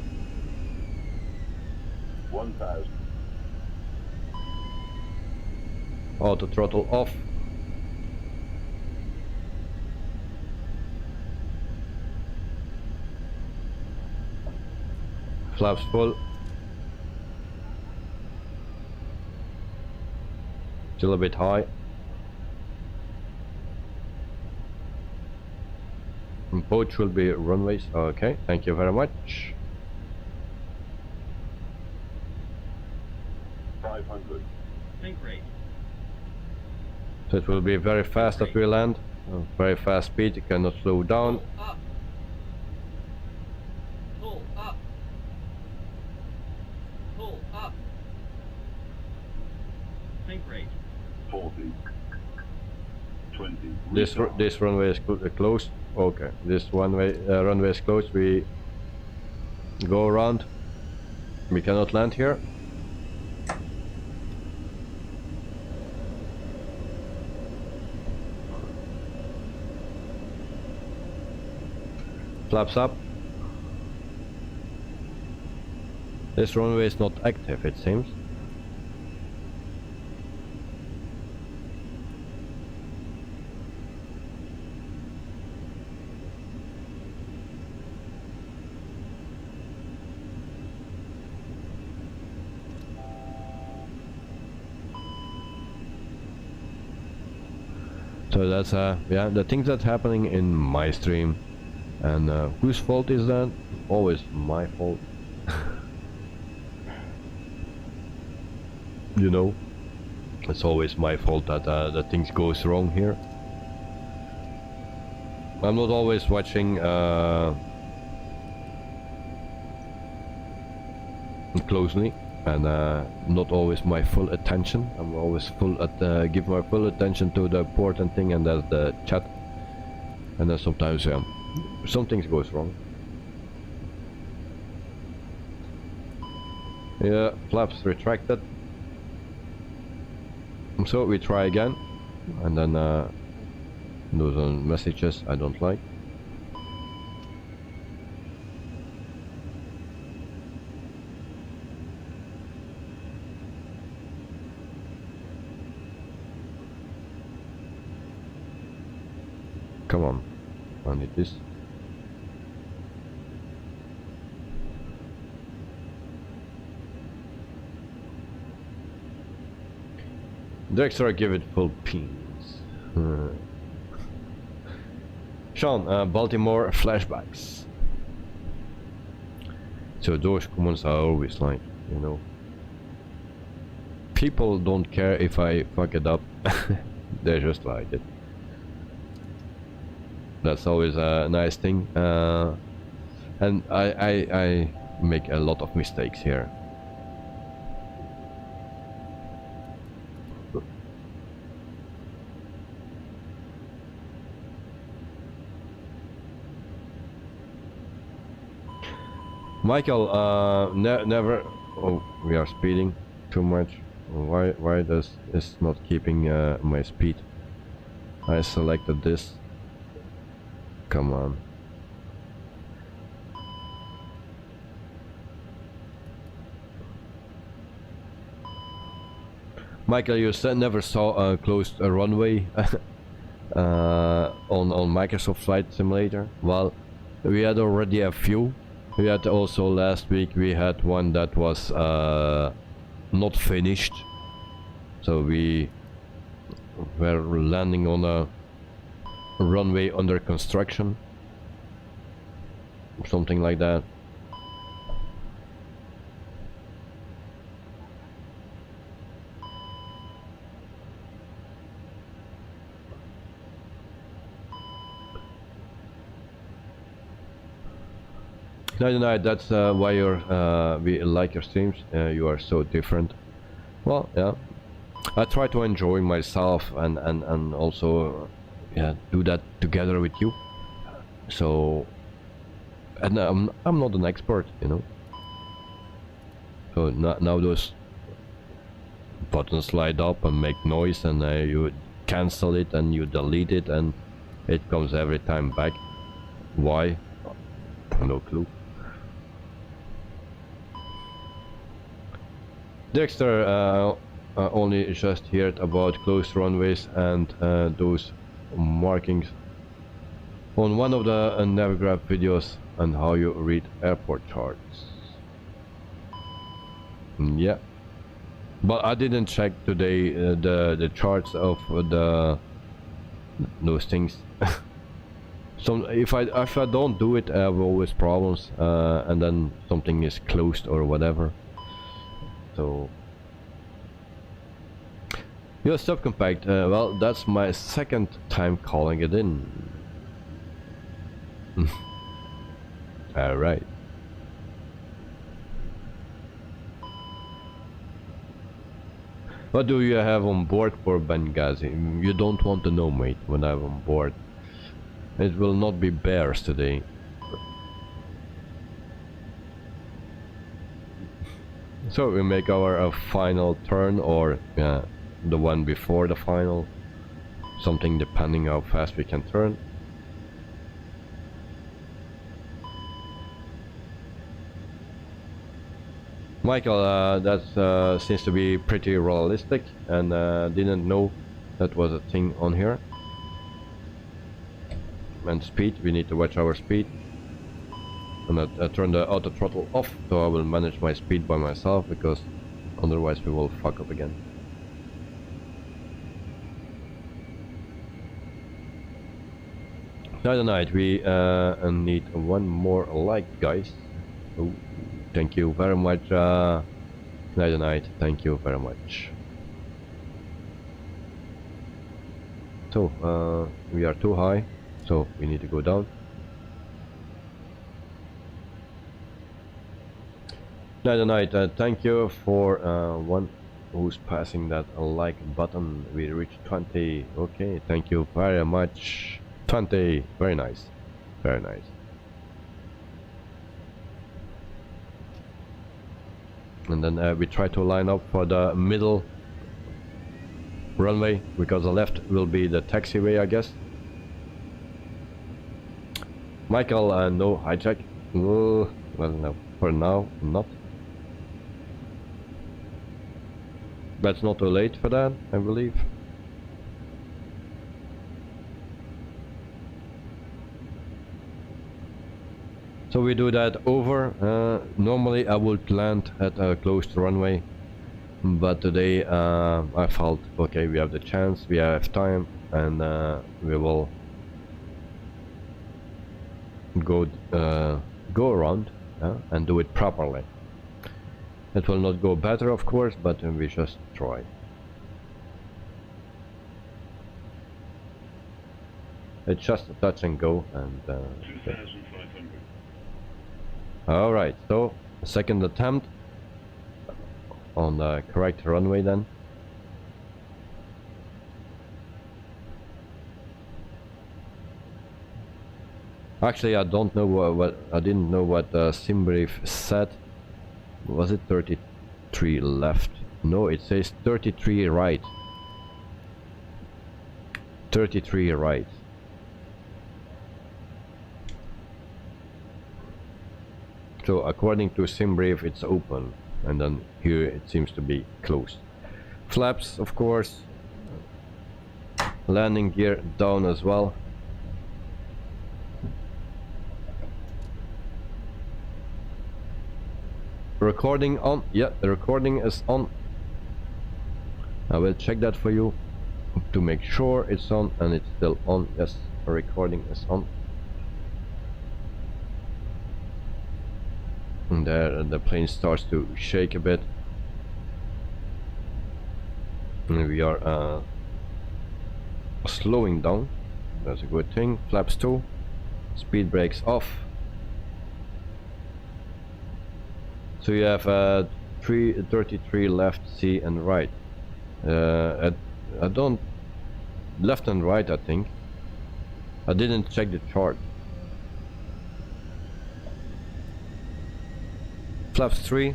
[SPEAKER 2] 1000. Auto throttle off. Flaps full. Still a bit high. And both will be runways. Okay, thank you very much. 500. Think rate. So it will be very fast that we land. Very fast speed, you cannot slow down.
[SPEAKER 10] Pull up. Pull up. Think rate. 40. 20.
[SPEAKER 2] This runway is closed. Okay, this runway is closed. We go around. We cannot land here. Flaps up. This runway is not active, it seems. So that's yeah, the things that's happening in my stream. And whose fault is that? Always my fault. You know, it's always my fault that that things goes wrong here. I'm not always watching closely. and not always my full attention. I'm always give my full attention to the important thing, and that's the chat. And then sometimes some things goes wrong. Yeah, flaps retracted. So we try again, and then those are messages I don't like. Come on, I need this. Dexter, give it full pins. Sean, Baltimore flashbacks. So those comments are always like, you know, people don't care if I fuck it up. They just like it. That's always a nice thing. And I make a lot of mistakes here. Michael, never. Oh, we are speeding too much. Why does this not keeping my speed? I selected this. Come on. Michael, you said never saw a closed runway on Microsoft Flight Simulator. Well, we had already a few. We had also last week we had one that was not finished. So we were landing on a runway under construction, something like that. Night, that's why we like your streams. You are so different. Well, yeah, I try to enjoy myself and also yeah, do that together with you. So, and I'm not an expert, you know. So now those buttons slide up and make noise, and you cancel it and you delete it, and it comes every time back. Why? No clue. Dexter only just heard about closed runways and those markings on one of the Navigraph videos and how you read airport charts. Yeah, but I didn't check today the charts of those things. So if I don't do it, I have always problems, and then something is closed or whatever. So your subcompact, well, that's my second time calling it in. Alright. What do you have on board for Benghazi? You don't want to know, mate, what I have on board. It will not be bears today. So we make our final turn, or the one before the final, something depending how fast we can turn. Michael, that seems to be pretty realistic, and didn't know that was a thing on here. And speed, we need to watch our speed. And I turn the auto throttle off, so I will manage my speed by myself, because otherwise we will fuck up again. Night, we need one more like, guys. Oh, thank you very much, Night, thank you very much. So, we are too high, so we need to go down. Night, thank you for one who's passing that like button. We reached 20. Okay, thank you very much. 20, very nice, very nice. And then we try to line up for the middle runway, because the left will be the taxiway, I guess. Michael, no hijack. Well, no, for now, not. But it's not too late for that, I believe. So we do that over. Normally I would land at a closed runway, but today I felt okay, we have the chance, we have time, and we will go around and do it properly. It will not go better, of course, but we just try. It's just a touch and go, and
[SPEAKER 10] 2,500.
[SPEAKER 2] all right, so second attempt on the correct runway then. Actually, I don't know what I didn't know what SimBrief said. Was it 33 left? No, it says 33 right. 33 right. So according to SimBrief, it's open, and then here it seems to be closed. Flaps, of course. Landing gear down as well. Recording on. Yeah, the recording is on. I will check that for you to make sure it's on, and it's still on. Yes, the recording is on. And there the plane starts to shake a bit. And we are slowing down. That's a good thing. Flaps 2. Speed brakes off. So you have 33 left, C and right. I don't... Left and right, I think. I didn't check the chart. Flaps 3.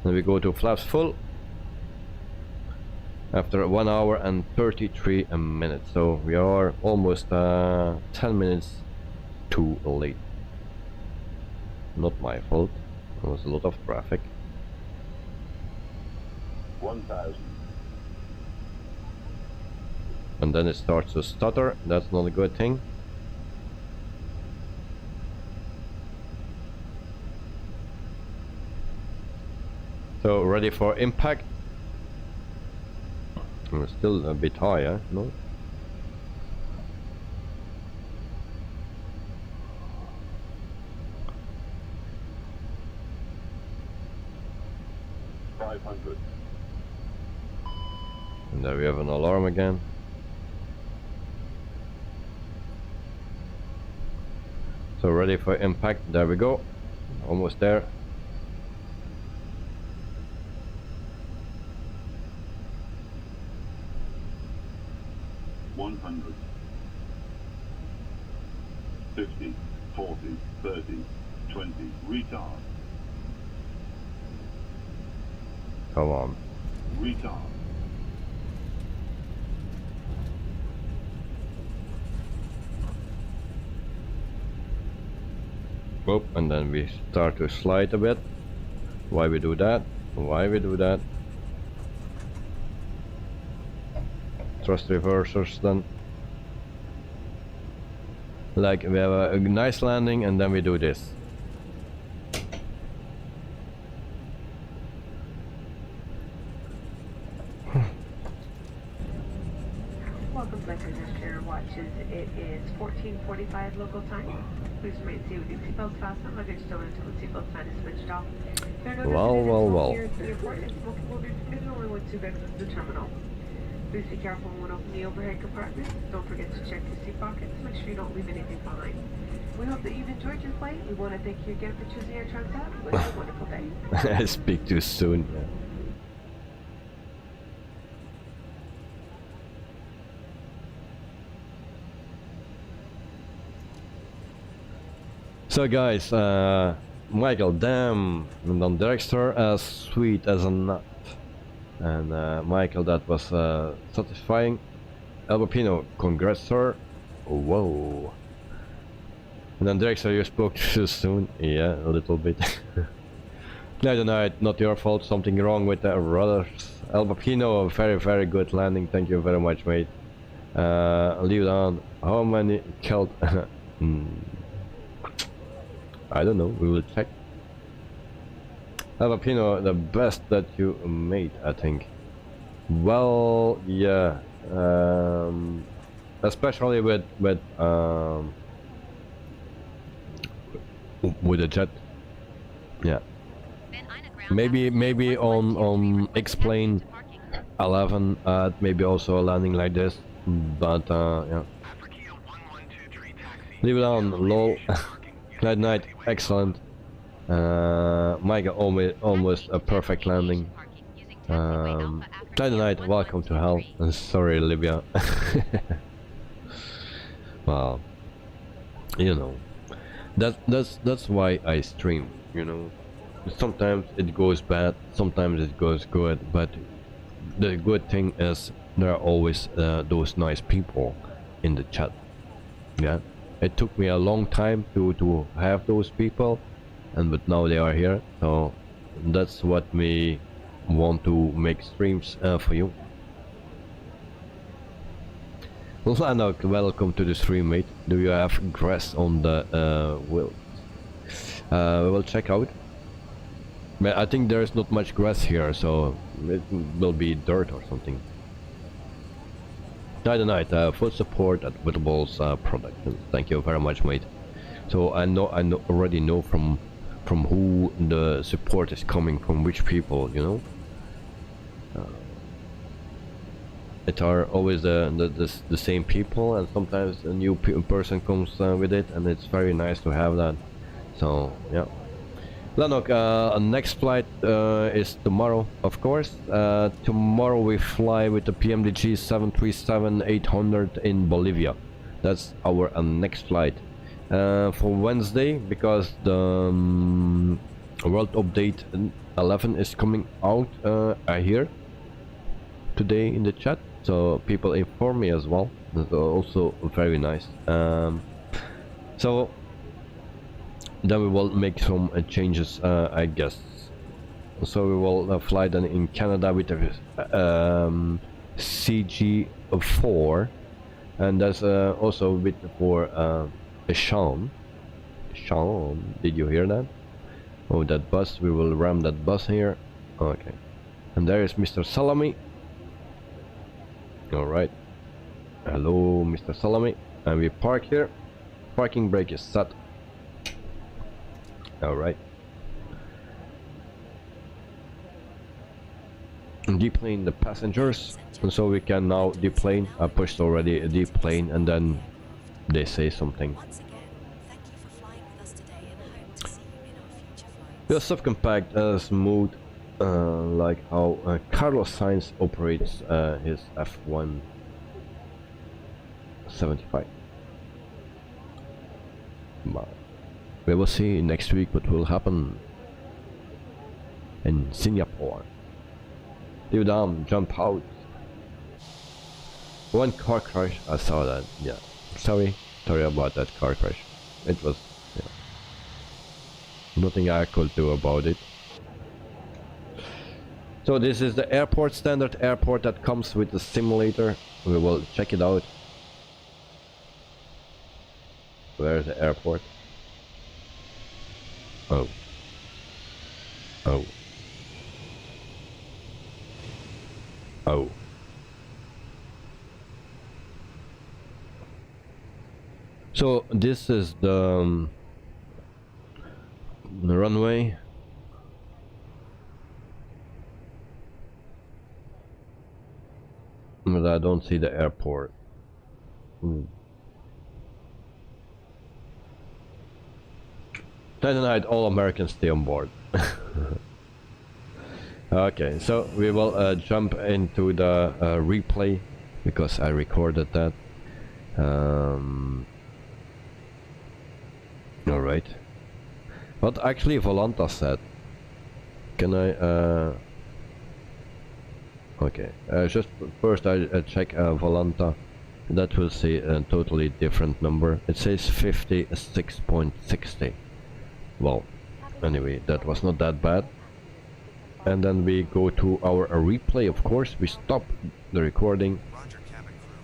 [SPEAKER 2] Then we go to flaps full. After 1 hour and 33 minutes, so we are almost 10 minutes too late. Not my fault. There was a lot of traffic.
[SPEAKER 10] 1,000.
[SPEAKER 2] And then it starts to stutter. That's not a good thing. So ready for impact. We're still a bit higher, no? And there we have an alarm again. So ready for impact. There we go. Almost there.
[SPEAKER 10] $100, 50, 40, 30, 20, retard.
[SPEAKER 2] Come on.
[SPEAKER 10] Retard.
[SPEAKER 2] Whoop, and then we start to slide a bit. Why we do that? Why we do that? Thrust reversers then. Like we have a nice landing and then we do this.
[SPEAKER 4] welcome flight crews to your watches. It is 14:45 local time. Please remain seated with your seatbelts fastened. Luggage still until the seatbelt sign is switched off. There are no
[SPEAKER 2] Well.
[SPEAKER 4] here at the airport, and smoking will be permitted only once you've exited the terminal. Please be careful when opening the overhead compartments. Don't forget to check your seat pockets. Make sure you don't leave anything behind. We hope that you've enjoyed your flight. We want to thank you again for choosing Air Transat. Wish you a wonderful day.
[SPEAKER 2] I speak too soon. So guys, Michael, damn, and on Dexter as sweet as a nut. And Michael, that was satisfying. Albapino, congrats sir. Whoa. And then Dexter, you spoke too soon. Yeah, a little bit. Night, not your fault, something wrong with the rudders. Albapino, very good landing, thank you very much mate. Leave down, how many killed? I don't know, we will check. Albapino, the best that you made, I think. Well, yeah. Especially with a jet. Yeah. Maybe on X-Plane 11, maybe also a landing like this. But yeah. Leave it on, lol. Night, excellent. Michael, almost a perfect landing. Night, welcome to hell. Sorry, Libya. Well, you know, that's why I stream. You know, sometimes it goes bad, sometimes it goes good, but the good thing is there are always those nice people in the chat. Yeah. It took me a long time to have those people, but now they are here, so that's what we want to make streams for you. Lanok, welcome to the stream mate. Do you have grass on the wheel? We will check out. But I think there is not much grass here, so it will be dirt or something. Night, full support at Wittables product. Thank you very much, mate. So I already know from who the support is coming from, which people, you know. It are always the same people, and sometimes a new person comes with it, and it's very nice to have that. So yeah. Lanok, next flight is tomorrow, of course. Tomorrow we fly with the PMDG 737-800 in Bolivia. That's our next flight. For Wednesday, because the World Update 11 is coming out, I hear today in the chat. So people inform me as well. That's also very nice. So then we will make some changes, I guess. So we will fly then in Canada with the CG4, and that's also with for Sean. Sean, did you hear that? Oh, that bus, we will ram that bus here. Okay. And there is Mr. Salami. Alright. Hello, Mr. Salami. And we park here. Parking brake is set. Alright. Deplane the passengers, and so we can now deplane. I pushed already a deplane, and then they say something. The subcompact smooth, like how Carlos Sainz operates his F175. But we will see next week what will happen in Singapore. Leave down, jump out. One car crash, I saw that, yeah. Sorry about that car crash. It was, yeah, nothing I could do about it. So this is the airport, standard airport that comes with the simulator. We will check it out. Where's the airport? Oh. Oh. So this is the runway. But I don't see the airport. Tonight, all Americans stay on board. Okay, so we will jump into the replay because I recorded that. Alright. What actually Volanta said. Can I okay, just first I check Volanta. That will say a totally different number. It says 56.60. Well, anyway, that was not that bad. And then we go to our replay, of course. We stop the recording.
[SPEAKER 11] Roger, cabin crew.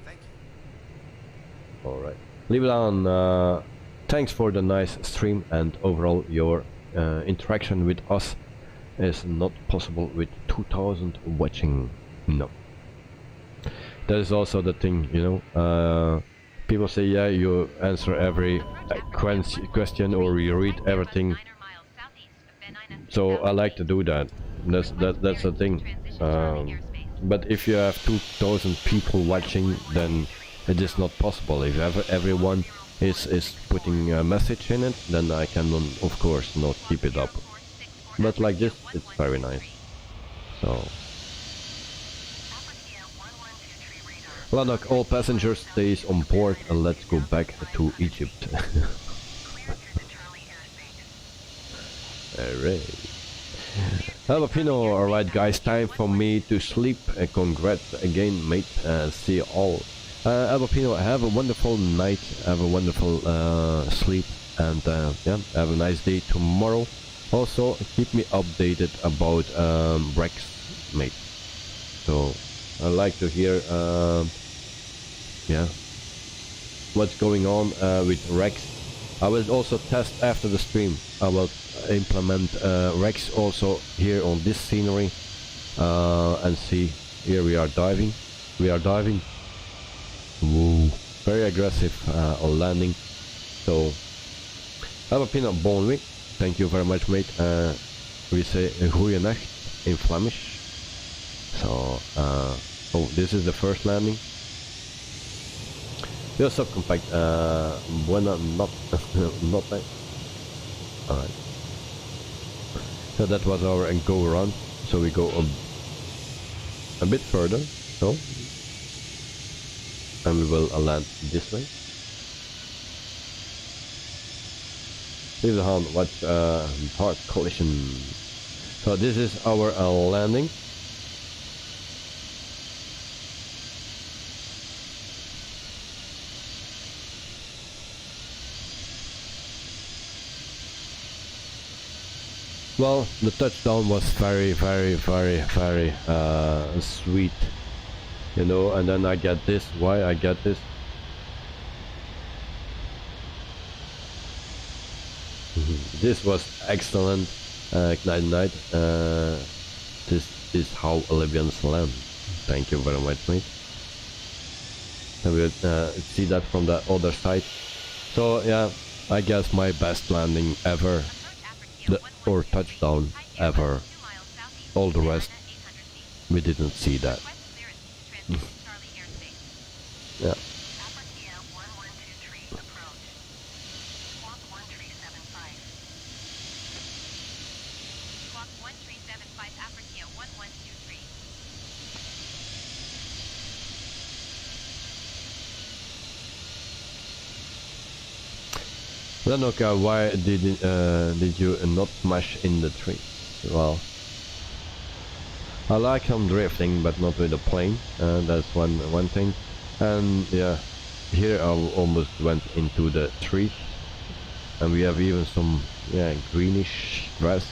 [SPEAKER 11] Thank you.
[SPEAKER 2] Alright. Leave it on. Thanks for the nice stream, and overall your interaction with us is not possible with 2000 watching. No. That is also the thing, you know. People say, yeah, you answer every question or you read everything. So I like to do that. That's the thing. But if you have 2000 people watching, then it is not possible. If everyone is putting a message in it, then I can of course not keep it up. But like this, it's very nice. So Lanok, all passengers stays on board and let's go back to Egypt. Alright. Jalapeno, alright guys, time for me to sleep. Congrats again, mate. See you all. Jalapeno, have a wonderful night, have a wonderful sleep, and yeah, have a nice day tomorrow. Also, keep me updated about Rex, mate. So I like to hear yeah, what's going on with Rex. I will also test after the stream. I will implement Rex also here on this scenery and see. Here we are diving. We are diving. Whoa, very aggressive landing. So have a peanut bon nuit. Thank you very much, mate. We say goeie nacht in Flemish. So oh, this is the first landing. Your subcompact, buena not notte. Alright. So that was our go around. So we go a bit further. So, and we will land this way. Leave the hand. Watch hard collision. So this is our landing. Well, the touchdown was very sweet, you know, and then I get this. Why I get this? This was excellent, night. This is how Libyans land. Thank you very much, mate. And we'll see that from the other side. So yeah, I guess my best landing ever. Or touchdown ever. All the rest we didn't see that. Yeah. Then okay, why did you not smash in the tree? Well, I like some drifting, but not with a plane. That's one thing. And yeah, here I almost went into the tree, and we have even some greenish grass.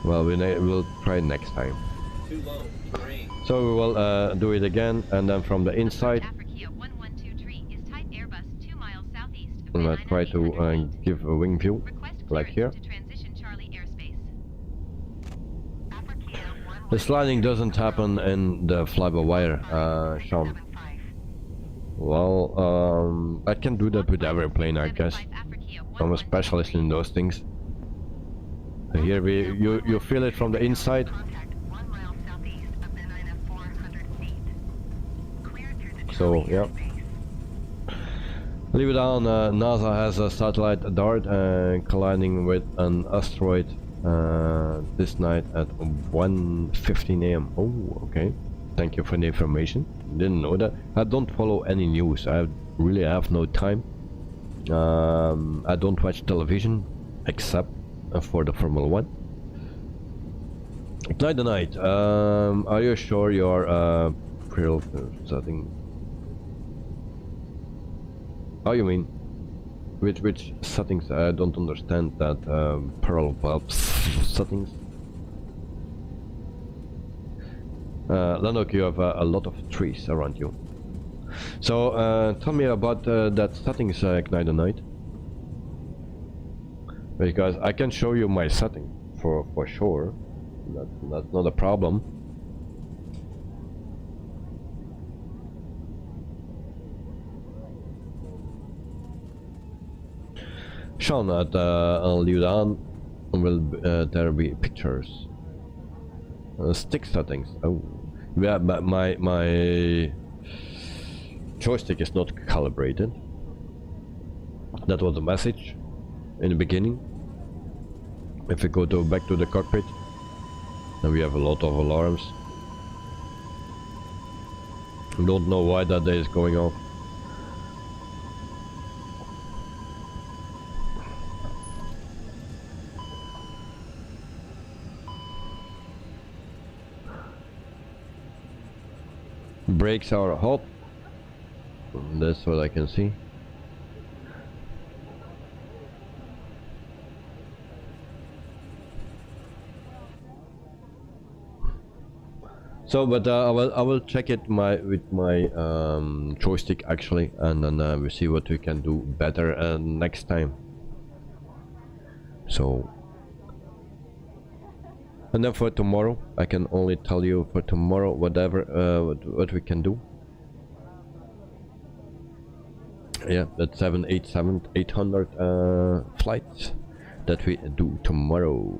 [SPEAKER 2] Well, we'll try next time.
[SPEAKER 8] Too low. Green.
[SPEAKER 2] So we will do it again, and then from the inside. I'm gonna try to give a wing view, like here. The sliding doesn't happen in the fly-by-wire, Sean. Well, I can do that with every plane, I guess. I'm a specialist in those things. Here you feel it from the inside. So yeah. Leave it down. NASA has a satellite DART colliding with an asteroid this night at 1:15 a.m. Oh, okay. Thank you for the information. Didn't know that. I don't follow any news. I really have no time. I don't watch television except for the Formula 1. Ignite the night. Are you sure your prill setting? Oh, you mean which settings? I don't understand that parallel valve settings. Lanok, you have a lot of trees around you. So tell me about that settings, Ignite the Night. Because I can show you my setting for sure. That's not a problem. Sean, I'll leave down. Will there be pictures? Stick settings. Oh, yeah, but my joystick is not calibrated. That was the message in the beginning. If we go back to the cockpit, then we have a lot of alarms. I don't know why that is going off. Brakes are hot. That's what I can see. So, but I will check it with my joystick actually, and then we'll see what we can do better next time. So, and then for tomorrow, I can only tell you for tomorrow whatever what we can do. Yeah, that 787-800 flights that we do tomorrow.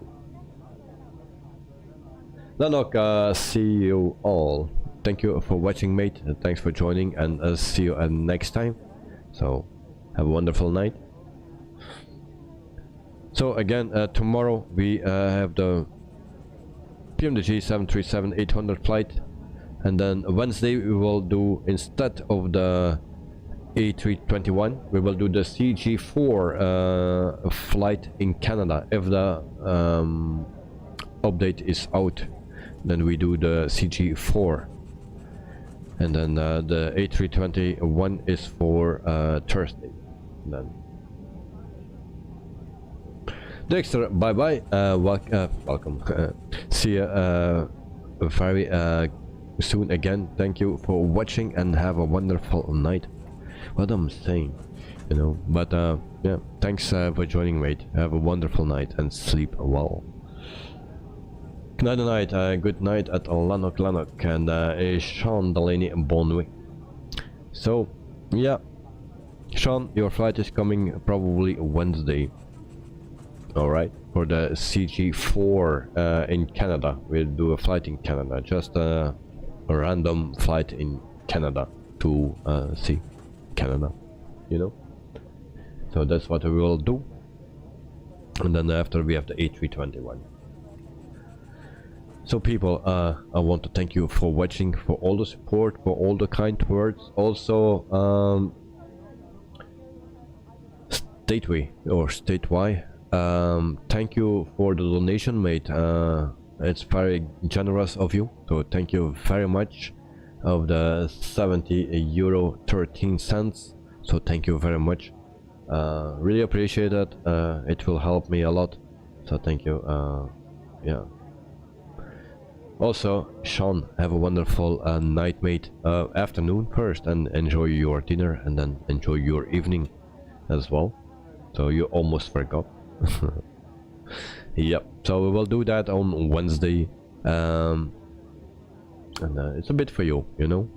[SPEAKER 2] Lanok, see you all. Thank you for watching, mate. Thanks for joining, and see you next time. So, have a wonderful night. So again, tomorrow we have the PMDG 737-800 flight, and then Wednesday we will do, instead of the A321, we will do the CG4 flight in Canada. If the update is out, then we do the CG4, and then the A321 is for Thursday. Then Dexter, bye bye. Welcome. See you very soon again. Thank you for watching and have a wonderful night. What I'm saying, you know. But yeah, thanks for joining, mate. Have a wonderful night and sleep well. Good night, good night at Lanok and Sean Delaney and Bonway. So, yeah, Sean, your flight is coming probably Wednesday. Alright, for the CG4 in Canada. We'll do a flight in Canada, just a random flight in Canada to see Canada, you know. So that's what we will do. And then after we have the A321. So people, I want to thank you for watching, for all the support, for all the kind words. Also, statewide, thank you for the donation, mate. It's very generous of you, so thank you very much. Of the €70.13, so thank you very much. Really appreciate it. It will help me a lot, so thank you. Yeah. Also, Sean, have a wonderful night, mate. Afternoon first, and enjoy your dinner, and then enjoy your evening as well. So you almost forgot. Yep. So we will do that on Wednesday, and it's a bit for you, you know.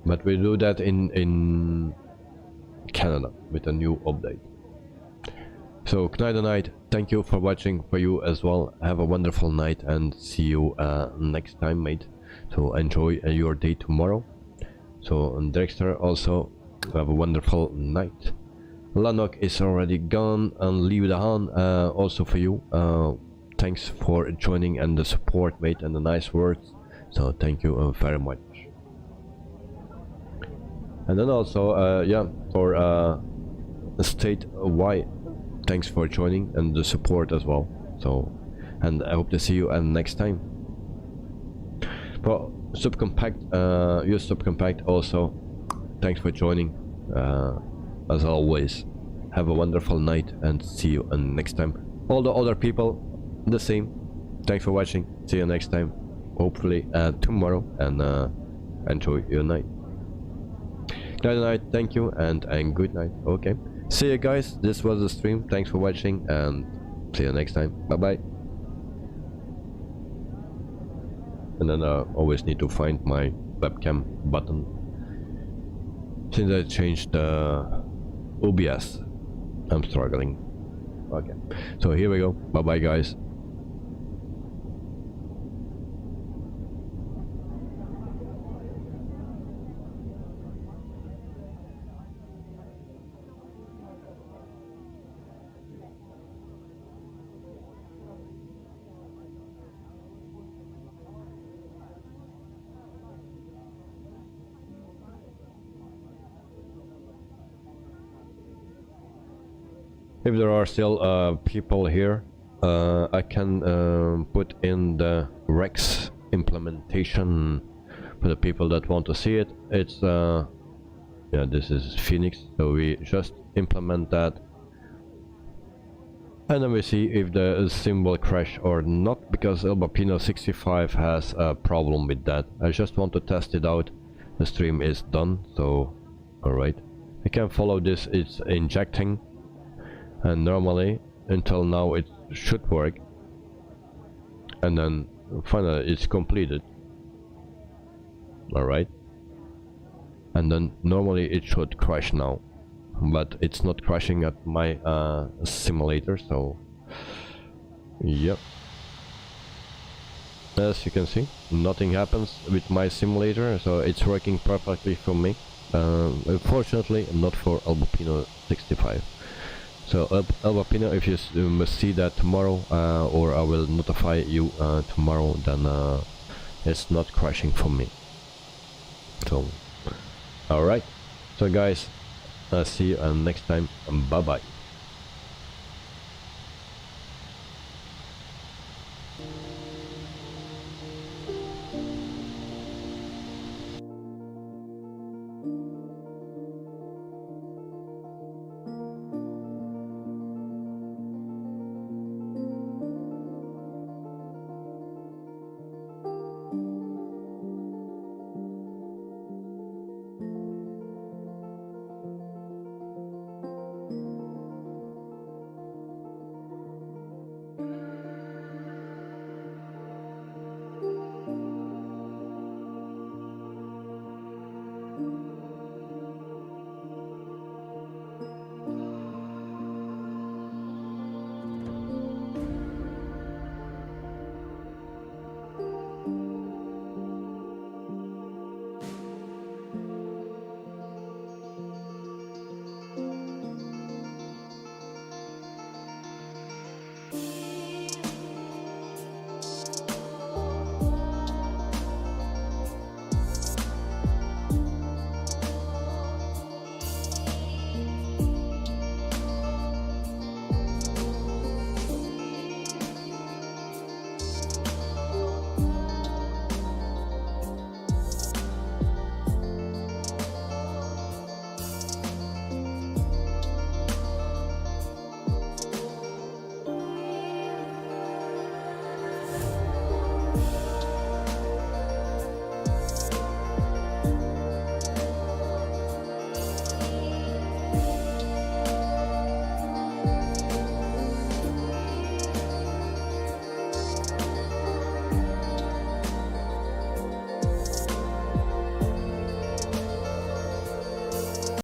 [SPEAKER 2] but we do that in Canada with a new update. So night, thank you for watching, for you as well. Have a wonderful night and see you next time, mate. So enjoy your day tomorrow. So and Dexter also have a wonderful night. Lanok is already gone, and leave the hand also for you. Thanks for joining and the support, mate, and the nice words. So thank you very much. And then also yeah, for State Y, thanks for joining and the support as well. So, and I hope to see you next time. For Subcompact, use Subcompact also, thanks for joining. As always, have a wonderful night and see you next time. All the other people, the same. Thanks for watching. See you next time. Hopefully tomorrow, and enjoy your night. Night, thank you, and good night. Okay. See you guys. This was the stream. Thanks for watching, and see you next time. Bye bye. And then I always need to find my webcam button since I changed the OBS. I'm struggling. Okay, so here we go. Bye bye, guys. If there are still people here, I can put in the Rex implementation for the people that want to see it. It's yeah, this is FENIX, so we just implement that, and then we see if the symbol crash or not, because Elbapino 65 has a problem with that. I just want to test it out. The stream is done, so alright. I can follow this. It's injecting, and normally until now it should work, and then finally it's completed. Alright, and then normally it should crash now, but it's not crashing at my simulator, so yep. As you can see, nothing happens with my simulator, so it's working perfectly for me. Unfortunately not for Elbapino 65. So Elbapino, if you must see that tomorrow, or I will notify you tomorrow, then it's not crashing for me. So alright, so guys, see you next time. Bye bye.